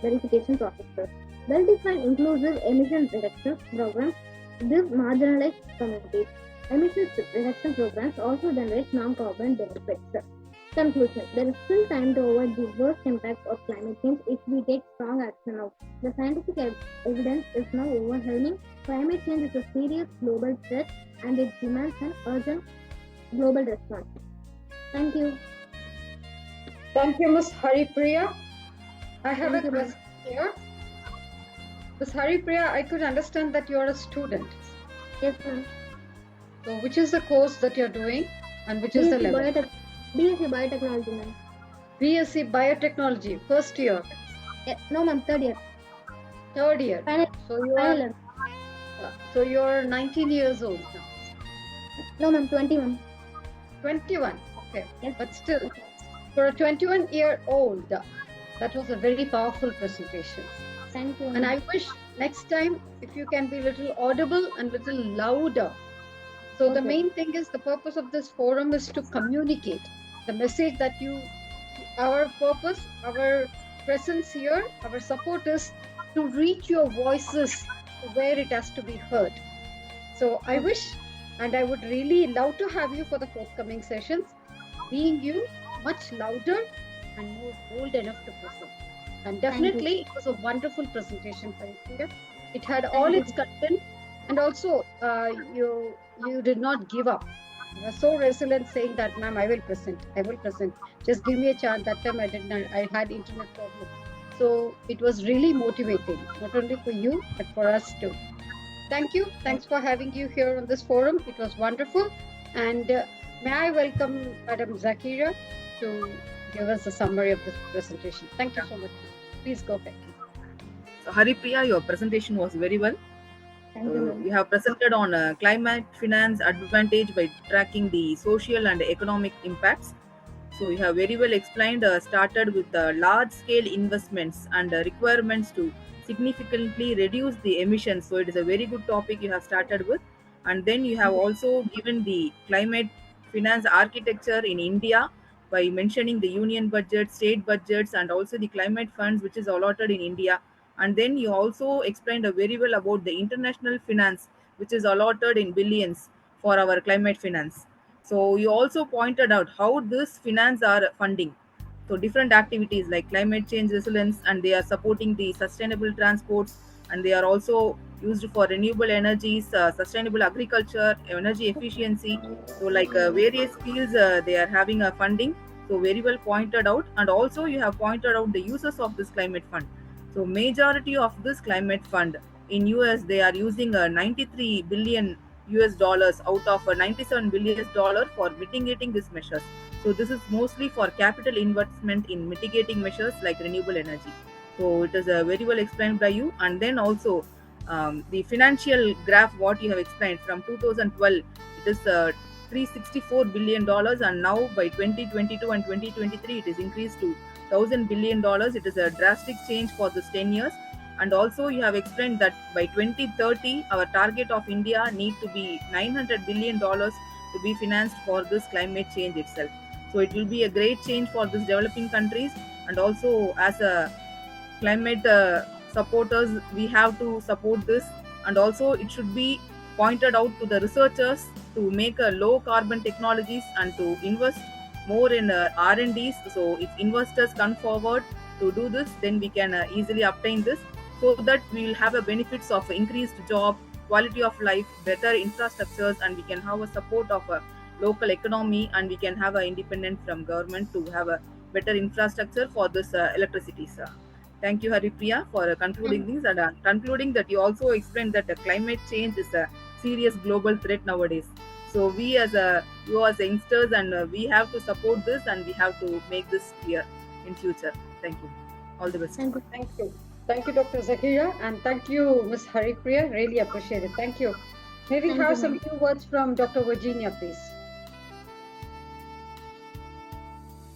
verification processes. Well-defined inclusive emission reduction programs give marginalized communities. Emission reduction programs also generate non-carbon benefits. Conclusion. There is still time to avoid the worst impacts of climate change if we take strong action now. The scientific evidence is now overwhelming. Climate change is a serious global threat and it demands an urgent global response. Thank you. Thank you, Ms. Haripriya. I have a question here. Ms. Haripriya, I could understand that you are a student. Yes, ma'am. So, which is the course that you're doing and which is the level? BSc Biotechnology, ma'am. BSc Biotechnology, first year? No, ma'am, third year. Third year. So you're 19 years old now? No, ma'am, 20, ma'am. 21, okay. Yes. But still, for a 21-year-old, that was a very powerful presentation. Thank you. And I wish next time, if you can be a little audible and a little louder. So the main thing is the purpose of this forum is to communicate the message that our purpose, our presence here, our support is to reach your voices where it has to be heard. So I wish, and I would really love to have you for the forthcoming sessions, being you much louder and more bold enough to present. And definitely it was a wonderful presentation for you. It had all its content, and also you did not give up. You were so resilient saying that, ma'am, I will present. Just give me a chance. That time I had internet problem. So it was really motivating, not only for you, but for us too. Thank you. Thanks for having you here on this forum. It was wonderful. And may I welcome Madam Zakira to give us a summary of this presentation. Thank you so much. Please go ahead. So, Haripriya, your presentation was very well. Thank you, ma'am. You have presented on climate finance advantage by tracking the social and economic impacts. So you have very well explained, started with large-scale investments and requirements to significantly reduce the emissions. So it is a very good topic you have started with. And then you have also given the climate finance architecture in India by mentioning the union budget, state budgets, and also the climate funds which is allotted in India. And then you also explained very well about the international finance which is allotted in billions for our climate finance. So you also pointed out how this finance are funding. So different activities like climate change resilience, and they are supporting the sustainable transports, and they are also used for renewable energies, sustainable agriculture, energy efficiency. So like various fields, they are having a funding. So very well pointed out, and also you have pointed out the uses of this climate fund. So majority of this climate fund in US, they are using 93 billion US dollars out of $97 billion for mitigating these measures. So this is mostly for capital investment in mitigating measures like renewable energy. So it is very well explained by you. And then also the financial graph what you have explained from 2012, it is $364 billion, and now by 2022 and 2023 it is increased to $1,000 billion. It is a drastic change for this 10 years. And also you have explained that by 2030 our target of India need to be $900 billion to be financed for this climate change itself. So it will be a great change for these developing countries. And also as a climate supporters, we have to support this. And also it should be pointed out to the researchers to make low carbon technologies and to invest more in R&Ds. So if investors come forward to do this, then we can easily obtain this, so that we will have a benefits of increased job, quality of life, better infrastructures, and we can have a support of a local economy, and we can have a independent from government to have a better infrastructure for this electricity. Thank you, Haripriya, for concluding things, and concluding that you also explained that climate change is a serious global threat nowadays. So we as you as youngsters, and we have to support this, and we have to make this clear in future. Thank you. All the best. Thank you. Thank you, Dr. Zakira, and thank you, Ms. Haripriya. Really appreciate it. Thank you. May we have some few words from Dr. Virginia, please?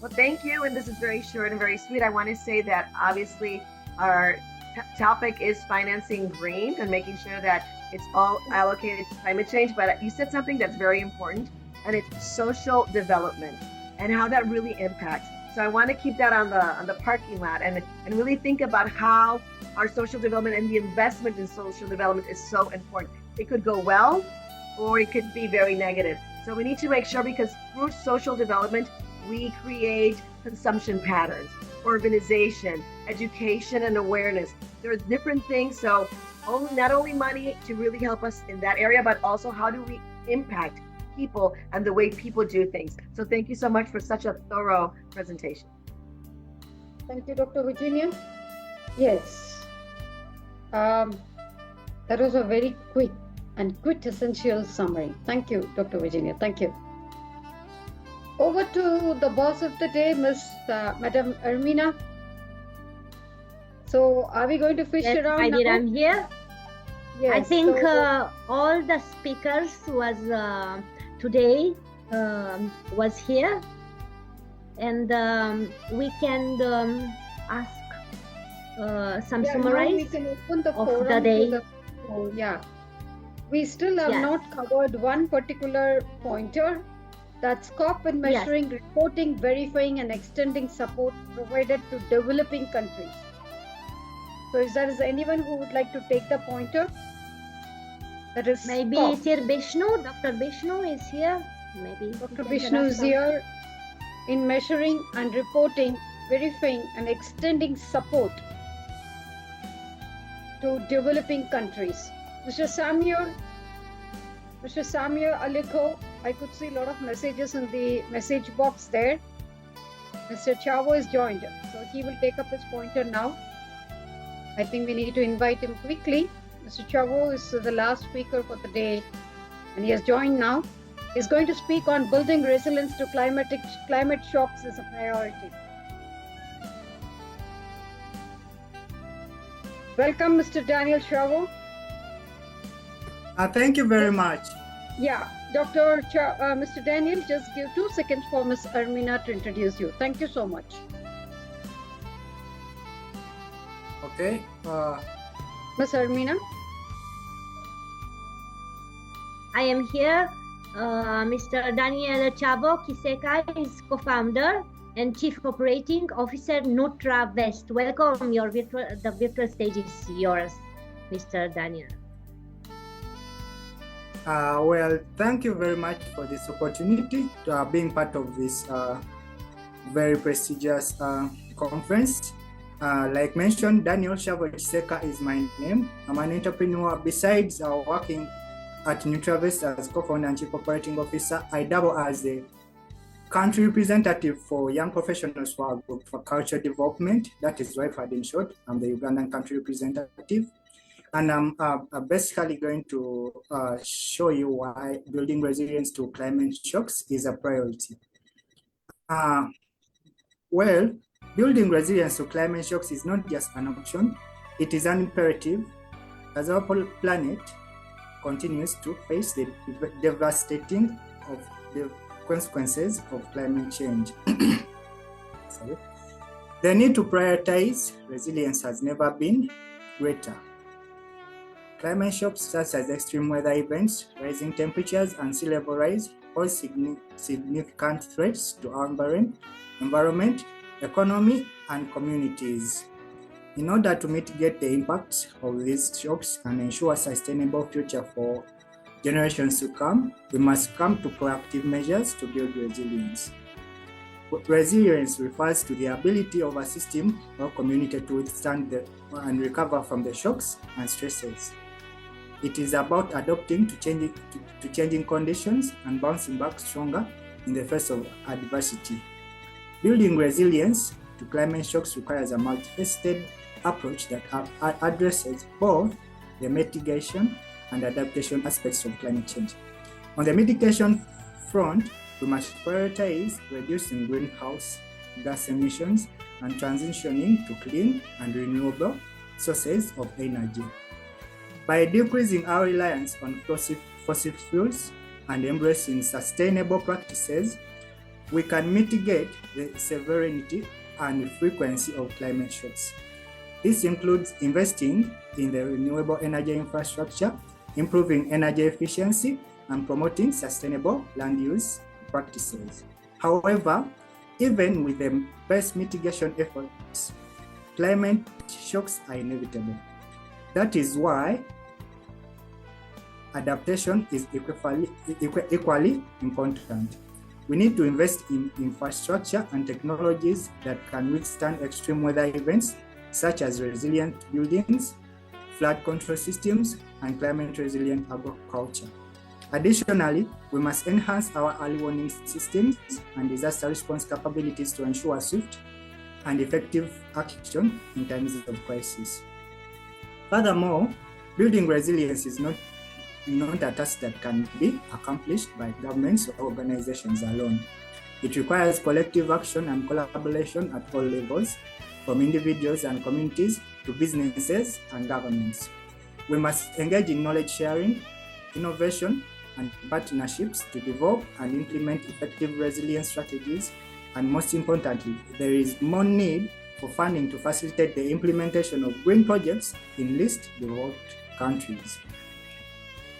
Well, thank you. And this is very short and very sweet. I want to say that obviously our topic is financing green and making sure that it's all allocated to climate change. But you said something that's very important, and it's social development and how that really impacts. So I want to keep that on the parking lot and really think about how our social development and the investment in social development is so important. It could go well, or it could be very negative. So we need to make sure, because through social development, we create consumption patterns, urbanization, education, and awareness. There's different things. So not only money to really help us in that area, but also how do we impact people and the way people do things. So thank you so much for such a thorough presentation. Thank you, Dr. Virginia. Yes, that was a very quick and quintessential summary. Thank you, Dr. Virginia. Thank you. Over to the boss of the day, Madam Ermina. So are we going to fish around I now? did. I'm here. Yes, I think so, all the speakers was today was here, and we can ask some summarize we can open the of forum the day. to the, yeah. We still have not covered one particular pointer. That's COP in measuring, reporting, verifying, and extending support provided to developing countries. So is there anyone who would like to take the pointer? That is maybe COP. Sir Bishnu, Dr. Bishnu is here. Maybe Dr. Bishnu is here in measuring and reporting, verifying, and extending support to developing countries. Mr. Samuel, Mr. Samir Aliko, I could see a lot of messages in the message box there. Mr. Chavo is joined, so he will take up his pointer now. I think we need to invite him quickly. Mr. Chavo is the last speaker for the day, and he has joined now. He's going to speak on building resilience to climate shocks as a priority. Welcome, Mr. Daniel Chavo. Thank you very much. Yeah, Mr. Daniel, just give 2 seconds for Ms. Armina to introduce you. Thank you so much. Okay. Ms. Armina? I am here. Mr. Daniel Chavo Kiseka is co-founder and Chief Operating Officer Nutra West. Welcome. The virtual stage is yours, Mr. Daniel. Well, thank you very much for this opportunity to being part of this very prestigious conference. Like mentioned, Daniel Chavo Kiseka is my name. I'm an entrepreneur. Besides working at Nutravest as co-founder and chief operating officer, I double as the country representative for young professionals for our group for culture development. That is YFAD in short. I'm the Ugandan country representative. And I'm basically going to show you why building resilience to climate shocks is a priority. Well, building resilience to climate shocks is not just an option, it is an imperative as our planet continues to face the devastating of the consequences of climate change. Sorry. The need to prioritize resilience has never been greater. Climate shocks such as extreme weather events, rising temperatures, and sea level rise pose significant threats to our environment, economy, and communities. In order to mitigate the impacts of these shocks and ensure a sustainable future for generations to come, we must come to proactive measures to build resilience. Resilience refers to the ability of a system or community to withstand and recover from the shocks and stresses. It is about adapting to changing conditions and bouncing back stronger in the face of adversity. Building resilience to climate shocks requires a multifaceted approach that addresses both the mitigation and adaptation aspects of climate change. On the mitigation front, we must prioritize reducing greenhouse gas emissions and transitioning to clean and renewable sources of energy. By decreasing our reliance on fossil fuels and embracing sustainable practices, we can mitigate the severity and frequency of climate shocks. This includes investing in the renewable energy infrastructure, improving energy efficiency, and promoting sustainable land use practices. However, even with the best mitigation efforts, climate shocks are inevitable. That is why adaptation is equally important. We need to invest in infrastructure and technologies that can withstand extreme weather events, such as resilient buildings, flood control systems, and climate-resilient agriculture. Additionally, we must enhance our early warning systems and disaster response capabilities to ensure swift and effective action in times of crisis. Furthermore, building resilience is not a task that can be accomplished by governments or organizations alone. It requires collective action and collaboration at all levels, from individuals and communities to businesses and governments. We must engage in knowledge sharing, innovation, and partnerships to develop and implement effective resilience strategies. And most importantly, there is more need for funding to facilitate the implementation of green projects in least developed countries.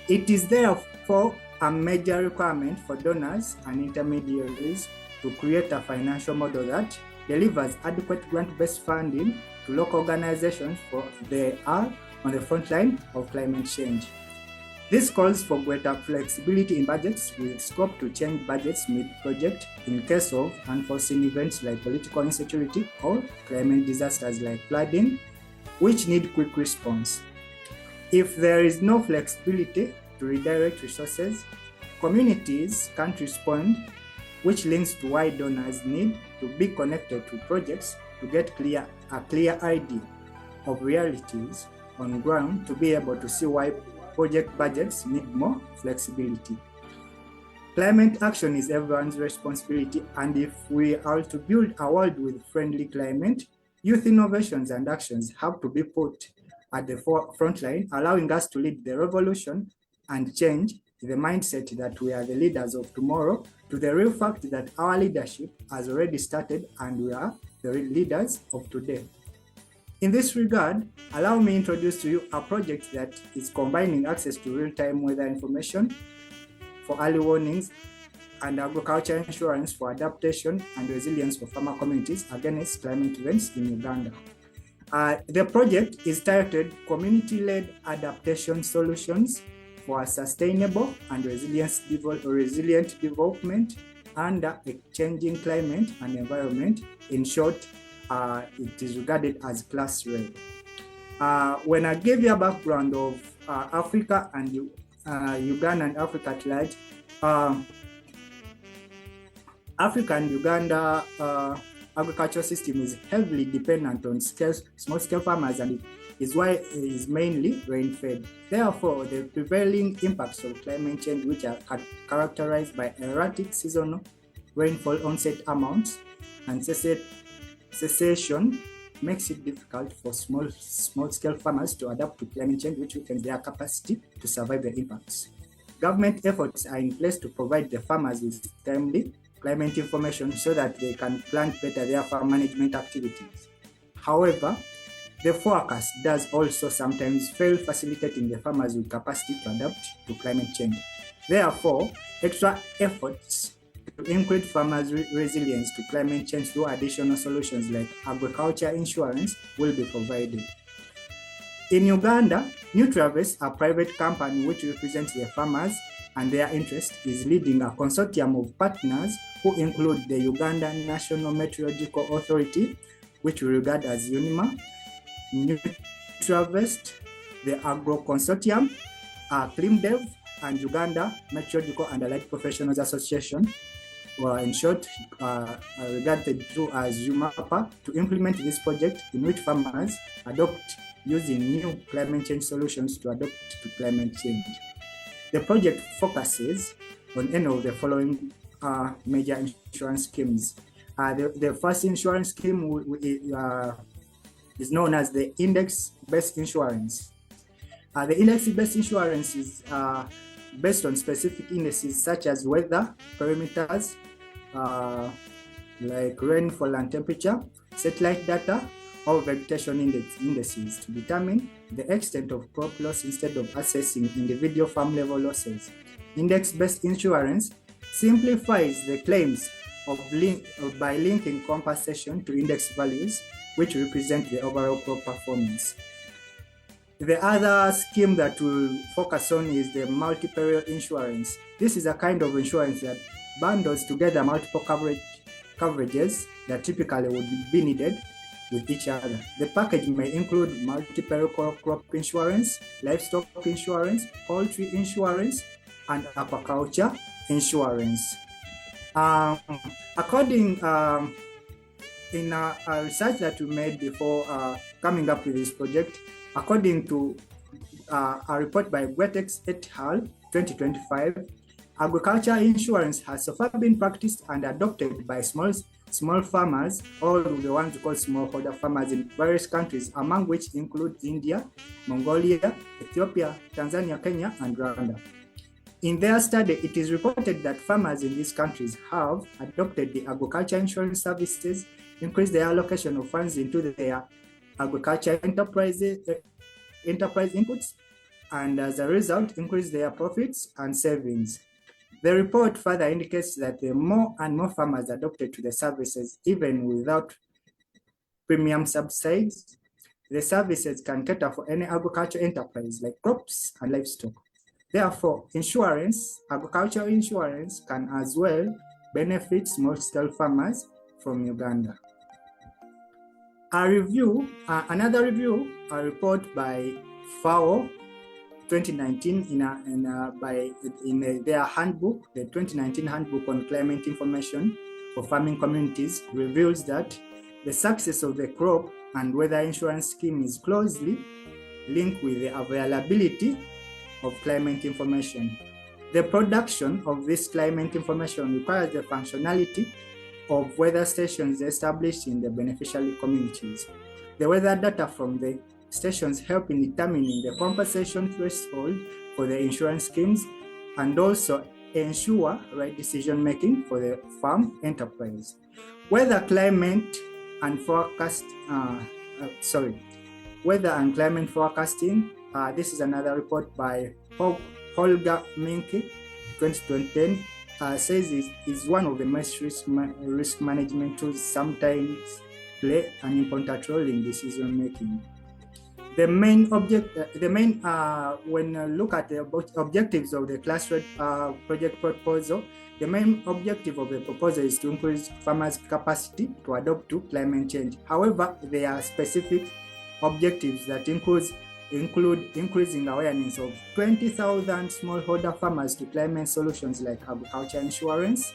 It is therefore a major requirement for donors and intermediaries to create a financial model that delivers adequate grant-based funding to local organizations for they are on the front line of climate change. This calls for greater flexibility in budgets with scope to change budgets mid-project in case of unforeseen events like political insecurity or climate disasters like flooding, which need quick response. If there is no flexibility, to redirect resources. Communities can't respond, which links to why donors need to be connected to projects to get a clear idea of realities on ground to be able to see why project budgets need more flexibility. Climate action is everyone's responsibility, and if we are to build a world with friendly climate, youth innovations and actions have to be put at the front line, allowing us to lead the revolution and change the mindset that we are the leaders of tomorrow to the real fact that our leadership has already started and we are the leaders of today. In this regard, allow me to introduce to you a project that is combining access to real-time weather information for early warnings and agriculture insurance for adaptation and resilience for farmer communities against climate events in Uganda. The project is titled Community-Led Adaptation Solutions for a Sustainable and Resilient Development under a Changing Climate and Environment. In short, it is regarded as Class Red. When I gave you a background of Africa and Uganda and Africa at large, Africa and Uganda agricultural system is heavily dependent on small-scale farmers, and it is why it is mainly rain-fed. Therefore, the prevailing impacts of climate change, which are characterized by erratic seasonal rainfall onset amounts and cessation, makes it difficult for small-scale farmers to adapt to climate change, which weakens their capacity to survive the impacts. Government efforts are in place to provide the farmers with timely climate information so that they can plan better their farm management activities. However, the forecast does also sometimes fail, facilitating the farmers with capacity to adapt to climate change. Therefore, extra efforts to increase farmers' resilience to climate change through additional solutions like agriculture insurance will be provided. In Uganda, Nutravis, a private company which represents the farmers and their interest, is leading a consortium of partners who include the Uganda National Meteorological Authority, which we regard as UNIMA, Nutravest, the Agro Consortium, CLIMDEV, and Uganda Meteorological and Allied Professionals Association, or in short, regarded through as UMAPA, to implement this project in which farmers adopt using new climate change solutions to adapt to climate change. The project focuses on any of the following major insurance schemes. The first insurance scheme is known as the index-based insurance. The index-based insurance is based on specific indices such as weather parameters, like rainfall and temperature, satellite data, or vegetation indices to determine the extent of crop loss instead of assessing individual farm level losses. Index-based insurance simplifies the claims by linking compensation to index values, which represent the overall crop performance. The other scheme that we'll focus on is the multi-peril insurance. This is a kind of insurance that bundles together multiple coverages that typically would be needed with each other. The package may include multi-peril crop insurance, livestock insurance, poultry insurance, and aquaculture insurance. In a research that we made before coming up with this project, according to a report by Guetex et al. 2025, agriculture insurance has so far been practiced and adopted by small farmers, or the ones called smallholder farmers in various countries, among which include India, Mongolia, Ethiopia, Tanzania, Kenya, and Rwanda. In their study, it is reported that farmers in these countries have adopted the agriculture insurance services, increased their allocation of funds into their agriculture enterprise inputs, and as a result, increased their profits and savings. The report further indicates that the more and more farmers adopted to the services, even without premium subsidies, the services can cater for any agriculture enterprise like crops and livestock. Therefore, agricultural insurance can as well benefit small-scale farmers from Uganda. A report by FAO 2019 in their handbook. The 2019 handbook on climate information for farming communities reveals that the success of the crop and weather insurance scheme is closely linked with the availability of climate information. The production of this climate information requires the functionality of weather stations established in the beneficiary communities. The weather data from the stations help in determining the compensation threshold for the insurance schemes and also ensure right decision making for the farm enterprise. Weather and climate forecasting. This is another report by Holger Minke, 2010, says is one of the most risk management tools, sometimes play an important role in decision making. When look at the objectives of the clustered project proposal, the main objective of the proposal is to increase farmers' capacity to adapt to climate change. However, there are specific objectives that include increasing awareness of 20,000 smallholder farmers to climate solutions like agriculture insurance,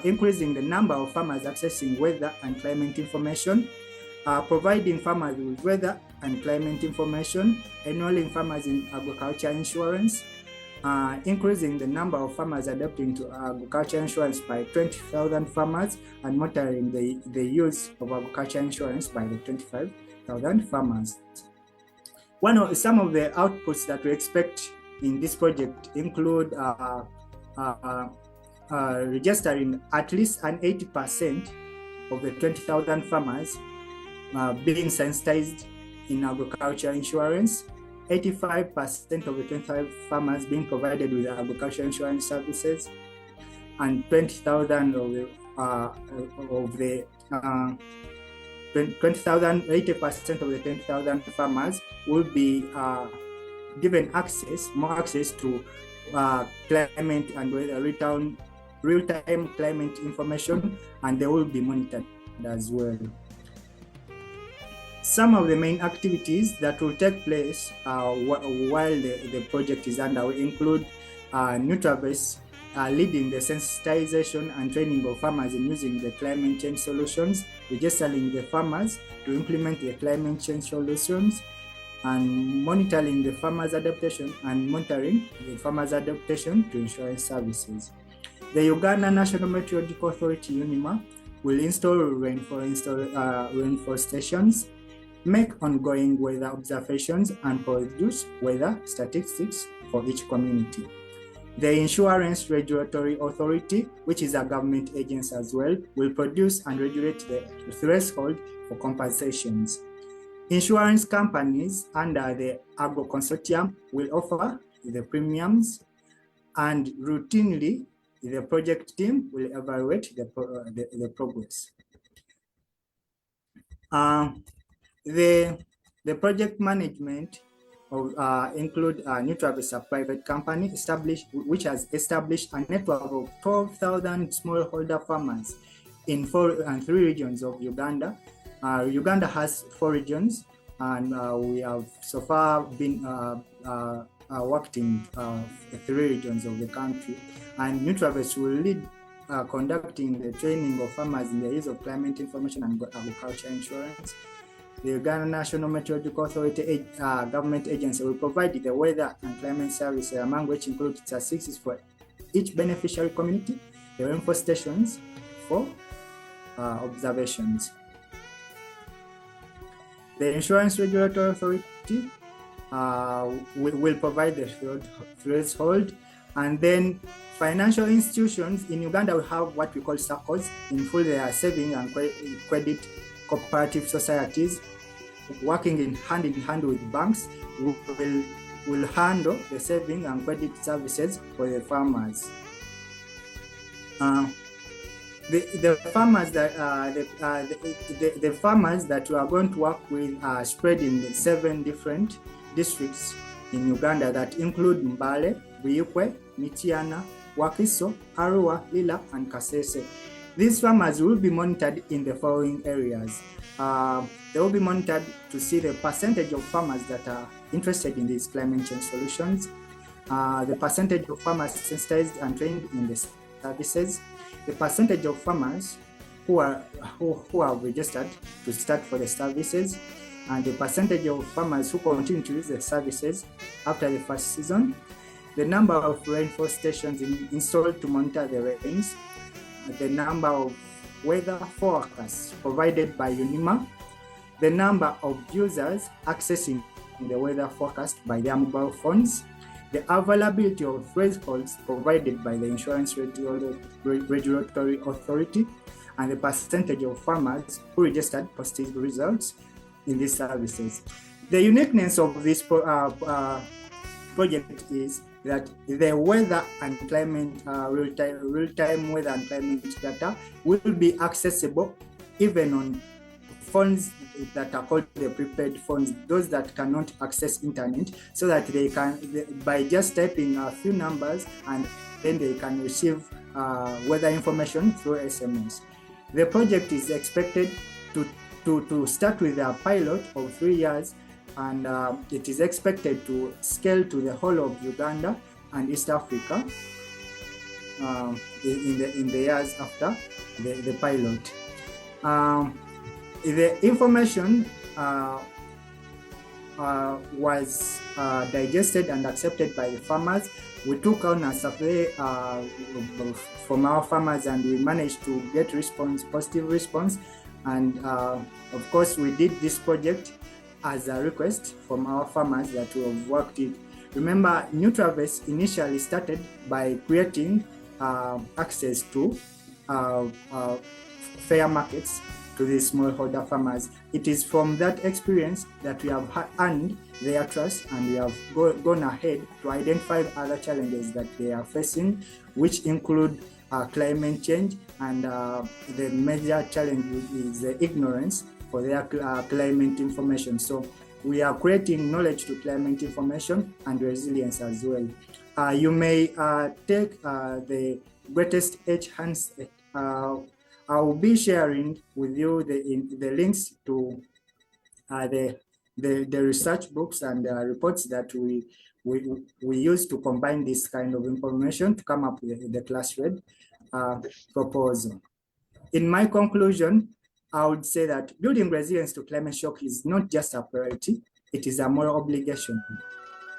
increasing the number of farmers accessing weather and climate information, providing farmers with weather and climate information, enrolling farmers in agriculture insurance, increasing the number of farmers adapting to agriculture insurance by 20,000 farmers, and monitoring the use of agriculture insurance by the 25,000 farmers. Some of the outputs that we expect in this project include registering at least an 80% of the 20,000 farmers being sensitized in agriculture insurance, 85% of the 25 farmers being provided with agriculture insurance services, and 20,000 of the 20,000, 80% of the 10,000 farmers will be given more access to climate and real-time climate information, and they will be monitored as well. Some of the main activities that will take place while the project is underway include Nutraverse leading the sensitization and training of farmers in using the climate change solutions, registering the farmers to implement the climate change solutions, and monitoring the farmers' adaptation and monitoring the farmers' adaptation to insurance services. The Uganda National Meteorological Authority, UNIMA, will install rainfall stations, make ongoing weather observations, and produce weather statistics for each community. The Insurance Regulatory Authority, which is a government agency as well, will produce and regulate the threshold for compensations. Insurance companies under the Agro Consortium will offer the premiums, and routinely the project team will evaluate the progress. The project management include Nutraverse, a private company which has established a network of 12,000 smallholder farmers in 4 and 3 regions of Uganda. Uganda has 4 regions, and we have so far been worked in 3 regions of the country. And Nutraverse will lead conducting the training of farmers in the use of climate information and agriculture insurance. The Uganda National Meteorological Authority government agency will provide the weather and climate services, among which include statistics for each beneficiary community, the rainfall stations for observations. The Insurance Regulatory Authority will provide the threshold, and then financial institutions in Uganda will have what we call SACCOs. In full, they are saving and credit cooperative societies working in hand with banks will handle the saving and credit services for the farmers. The farmers that we are going to work with are spread in 7 different districts in Uganda that include Mbale, Buyukwe, Mityana, Wakiso, Arua, Lila, and Kasese. These farmers will be monitored in the following areas. They will be monitored to see the percentage of farmers that are interested in these climate change solutions, the percentage of farmers sensitized and trained in the services, the percentage of farmers who are registered to start for the services, and the percentage of farmers who continue to use the services after the first season, the number of rainfall stations installed to monitor the rains, the number of weather forecasts provided by UNIMA, the number of users accessing the weather forecast by their mobile phones, the availability of thresholds provided by the Insurance Regulatory Authority, and the percentage of farmers who registered positive results in these services. The uniqueness of this project is that the weather and climate, real-time weather and climate data will be accessible even on phones that are called the prepaid phones, those that cannot access internet, so that they can, by just typing a few numbers, and then they can receive weather information through SMS. The project is expected to start with a pilot of 3 years, and it is expected to scale to the whole of Uganda and East Africa in the years after the pilot. The information was digested and accepted by the farmers. We took on a survey from our farmers, and we managed to get positive response. And of course, we did this project as a request from our farmers that we have worked it. Remember, NutraVest initially started by creating access to fair markets to the smallholder farmers. It is from that experience that we have earned their trust, and we have gone ahead to identify other challenges that they are facing, which include climate change, and the major challenge is the ignorance for their climate information. So we are creating knowledge to climate information and resilience as well. You may take the greatest H hands. I will be sharing with you the links to the research books and reports that we use to combine this kind of information to come up with the class red proposal. In my conclusion, I would say that building resilience to climate shock is not just a priority, it is a moral obligation.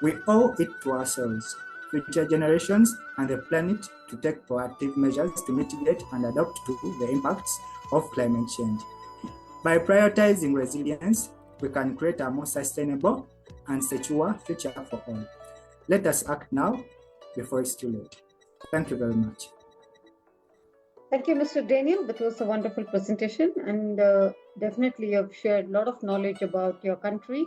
We owe it to ourselves, future generations, and the planet to take proactive measures to mitigate and adapt to the impacts of climate change. By prioritizing resilience, we can create a more sustainable and secure future for all. Let us act now before it's too late. Thank you very much. Thank you, Mr. Daniel. That was a wonderful presentation, and definitely you have shared a lot of knowledge about your country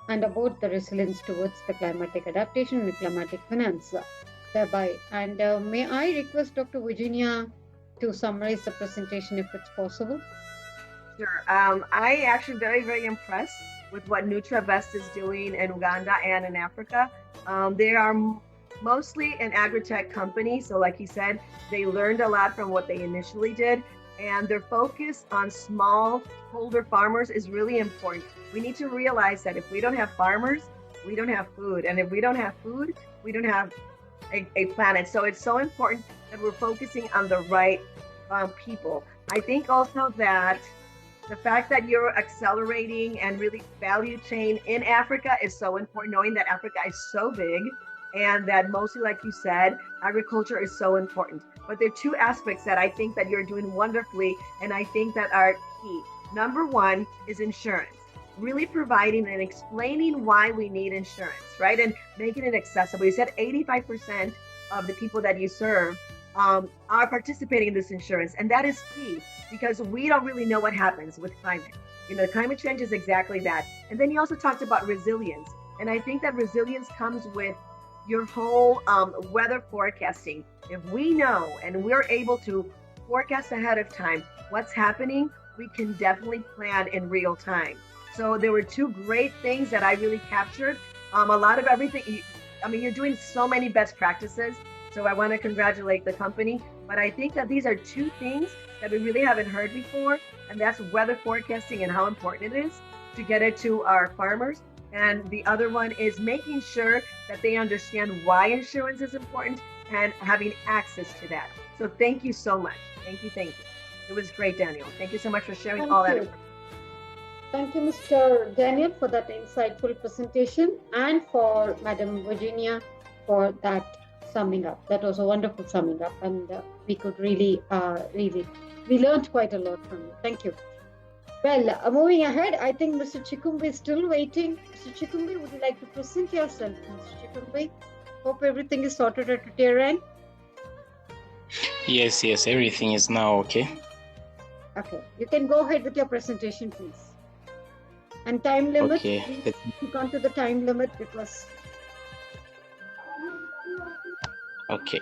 and about the resilience towards the climatic adaptation and climatic finance thereby. And may I request Dr. Virginia to summarize the presentation if it's possible? Sure. I actually very, very impressed with what NutraVest is doing in Uganda and in Africa. They are mostly an agri-tech company. So like he said, they learned a lot from what they initially did, and their focus on smallholder farmers is really important. We need to realize that if we don't have farmers, we don't have food. And if we don't have food, we don't have a planet. So it's so important that we're focusing on the right people. I think also that the fact that you're accelerating and really value chain in Africa is so important, knowing that Africa is so big and that mostly, like you said, agriculture is so important. But there are two aspects that I think that you're doing wonderfully, and I think that are key. Number one is insurance, really providing and explaining why we need insurance, right? And making it accessible. You said 85% of the people that you serve are participating in this insurance, and that is key because we don't really know what happens with climate. You know, climate change is exactly that. And then you also talked about resilience, and I think that resilience comes with your whole weather forecasting. If we know and we're able to forecast ahead of time what's happening, we can definitely plan in real time. So there were two great things that I really captured. A lot of everything, you're doing so many best practices. So I want to congratulate the company. But I think that these are two things that we really haven't heard before. And that's weather forecasting and how important it is to get it to our farmers. And the other one is making sure that they understand why insurance is important and having access to that. So thank you so much. Thank you. Thank you. It was great, Daniel. Thank you so much for sharing all that. Thank you, Mr. Daniel, for that insightful presentation, and for Madam Virginia for that summing up. That was a wonderful summing up, and we could really, we learned quite a lot from you. Thank you. Well, moving ahead, I think Mr. Chikumbi is still waiting. Mr. Chikumbi, would you like to present yourself, Mr. Chikumbi? Hope everything is sorted at your end. Yes, everything is now okay. Okay, you can go ahead with your presentation, please. And time limit, Okay. click onto the time limit because... Okay.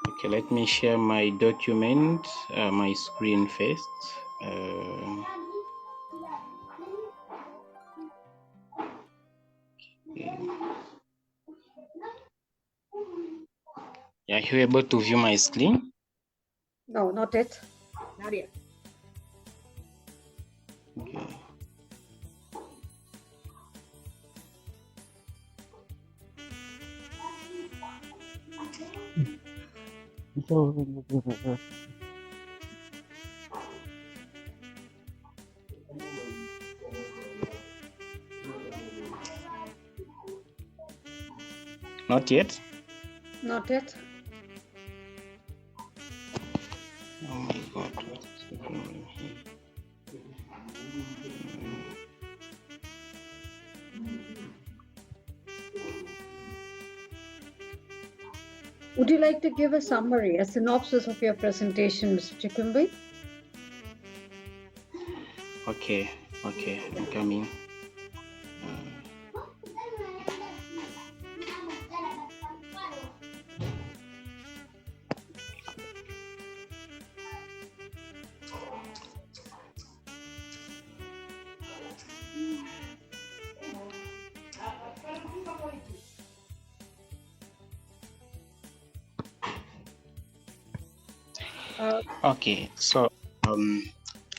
Okay, let me share my document, my screen first. Are you able to view my screen? No, not yet. Not yet. Okay. Not yet? Not yet. Oh my God. What's the problem here? Would you like to give a summary, a synopsis of your presentation, Mr. Chikumbi? Okay, I'm coming. Okay, so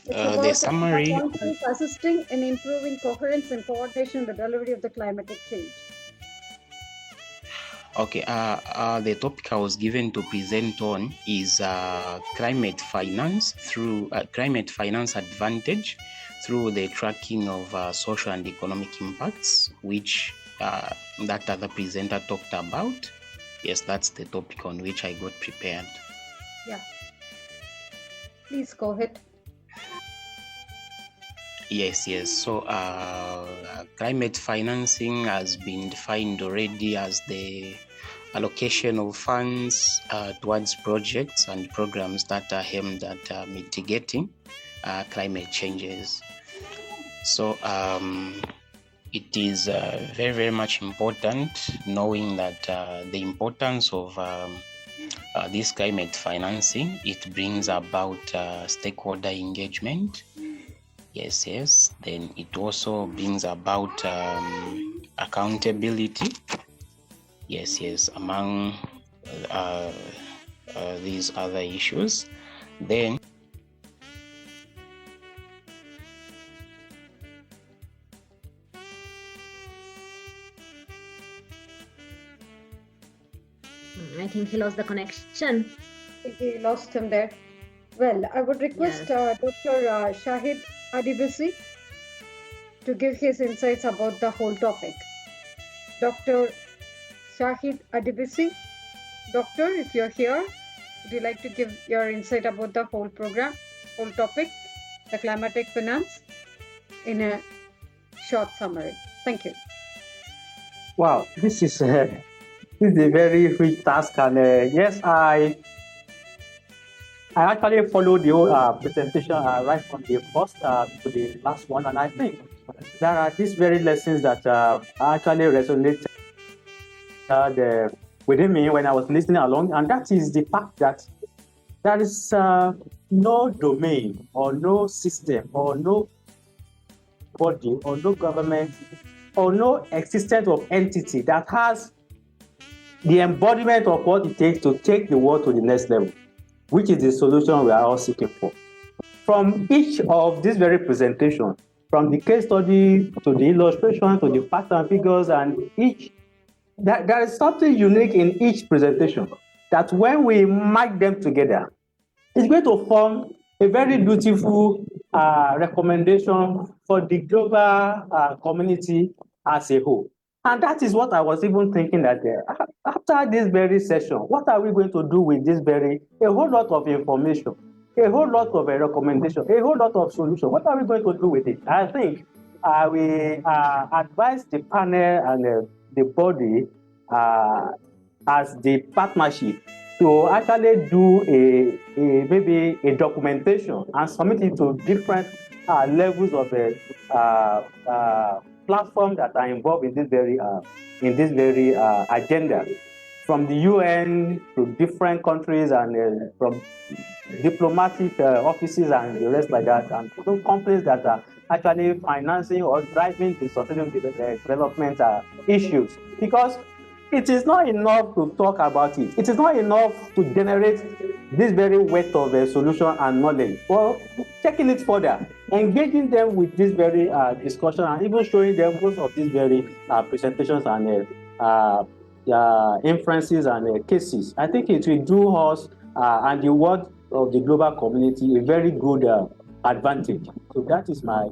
the summary. Countries assisting in improving coherence and coordination in the delivery of the climatic change. Okay, the topic I was given to present on is climate finance through climate finance advantage through the tracking of social and economic impacts, which that other presenter talked about. Yes, that's the topic on which I got prepared. Yeah. Please go ahead. Yes. So climate financing has been defined already as the allocation of funds towards projects and programs that are aimed at mitigating climate changes. So it is very, very much important knowing that the importance of this climate financing, it brings about stakeholder engagement. Yes. Then it also brings about accountability. Yes. Among these other issues. Then I think he lost the connection. I think we lost him there. Well, I would request Dr. Shahid Adibisi to give his insights about the whole topic. Dr. Shahid Adibisi, doctor, if you're here, would you like to give your insight about the whole program, whole topic, the climatic finance, in a short summary? Thank you. Wow, this is a very rich task, and yes, I actually followed the whole presentation right from the first to the last one, and I think there are these very lessons that actually resonated within me when I was listening along, and that is the fact that there is no domain or no system or no body or no government or no existence of entity that has the embodiment of what it takes to take the world to the next level, which is the solution we are all seeking for. from each of these very presentations, from the case study to the illustration to the facts and figures, and each, there is something unique in each presentation that when we mark them together, it's going to form a very beautiful recommendation for the global community as a whole. And that is what I was even thinking that after this very session, what are we going to do with this a whole lot of information, a whole lot of recommendation, a whole lot of solution? What are we going to do with it? I think we advise the panel and the body as the partnership to actually do maybe a documentation and submit it to different levels of platforms that are involved in this very agenda, from the UN to different countries and from diplomatic offices and the rest like that, and companies that are actually financing or driving the sustainable development issues. Because it is not enough to talk about it. It is not enough to generate this very weight of a solution and knowledge. Well, taking it further, engaging them with this very discussion, and even showing them most of these very presentations and inferences and cases. I think it will do us and the world of the global community a very good advantage. So that is my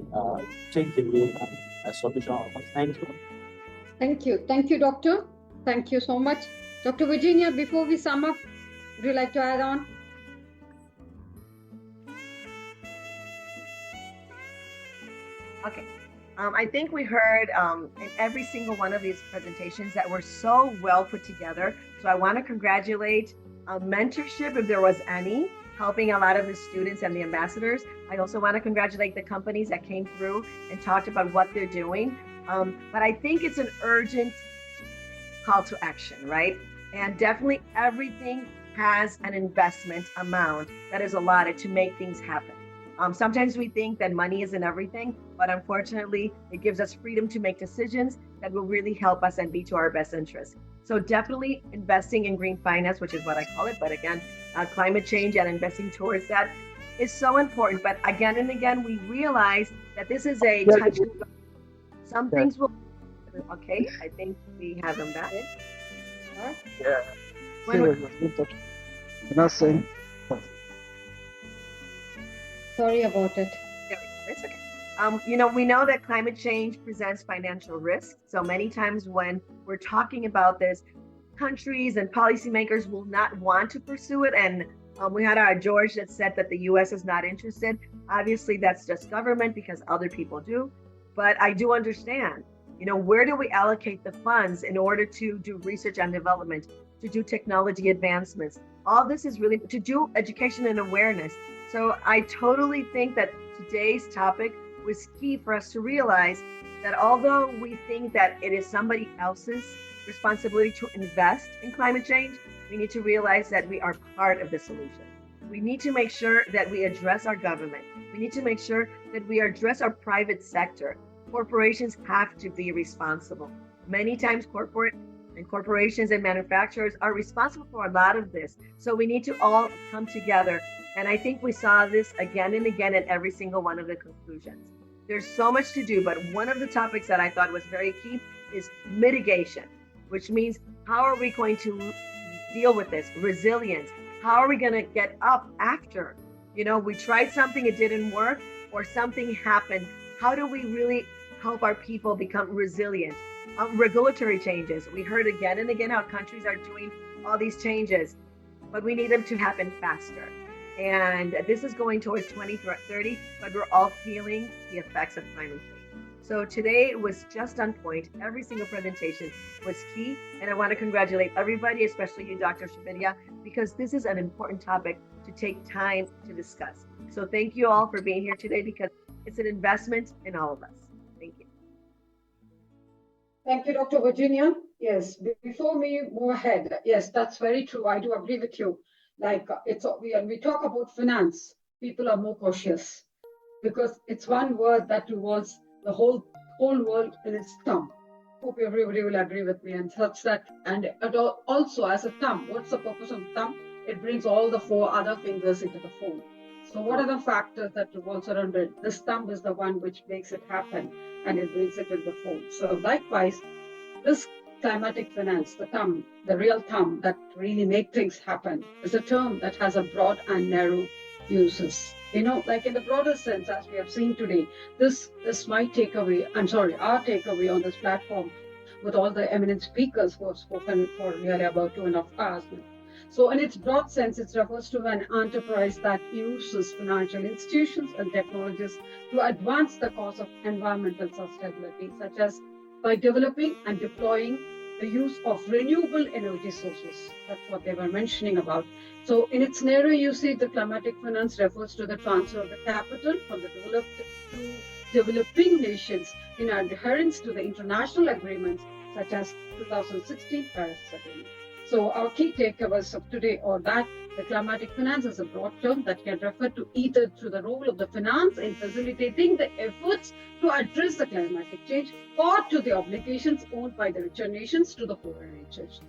takeaway submission. Thank you. Thank you. Thank you, Doctor. Thank you so much. Dr. Virginia, before we sum up, would you like to add on? Okay. I think we heard in every single one of these presentations that were so well put together. So I want to congratulate mentorship, if there was any, helping a lot of the students and the ambassadors. I also want to congratulate the companies that came through and talked about what they're doing. But I think it's an urgent call to action, right? And definitely everything has an investment amount that is allotted to make things happen. Sometimes we think that money isn't everything, but unfortunately, it gives us freedom to make decisions that will really help us and be to our best interest. So definitely investing in green finance, which is what I call it, but again, climate change and investing towards that is so important. But again and again, we realize that this is a touch. Some things will. Okay, I think we have them back. Yeah. Sorry about it. It's okay. We know that climate change presents financial risks. So many times when we're talking about this, countries and policymakers will not want to pursue it. And we had our George that said that the US is not interested. Obviously, that's just government because other people do. But I do understand, where do we allocate the funds in order to do research and development, to do technology advancements? All this is really to do education and awareness. So I totally think that today's topic was key for us to realize that although we think that it is somebody else's responsibility to invest in climate change, we need to realize that we are part of the solution. We need to make sure that we address our government. We need to make sure that we address our private sector. Corporations have to be responsible. Many times corporations and manufacturers are responsible for a lot of this. So we need to all come together. And I think we saw this again and again in every single one of the conclusions. There's so much to do, but one of the topics that I thought was very key is mitigation, which means how are we going to deal with this? Resilience. How are we going to get up after? We tried something, it didn't work, or something happened. How do we really help our people become resilient? Regulatory changes. We heard again and again how countries are doing all these changes, but we need them to happen faster. And this is going towards 2030, but we're all feeling the effects of climate change. So today was just on point. Every single presentation was key. And I want to congratulate everybody, especially you, Dr. Srividhya, because this is an important topic to take time to discuss. So thank you all for being here today because it's an investment in all of us. Thank you. Thank you, Dr. Virginia. Yes, before we move ahead, yes, that's very true. I do agree with you. Like when we talk about finance, people are more cautious because it's one word that involves the whole world in its thumb. Hope everybody will agree with me and such that. And also as a thumb, what's the purpose of thumb? It brings all the 4 other fingers into the fold. So what are the factors that revolves around it? This thumb is the one which makes it happen and it brings it in the fold. So likewise, this climatic finance, the thumb, the real thumb that really make things happen, is a term that has a broad and narrow uses. Like in the broader sense, as we have seen today, this is my takeaway, our takeaway on this platform with all the eminent speakers who have spoken for nearly about 2.5 hours now. So in its broad sense, it refers to an enterprise that uses financial institutions and technologies to advance the cause of environmental sustainability, such as by developing and deploying the use of renewable energy sources. That's what they were mentioning about. So in its narrow usage, the climatic finance refers to the transfer of the capital from the developed to developing nations in adherence to the international agreements such as 2016 Paris Agreement. So our key takeaways of today are that the climatic finance is a broad term that can refer to either to the role of the finance in facilitating the efforts to address the climatic change or to the obligations owned by the richer nations to the poorer nations.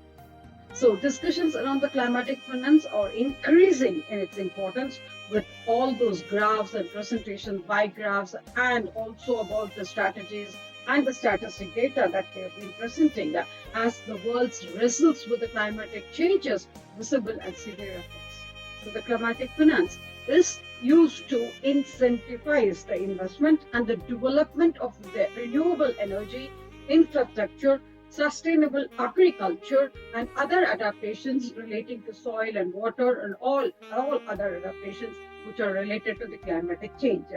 So discussions around the climatic finance are increasing in its importance with all those graphs and presentations by graphs and also about the strategies and the statistic data that they have been presenting as the world wrestles with the climatic changes, visible and severe effects. So the climatic finance is used to incentivize the investment and the development of the renewable energy, infrastructure, sustainable agriculture, and other adaptations relating to soil and water and all other adaptations which are related to the climatic change.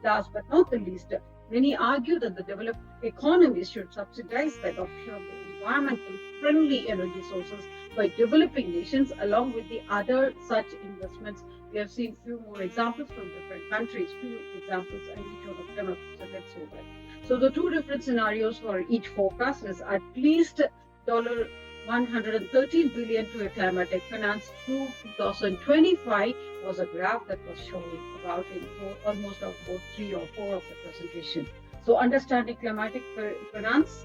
Last but not the least, many argue that the developed economies should subsidize the adoption of the environmental friendly energy sources by developing nations along with the other such investments. We have seen few more examples from different countries, few examples, and each one of them have presented so well. So the two different scenarios for each forecast is at least $113 billion to a climatic finance through 2025 was a graph that was showing about in almost about 3 or 4 of the presentation. So understanding climatic finance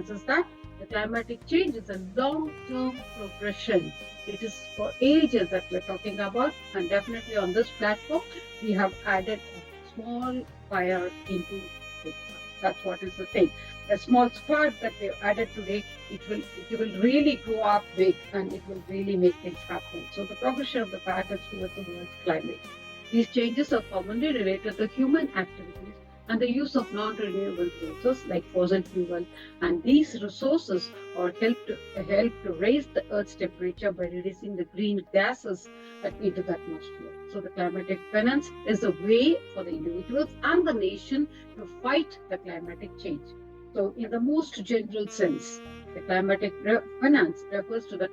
is that the climatic change is a long-term progression. It is for ages that we're talking about, and definitely on this platform, we have added a small fire into it. That's what is the thing. A small spark that we've added today, it will really grow up big and it will really make things happen. So the progression of the patterns towards the world's climate. These changes are commonly related to human activities and the use of non-renewable resources like fossil fuel, and these resources are help to raise the Earth's temperature by releasing the green gases that into the atmosphere. So the climatic finance is a way for the individuals and the nation to fight the climatic change. So in the most general sense, the climatic finance refers to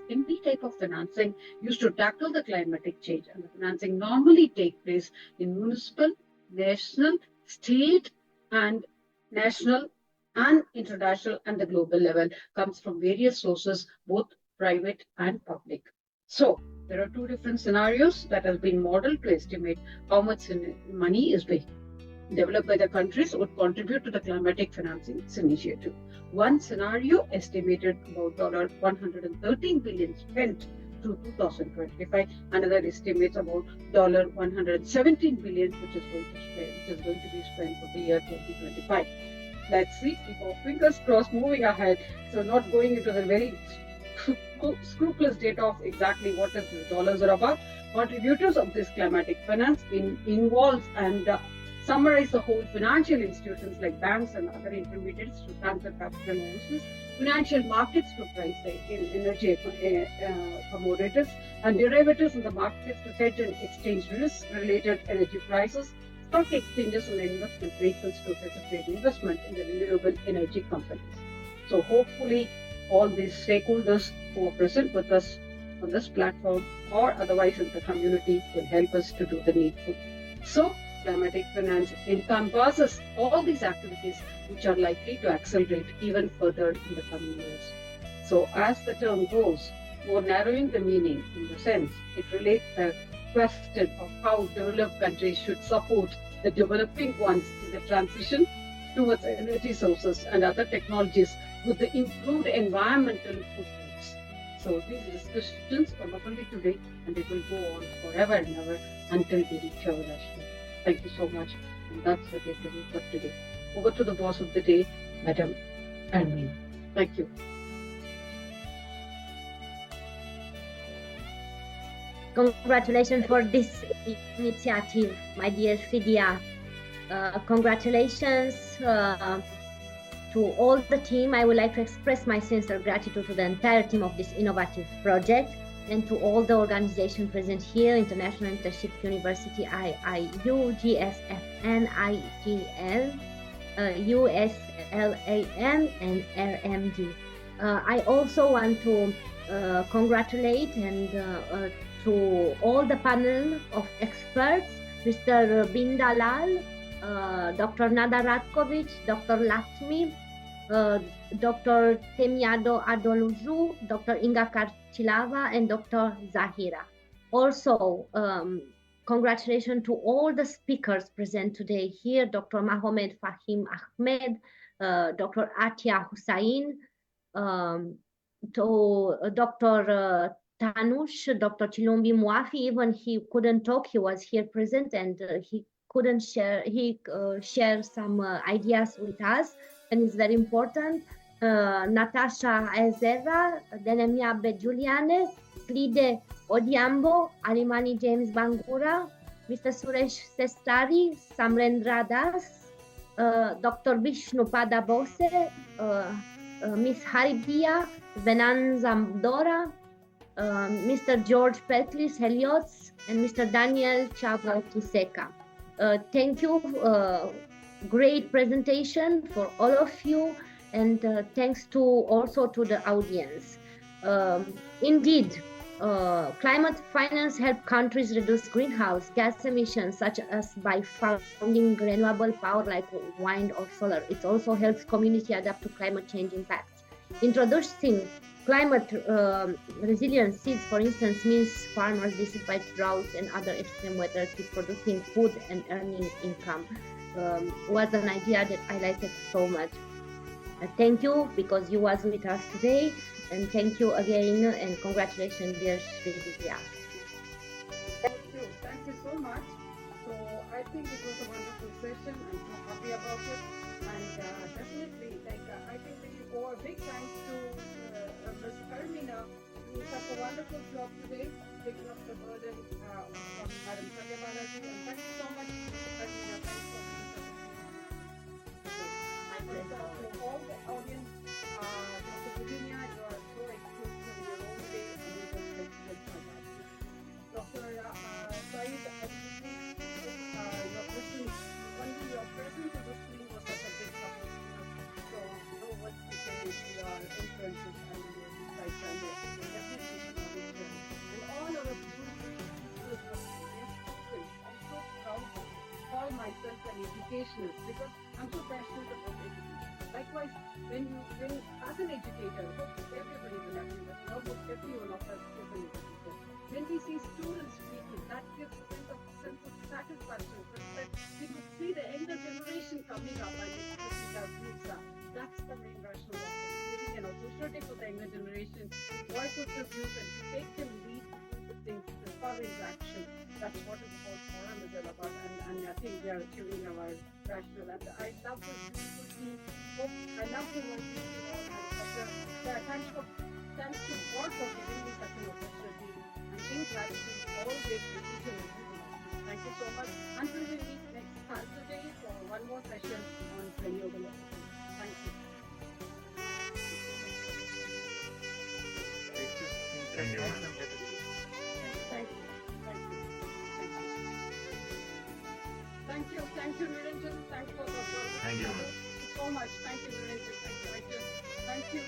any type of financing used to tackle the climatic change, and the financing normally take place in municipal, national, state, and national and international and the global level, comes from various sources, both private and public. So there are two different scenarios that have been modeled to estimate how much money is being developed by the countries would contribute to the climatic financing initiative. One scenario estimated about $113 billion spent through 2025. Another estimates about $117 billion, which is going to be spent for the year 2025. Let's see, keep our fingers crossed, moving ahead. So not going into the very scrupulous data of exactly what the dollars are about. Contributors of this climatic finance involves and summarize the whole financial institutions like banks and other intermediaries to transfer capital overseas, financial markets to price energy commodities, and derivatives in the markets to hedge and exchange risk-related energy prices, stock exchanges and investment vehicles to facilitate investment in the renewable energy companies. So hopefully all these stakeholders who are present with us on this platform or otherwise in the community will help us to do the needful. So climatic finance encompasses all these activities which are likely to accelerate even further in the coming years. So as the term goes, more narrowing the meaning in the sense, it relates the question of how developed countries should support the developing ones in the transition towards energy sources and other technologies with the improved environmental footprints. So these discussions are not only today, and it will go on forever and ever until we reach our national. Thank you so much. And that's the takeaway for today. Over to the boss of the day, Madam Annie. Thank you. Congratulations for this initiative, my dear Srividhya. Congratulations to all the team. I would like to express my sincere gratitude to the entire team of this innovative project and to all the organizations present here, International Internship University, IIU, GSFN, IGL, USLAM, and RMD. I also want to congratulate and to all the panel of experts, Mr. Bindalal, Dr. Nada Ratkovic, Dr. Lakshmi, Dr. Temiado Adoluju, Dr. Inga Karchilava, and Dr. Zahira. Also, congratulations to all the speakers present today here, Dr. Mahomed Fahim Ahmed, Dr. Atia Hussain, to Dr. Tanush, Dr. Chilombi Muafi. Even he couldn't talk, he was here present, and he couldn't share, he shared some ideas with us, and it's very important. Natasha Ezera, Denemia Bejuliane, Glide Odiambo, Alimani James Bangura, Mr. Suresh Sestari, Samrendra Das, Dr. Vishnu Pada Bose, Miss Haribia, Venan Zamdora, Mr. George Petlis Heliots, and Mr. Daniel Chava Kiseka. Thank you. Great presentation for all of you, and thanks to also to the audience. Indeed, climate finance help countries reduce greenhouse gas emissions, such as by funding renewable power like wind or solar. It also helps community adapt to climate change impacts. Introducing climate resilient seeds, for instance, means farmers despite droughts and other extreme weather keep producing food and earning income. Was an idea that I liked it so much. Thank you because you was with us today, and thank you again, and congratulations, dear Srividhya. Thank you so much. So I think it was a wonderful session. I'm so happy about it, and definitely, I think we owe a big thanks to Ms. Karmina, who did such a wonderful job today, taking up the burden of Madam Satya Balaji. And thank you so much, Karmina. Thanks for being such a to all the audience, Dr. Virginia, you are so exclusive in your own way, and you just make my life. Dr. Saeed, your presence, only your presence on the screen was such a big support. So, no words to say your influences and your insights and your definitely knowledge. And all our beautiful teachers of institutions, I'm so proud to call myself an educationist because I'm so passionate about education. Likewise, as an educator, everybody will agree with me, almost every one of us is an educator. When we see students speaking, that gives a sense of satisfaction, that we could see the younger generation coming up and expressing their views. That's the main rationale of it, giving an opportunity for the younger generation to voice out their views and to take them lead to do the things, to encourage action. That's what it's called forum is all about, and I think we are achieving our rationale. And I love this beautiful team. I love the work you do all, and thanks to God for giving me such an opportunity. And in gratitude, always with each and every one. Thank you so much. Until we meet next Saturday for one more session on renewable energy. Thank you. Thank you. Thank you. Thank you. Thank you, Niranjan. Thank you for the work. Thank you. So much. Thank you, Niranjan. Thank you. Thank you.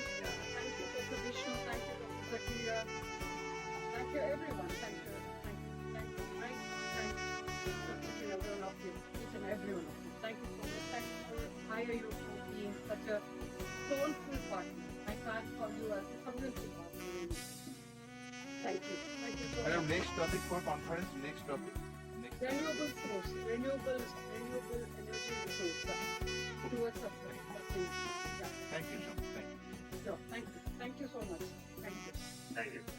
Thank you, Dr. Vishnu. Thank you, Dr. Zakira. Thank you, everyone. Thank you. Thank you. Thank you. Thank you to each and every one of you. Each and every one of you. Thank you so much. Thank you for IIU for being such a soulful partner. I can't call you as a community partner. Thank you. Thank you so Madam, much. next topic for conference. Next topic. Renewable source, renewable energy resource towards sustainability. Yeah. Thank you, sir. Thank you. Sure. Thank you. Thank you so much. Thank you. Thank you.